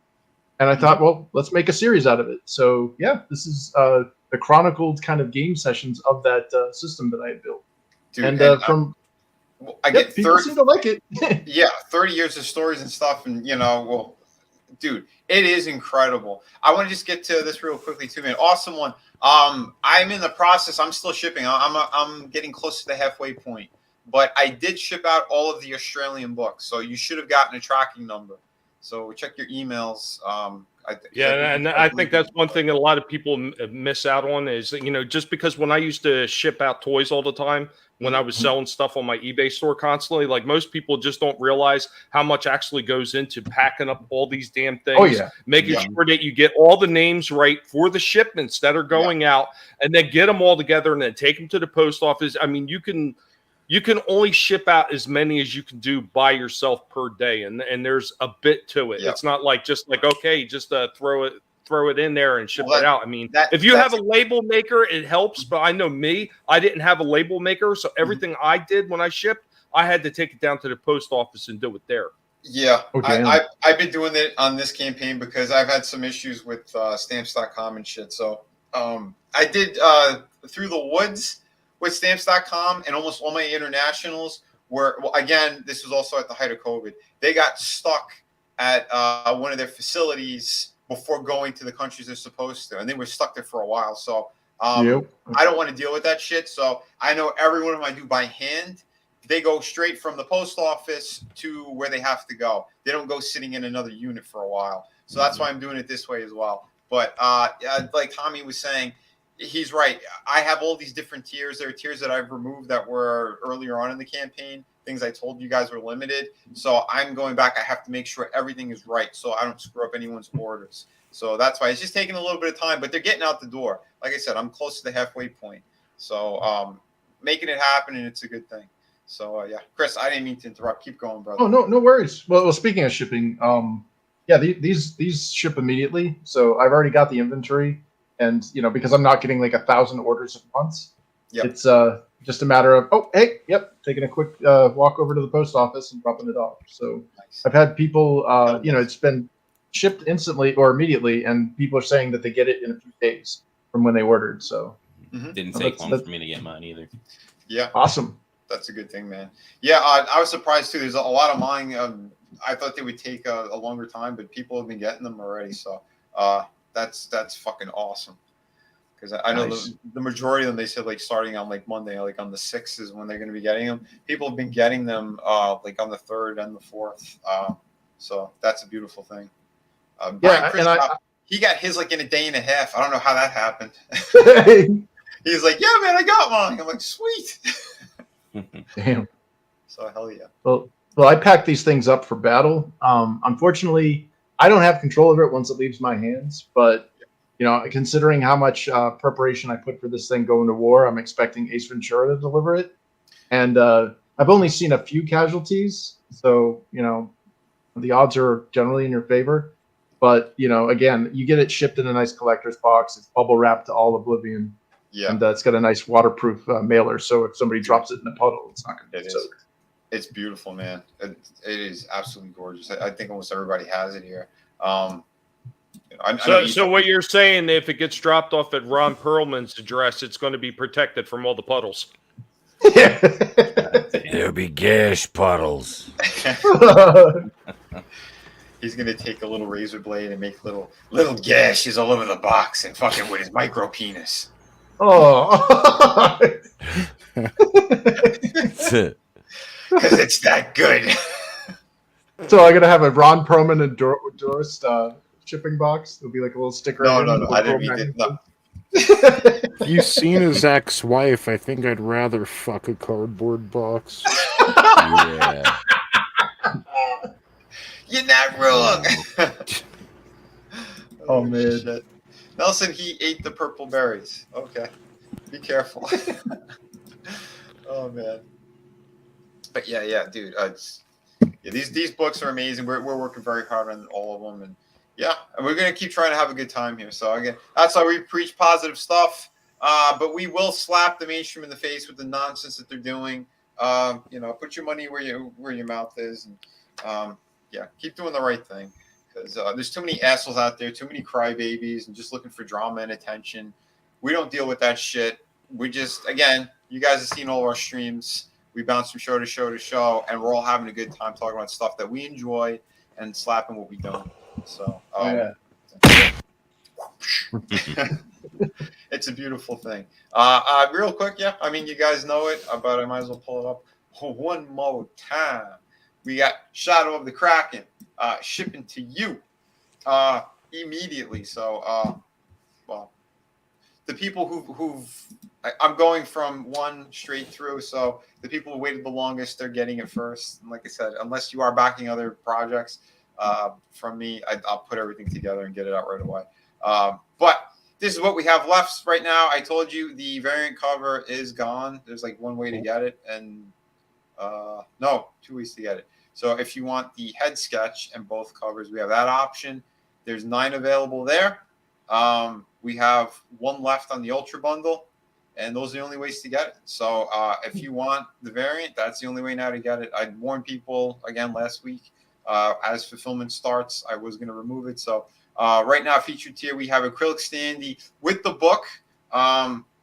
And I thought, well, let's make a series out of it. So, yeah, this is the chronicled kind of game sessions of that system that I had built. Dude, I get people seem to like it. Yeah, 30 years of stories and stuff. And, well, dude, it is incredible. I want to just get to this real quickly, too, man. Awesome one. I'm in the process. I'm still shipping. I'm getting close to the halfway point. But I did ship out all of the Australian books. So you should have gotten a tracking number. So check your emails. I think that's one thing that a lot of people miss out on is, just because when I used to ship out toys all the time, when I was selling stuff on my eBay store constantly, like most people just don't realize how much actually goes into packing up all these damn things, making sure that you get all the names right for the shipments that are going out, and then get them all together and then take them to the post office. I mean, you can only ship out as many as you can do by yourself per day, and there's a bit to it. It's not like just throw it in there and ship it out. I mean, if you have a label maker, it helps. But I know I didn't have a label maker, so everything I did when I shipped, I had to take it down to the post office and do it there. Yeah, okay. I've been doing it on this campaign because I've had some issues with stamps.com and shit. So I did Through the Woods with stamps.com, and almost all my internationals were, well, again, this was also at the height of COVID. They got stuck at one of their facilities before going to the countries they're supposed to, and they were stuck there for a while. So I don't want to deal with that shit. So I know every one of them I do by hand. They go straight from the post office to where they have to go. They don't go sitting in another unit for a while. So that's why I'm doing it this way as well. But like Tommy was saying, he's right. I have all these different tiers. There are tiers that I've removed that were earlier on in the campaign. Things I told you guys were limited. So I'm going back. I have to make sure everything is right so I don't screw up anyone's orders. So that's why it's just taking a little bit of time, but they're getting out the door. Like I said, I'm close to the halfway point. So making it happen, and it's a good thing. So yeah, Chris, I didn't mean to interrupt. Keep going, brother. Oh, no worries. Well, speaking of shipping, these ship immediately. So I've already got the inventory. And, because I'm not getting like 1,000 orders at once, it's just a matter of, taking a quick walk over to the post office and dropping it off. So I've had people, it's been shipped instantly or immediately, and people are saying that they get it in a few days from when they ordered. So didn't take long for me to get mine either. Yeah. Awesome. That's a good thing, man. Yeah, I was surprised too. There's a lot of mine. I thought they would take a longer time, but people have been getting them already. So that's fucking awesome. Because I know the majority of them, they said like starting on like Monday, like on the 6th is when they're going to be getting them. People have been getting them like on the 3rd and the 4th. So that's a beautiful thing. He got his like in a day and a half. I don't know how that happened. He's like, yeah, man, I got mine. I'm like, sweet. Damn. So hell yeah. Well, I pack these things up for battle. Unfortunately, I don't have control over it once it leaves my hands. But considering how much preparation I put for this thing going to war, I'm expecting Ace Ventura to deliver it. And I've only seen a few casualties, so the odds are generally in your favor. But again, you get it shipped in a nice collector's box. It's bubble wrapped to all Oblivion, and it's got a nice waterproof mailer. So if somebody drops it in a puddle, it's not going to be soaked. It's beautiful, man. It is absolutely gorgeous. I think almost everybody has it here. So what you're saying, if it gets dropped off at Ron Perlman's address, it's going to be protected from all the puddles. There'll be gash puddles. He's gonna take a little razor blade and make little gashes all over the box and fucking with his micro penis. Oh, because it's that good. So I'm gonna have a Ron Perlman endorsed shipping box. It'll be like a little sticker. No, I didn't mean it. No. If you've seen his ex-wife, I think I'd rather fuck a cardboard box. Yeah. You're not wrong. Oh man. Shit. Nelson, he ate the purple berries. Okay. Be careful. Oh man. But yeah, dude. These books are amazing. We're working very hard on all of them, and and we're gonna keep trying to have a good time here. So again, that's why we preach positive stuff. But we will slap the mainstream in the face with the nonsense that they're doing. Put your money where your mouth is, and keep doing the right thing, because there's too many assholes out there, too many crybabies, and just looking for drama and attention. We don't deal with that shit. We just, again, you guys have seen all our streams. We bounce from show to show to show, and we're all having a good time talking about stuff that we enjoy and slapping what we don't. So, it's a beautiful thing. Real quick, I mean, you guys know it, but I might as well pull it up one more time. We got Shadow of the Kraken shipping to you immediately. So, the people I'm going from one straight through. So the people who waited the longest, they're getting it first. And like I said, unless you are backing other projects from me, I'll put everything together and get it out right away. But this is what we have left right now. I told you the variant cover is gone. There's like one way to get it, and no, 2 ways to get it. So if you want the head sketch and both covers, we have that option. There's 9 available there. We have 1 left on the Ultra Bundle, and those are the only ways to get it. So if you want the variant, that's the only way now to get it. I warned people again last week. As fulfillment starts, I was going to remove it. So right now, featured tier, we have acrylic standee with the book.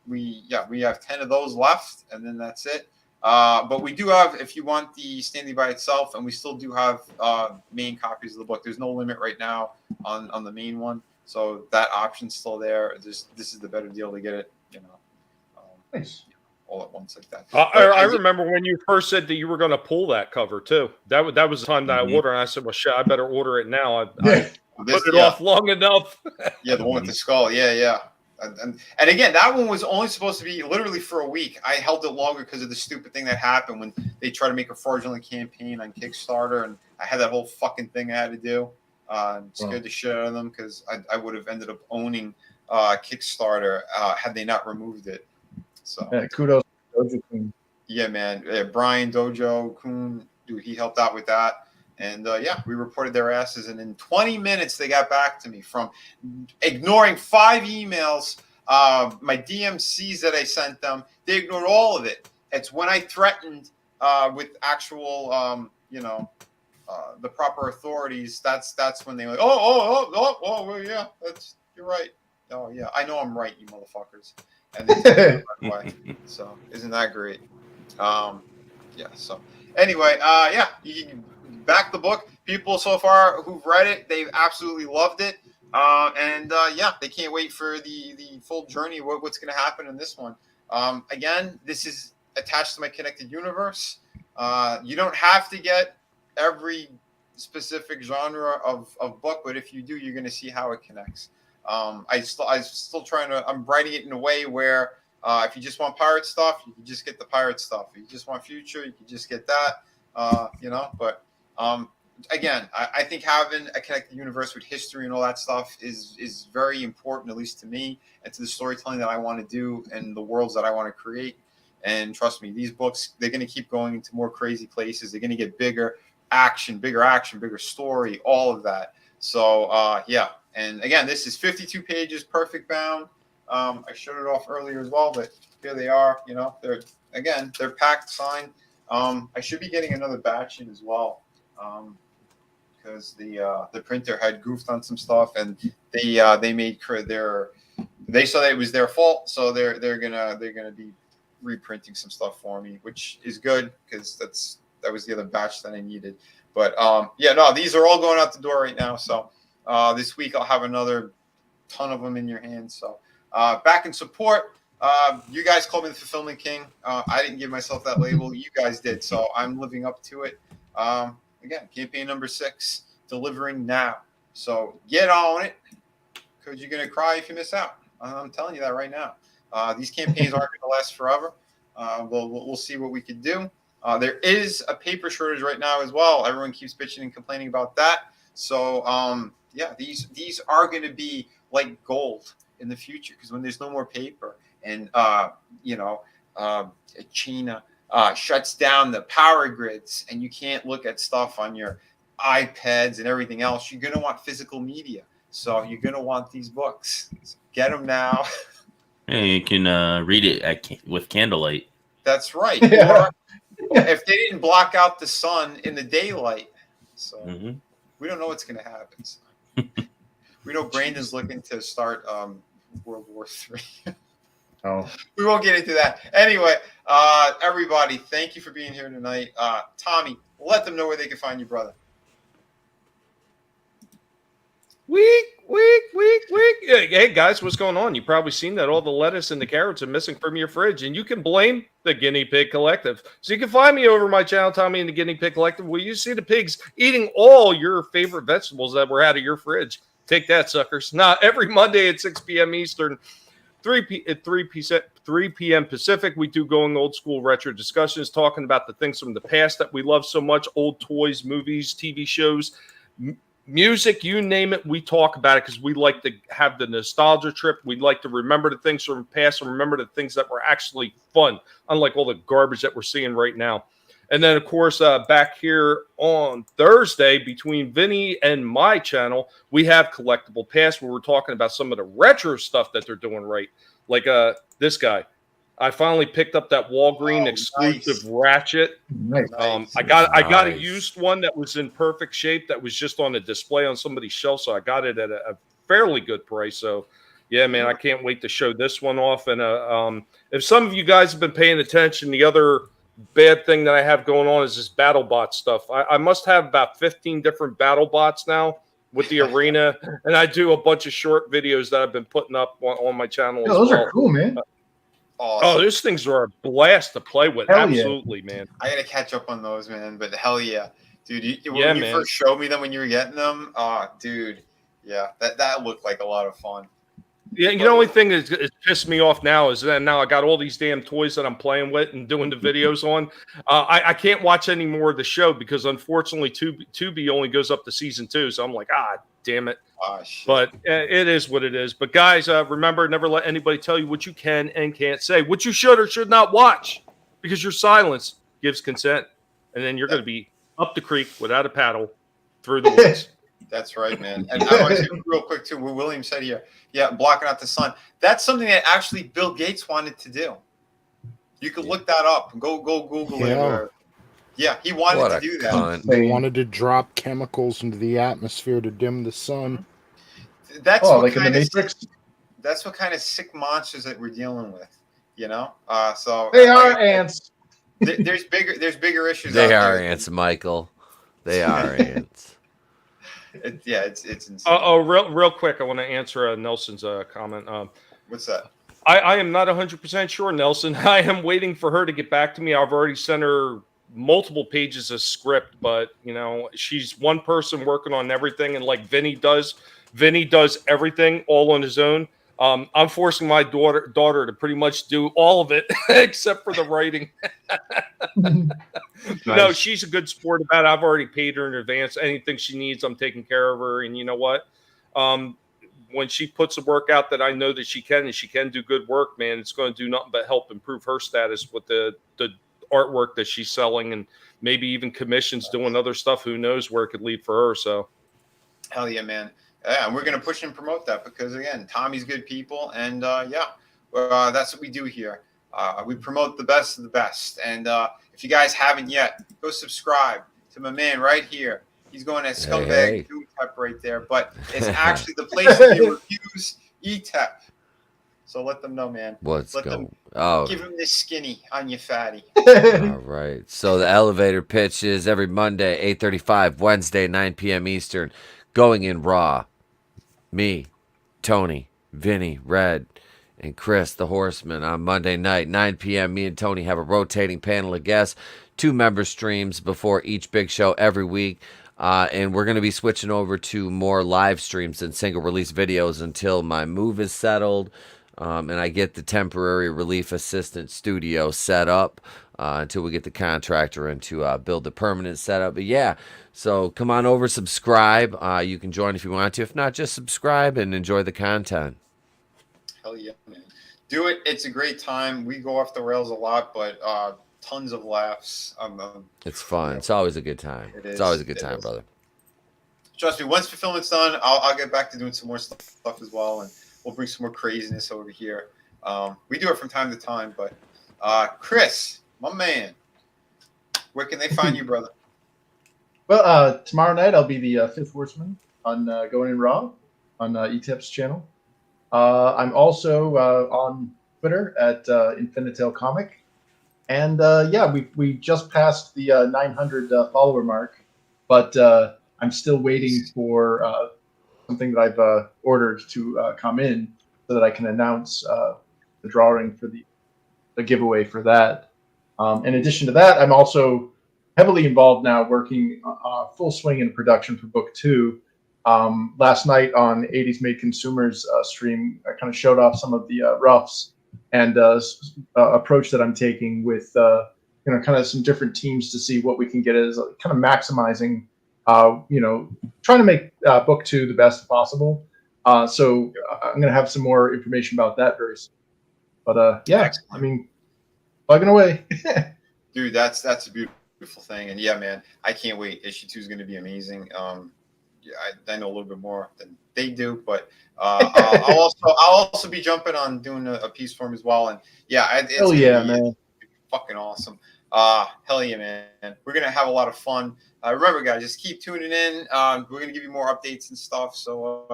We have 10 of those left, and then that's it. But we do have, if you want the standee by itself, and we still do have main copies of the book. There's no limit right now on the main one, so that option's still there. This is the better deal to get it, Nice. all at once like that. I remember when you first said that you were going to pull that cover too. That was the time that I ordered, and I said, "Well, shit, I better order it now." I put it off long enough. The one with the skull. Yeah. And again, that one was only supposed to be literally for a week. I held it longer because of the stupid thing that happened when they tried to make a fraudulent campaign on Kickstarter, and I had that whole fucking thing I had to do. Scared the shit out of them, because I would have ended up owning Kickstarter had they not removed it. So kudos to Dojo Kun. Yeah, man. Brian Dojo Kun, dude, he helped out with that. And we reported their asses, and in 20 minutes they got back to me from ignoring 5 emails, my DMCs that I sent them. They ignored all of it. It's when I threatened with actual, the proper authorities. That's when they were like, well, yeah, you're right. Oh yeah, I know I'm right, you motherfuckers. And they took it right away. So isn't that great? So anyway, you can back the book. People so far who've read it, they've absolutely loved it. They can't wait for the full journey. What's going to happen in this one? Again, this is attached to my connected universe. You don't have to get every specific genre of book, but if you do, you're going to see how it connects. I'm still trying to. I'm writing it in a way where if you just want pirate stuff, you can just get the pirate stuff. If you just want future, you can just get that. But again, I think having a connected universe with history and all that stuff is very important, at least to me, and to the storytelling that I want to do and the worlds that I want to create. And trust me, these books, they're going to keep going into more crazy places. They're going to get bigger. action, bigger story, all of that. So yeah, and again, this is 52 pages, perfect bound. I showed it off earlier as well, but here they are. You know, they're packed, signed. I should be getting another batch in as well, because the printer had goofed on some stuff, and they made they saw that it was their fault, so they're gonna be reprinting some stuff for me, which is good because that was the other batch that I needed. But yeah, no, these are all going out the door right now. So this week I'll have another ton of them in your hands. So back in support. You guys called me the Fulfillment King. I didn't give myself that label. You guys did. So I'm living up to it. Again, campaign number 6, delivering now. So get on it, because you're going to cry if you miss out. I'm telling you that right now. These campaigns aren't going to last forever. We'll see what we can do. There is a paper shortage right now as well. Everyone keeps bitching and complaining about that. So yeah, these are going to be like gold in the future, because when there's no more paper and China shuts down the power grids and you can't look at stuff on your iPads and everything else, you're going to want physical media. So you're going to want these books. So get them now. Hey, you can read it with candlelight. That's right. Or if they didn't block out the sun in the daylight. So we don't know what's going to happen. So. We know Brandon's looking to start World War III. Oh, we won't get into that. Anyway, everybody, thank you for being here tonight. Tommy, let them know where they can find you, brother. Week. Hey, guys, what's going on? You've probably seen that all the lettuce and the carrots are missing from your fridge, and you can blame the Guinea Pig Collective. So you can find me over my channel, Tommy and the Guinea Pig Collective, where you see the pigs eating all your favorite vegetables that were out of your fridge. Take that, suckers. Now, every Monday at 6 p.m. Eastern, 3 p.m. Pacific, we do Going Old School Retro discussions, talking about the things from the past that we love so much, old toys, movies, TV shows, music, you name it, we talk about it because we like to have the nostalgia trip. We like to remember the things from the past and remember the things that were actually fun, unlike all the garbage that we're seeing right now. And then, of course, back here on Thursday, between Vinny and my channel, we have Collectible Pass, where we're talking about some of the retro stuff that they're doing right. Like this guy. I finally picked up that Walgreen exclusive Ratchet. nice. I got a used one that was in perfect shape that was just on a display on somebody's shelf, so I got it at a fairly good price. So, yeah, man, I can't wait to show this one off. And if some of you guys have been paying attention, the other bad thing that I have going on is this BattleBot stuff. I must have about 15 different BattleBots now with the arena, and I do a bunch of short videos that I've been putting up on my channel. Yeah, those are cool, man. Awesome. Oh, those things are a blast to play with. Hell Absolutely, yeah. man. I gotta catch up on those, man. But hell yeah, dude! When you first showed me them when you were getting them, dude, yeah, that looked like a lot of fun. Yeah, the only thing that's pissed me off now is that now I got all these damn toys that I'm playing with and doing the videos on. I can't watch any more of the show because unfortunately Tubi only goes up to season 2. So I'm like, damn it. Shit. But it is what it is. But guys, remember, never let anybody tell you what you can and can't say, what you should or should not watch, because your silence gives consent. And then you're going to be up the creek without a paddle through the woods. That's right, man. And I want to say real quick too, what William said here. Yeah, blocking out the sun. That's something that actually Bill Gates wanted to do. You could look that up. Go Google it. Or, yeah, he wanted to do that. They wanted to drop chemicals into the atmosphere to dim the sun. That's like in the Matrix. That's what kind of sick monsters that we're dealing with. You know. So they are ants. There's bigger issues. They are ants, Michael. They are ants. It's insane. Real quick, I want to answer Nelson's comment. What's that? I am not 100% sure, Nelson. I am waiting for her to get back to me. I've already sent her multiple pages of script, but she's one person working on everything, and like Vinny does everything all on his own. I'm forcing my daughter to pretty much do all of it except for the writing. Nice. No, she's a good sport about it. I've already paid her in advance. Anything she needs, I'm taking care of her. And you know what? When she puts the work out that I know that she can, and she can do good work, man, it's going to do nothing but help improve her status with the artwork that she's selling, and maybe even commissions doing other stuff. Who knows where it could lead for her? So, hell yeah, man. Yeah, and we're gonna push and promote that because again, Tommy's good people, and that's what we do here. We promote the best of the best, and if you guys haven't yet, go subscribe to my man right here. He's going at Scumbag UTEP right there, but it's actually the place to be reviews ETEP. So let them know, man. Let's let go. Them give him this skinny on your fatty. All right. So the elevator pitch is every Monday, 8:35, Wednesday, 9 p.m. Eastern, going in Raw. Me, Tony, Vinny, Red, and Chris, the Horseman, on Monday night, 9 p.m. Me and Tony have a rotating panel of guests, 2 member streams before each big show every week. And we're going to be switching over to more live streams and single release videos until my move is settled. And I get the temporary relief assistant studio set up until we get the contractor in to build the permanent setup. But yeah, so come on over, subscribe. You can join if you want to. If not, just subscribe and enjoy the content. Hell yeah, man. Do it. It's a great time. We go off the rails a lot, but tons of laughs. It's fun. It's always a good time. It's always a good time, brother. Trust me, once fulfillment's done, I'll get back to doing some more stuff as well, and we'll bring some more craziness over here. We do it from time to time, but Chris, my man, where can they find you, brother? Well, tomorrow night I'll be the fifth horseman on Going in Raw on ETEP's channel. I'm also on Twitter at Infinitel Comic. And we just passed the 900 follower mark, but I'm still waiting for something that I've ordered to come in so that I can announce the drawing for the giveaway for that. In addition to that, I'm also heavily involved now working full swing in production for book 2. Last night on 80s Made Consumers stream, I kind of showed off some of the roughs and approach that I'm taking with kind of some different teams to see what we can get as kind of maximizing, trying to make book 2 the best possible. So I'm going to have some more information about that very soon. But I mean, plugging away. Dude, that's a beautiful thing, and yeah, man, I can't wait. Issue 2 is going to be amazing. I know a little bit more than they do, but I'll also be jumping on doing a piece for him as well. And yeah, it's man, fucking awesome. Hell yeah, man. We're gonna have a lot of fun. Remember, guys, just keep tuning in. We're gonna give you more updates and stuff. So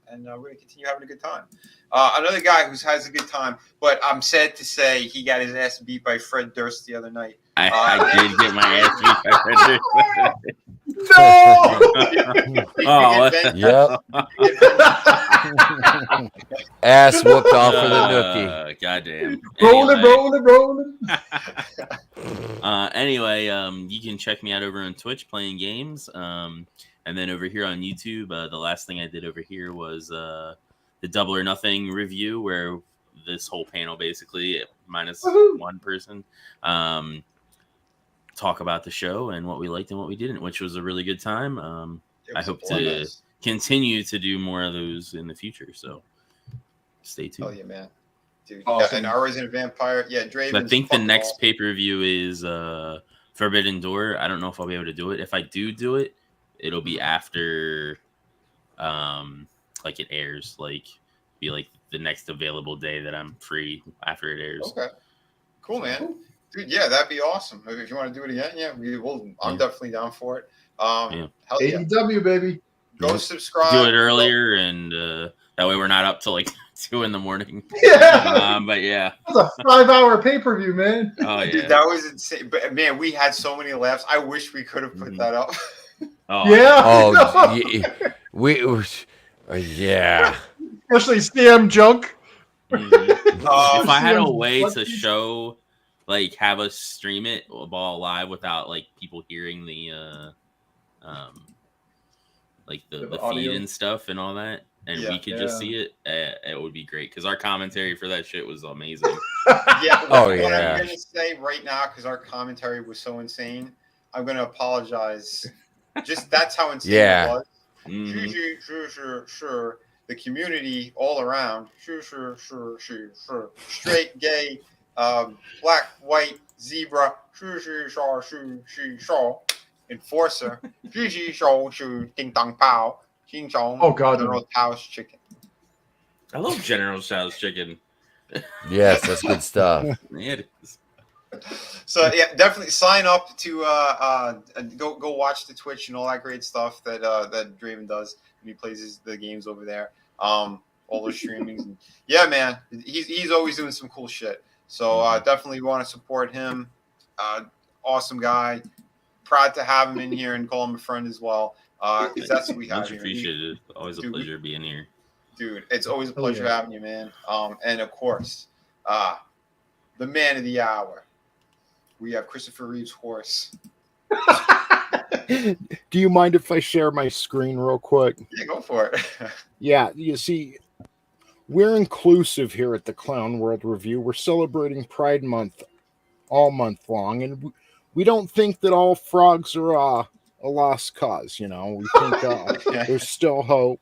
and we're gonna continue having a good time. Another guy who has a good time, but I'm sad to say he got his ass beat by Fred Durst the other night. I did get my ass beat by Fred Durst. Yep. Ass whooped off for the nookie. Goddamn. Rolling. Anyway, you can check me out over on Twitch playing games. And then over here on YouTube, the last thing I did over here was the Double or Nothing review, where this whole panel basically minus one person talk about the show and what we liked and what we didn't, which was a really good time. I hope to continue to do more of those in the future. So stay tuned. Oh yeah, man. Dude, awesome. And our Resident Vampire. Yeah, Draven's I think the next pay-per-view is Forbidden Door. I don't know if I'll be able to do it. If I do it, it'll be after like it airs. Like be like the next available day that I'm free after it airs. Okay. Cool, man. Dude, yeah, that'd be awesome. If you want to do it again, I'm definitely down for it. Hell yeah. AEW, baby. Go subscribe. Do it earlier, and that way we're not up till like 2 a.m. Yeah. But yeah. That's a 5-hour pay-per-view, man. Oh, yeah. Dude, that was insane. But man, we had so many laughs. I wish we could have put that up. Yeah. Yeah. Especially CM Junk. If I had a way to show, like, have us stream it ball live without like people hearing the like the feed and stuff and all that, and we could just see it, it would be great because our commentary for that shit was amazing. What I'm gonna say right now, because our commentary was so insane, I'm gonna apologize. Just that's how insane it was. Sure. The community all around, sure. Straight, gay, black, white, Zebra, Enforcer, Ding Dong Pow, Oh, God. General Tao's chicken. I love General Tso's chicken. Yes, that's good stuff. Yeah, it is. So yeah, definitely sign up to go watch the Twitch and all that great stuff that Draven does when he plays the games over there. All those streamings. And, yeah, man, he's always doing some cool shit. So definitely want to support him. Awesome guy. Proud to have him in here and call him a friend as well. Because that's what we have Much here. appreciated. Always a pleasure being here. Dude, it's always a pleasure having you, man. And of course, the man of the hour. We have Christopher Reeve's horse. Do you mind if I share my screen real quick? Yeah, go for it. Yeah, you see, we're inclusive here at the Clown World Review. We're celebrating Pride Month all month long, and we don't think that all frogs are a lost cause. You know, we think there's still hope.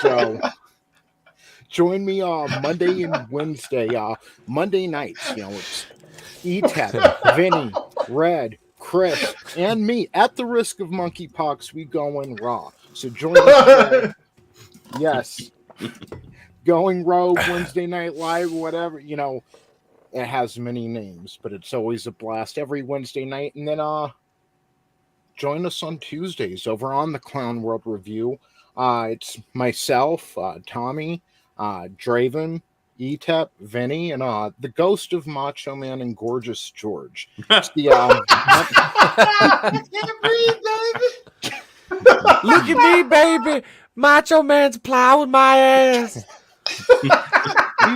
So join me Monday and Wednesday. Monday nights, you know, it's ETEP, Vinny, Red, Chris, and me. At the risk of monkeypox, we go in raw. So join us. Yes. Going Rogue, Wednesday Night Live, whatever, you know, it has many names, but it's always a blast every Wednesday night. And then join us on Tuesdays over on the Clown World Review. It's myself, Tommy, Draven, ETEP, Vinny, and the ghost of Macho Man and Gorgeous George. It's the Look at me, baby. Macho Man's plowing my ass. He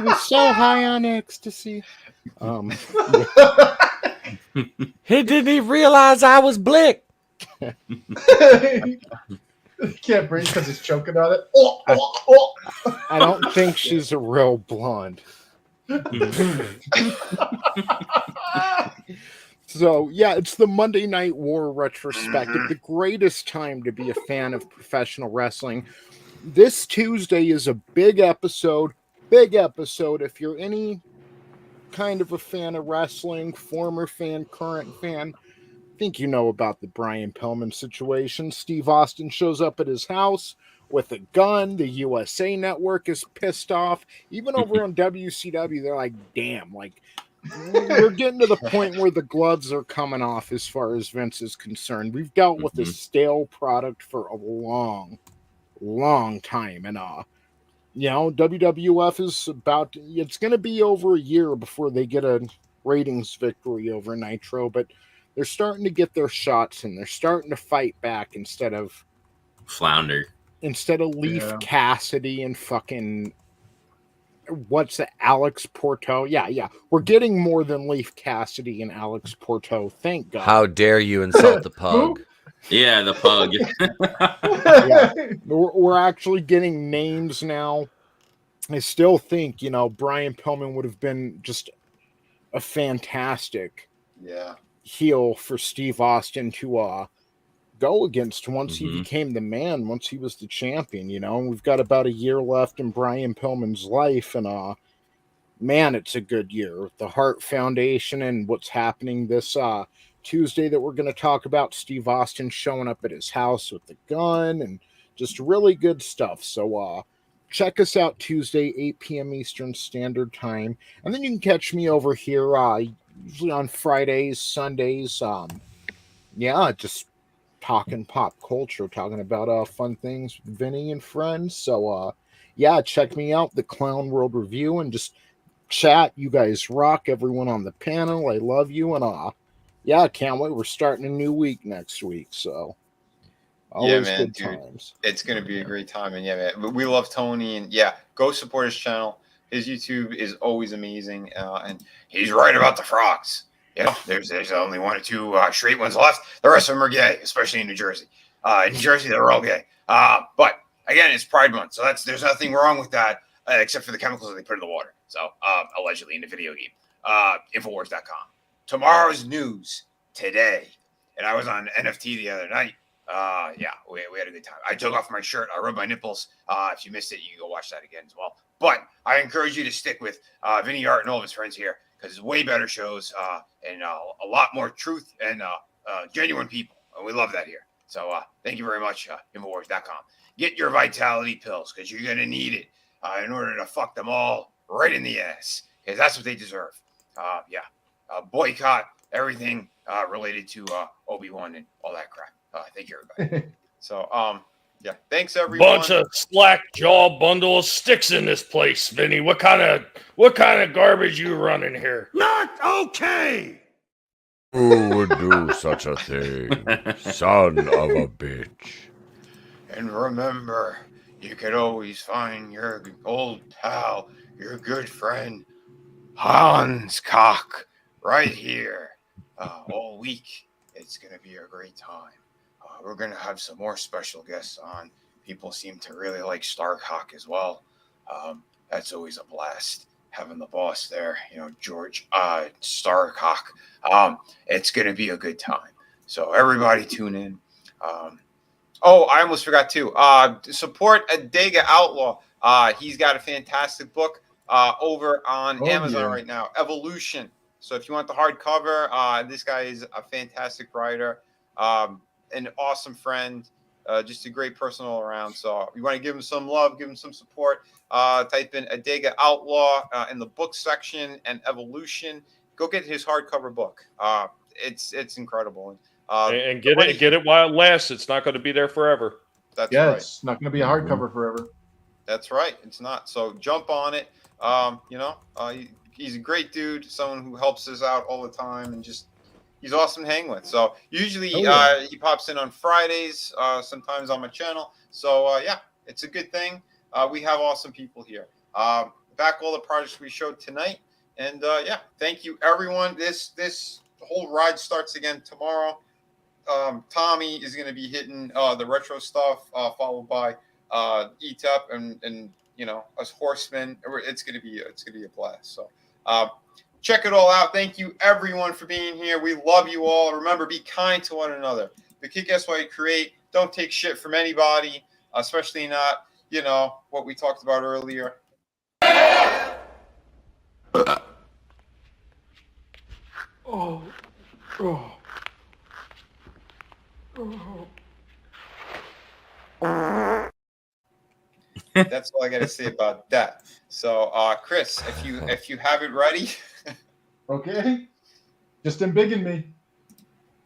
was so high on ecstasy. He didn't even realize I was Blick. He can't breathe because he's choking on it. I don't think she's a real blonde. So, yeah, it's the Monday Night War retrospective, the greatest time to be a fan of professional wrestling. This Tuesday is a big episode. If you're any kind of a fan of wrestling, former fan, current fan, I think you know about the Brian Pillman situation. Steve Austin shows up at his house with a gun. The USA Network is pissed off. Even over on WCW, they're like, damn, like, we're getting to the point where the gloves are coming off as far as Vince is concerned. We've dealt with a stale product for a long time. And, you know, WWF is it's going to be over a year before they get a ratings victory over Nitro, but they're starting to get their shots and they're starting to fight back instead of flounder. Instead of Leaf Cassidy and fucking what's it, Alex Porto? Yeah. We're getting more than Leaf Cassidy and Alex Porto. Thank God. How dare you insult the pug? Yeah, the pug. Yeah. We're actually getting names now. I still think, you know, Brian Pillman would have been just a fantastic heel for Steve Austin to go against once he became the man, once he was the champion, you know. We've got about a year left in Brian Pillman's life, and man, it's a good year. The Hart Foundation and what's happening this Tuesday that we're going to talk about, Steve Austin showing up at his house with the gun and just really good stuff. So check us out Tuesday, 8 p.m. Eastern Standard Time. And then you can catch me over here usually on Fridays, Sundays. Just talking pop culture, talking about fun things with Vinny and friends. So check me out, the Clown World Review, and just chat. You guys rock, everyone on the panel. I love you, and can't wait. We're starting a new week next week, so always good times. It's gonna be a great time, and man, we love Tony, and go support his channel. His YouTube is always amazing, and he's right about the frogs. Yeah, there's only one or two straight ones left. The rest of them are gay, especially in New Jersey. In New Jersey, they're all gay. But again, it's Pride Month, so there's nothing wrong with that, except for the chemicals that they put in the water. So allegedly in the video game. Infowars.com. Tomorrow's news today, and I was on NFT the other night. We had a good time. I took off my shirt. I rubbed my nipples. If you missed it, you can go watch that again as well. But I encourage you to stick with Vinnieart and all of his friends here because it's way better shows and a lot more truth and genuine people. And we love that here. So thank you very much, Infowars.com. Get your vitality pills because you're going to need it in order to fuck them all right in the ass because that's what they deserve. Boycott everything related to Obi-Wan and all that crap. Thank you, everybody. So, yeah, thanks everyone. Bunch of slack jaw bundle of sticks in this place, Vinny. What kind of garbage you running here? Not okay! Who would do such a thing? Son of a bitch. And remember, you can always find your old pal, your good friend, Hans Cock, right here all week. It's going to be a great time. We're going to have some more special guests on. People seem to really like Starcock as well. That's always a blast having the boss there, George Starcock. It's going to be a good time. So everybody tune in. I almost forgot to support Adega Outlaw. He's got a fantastic book over on Amazon right now, Evolution. So if you want the hardcover, this guy is a fantastic writer, an awesome friend, just a great person all around. So you want to give him some love, give him some support. Type in Adega Outlaw in the book section and Evolution. Go get his hardcover book. It's incredible. And get it while it lasts. It's not going to be there forever. That's right. It's not going to be a hardcover forever. That's right. It's not. So jump on it. He's a great dude, someone who helps us out all the time, and just he's awesome to hang with. So usually he pops in on Fridays, sometimes on my channel. So it's a good thing. We have awesome people here. Back all the projects we showed tonight, and thank you everyone. This whole ride starts again tomorrow. Tommy is going to be hitting the retro stuff, followed by ETEP and us horsemen. It's going to be a blast. So check it all out. Thank you everyone for being here. We love you all. Remember, be kind to one another. The kick-ass while you create. Don't take shit from anybody, especially not what we talked about earlier. That's all I got to say about that. So, Chris, if you have it ready. Okay. Just embiggen me.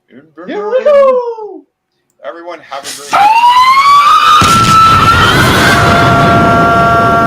Here we go. Everyone have a great day.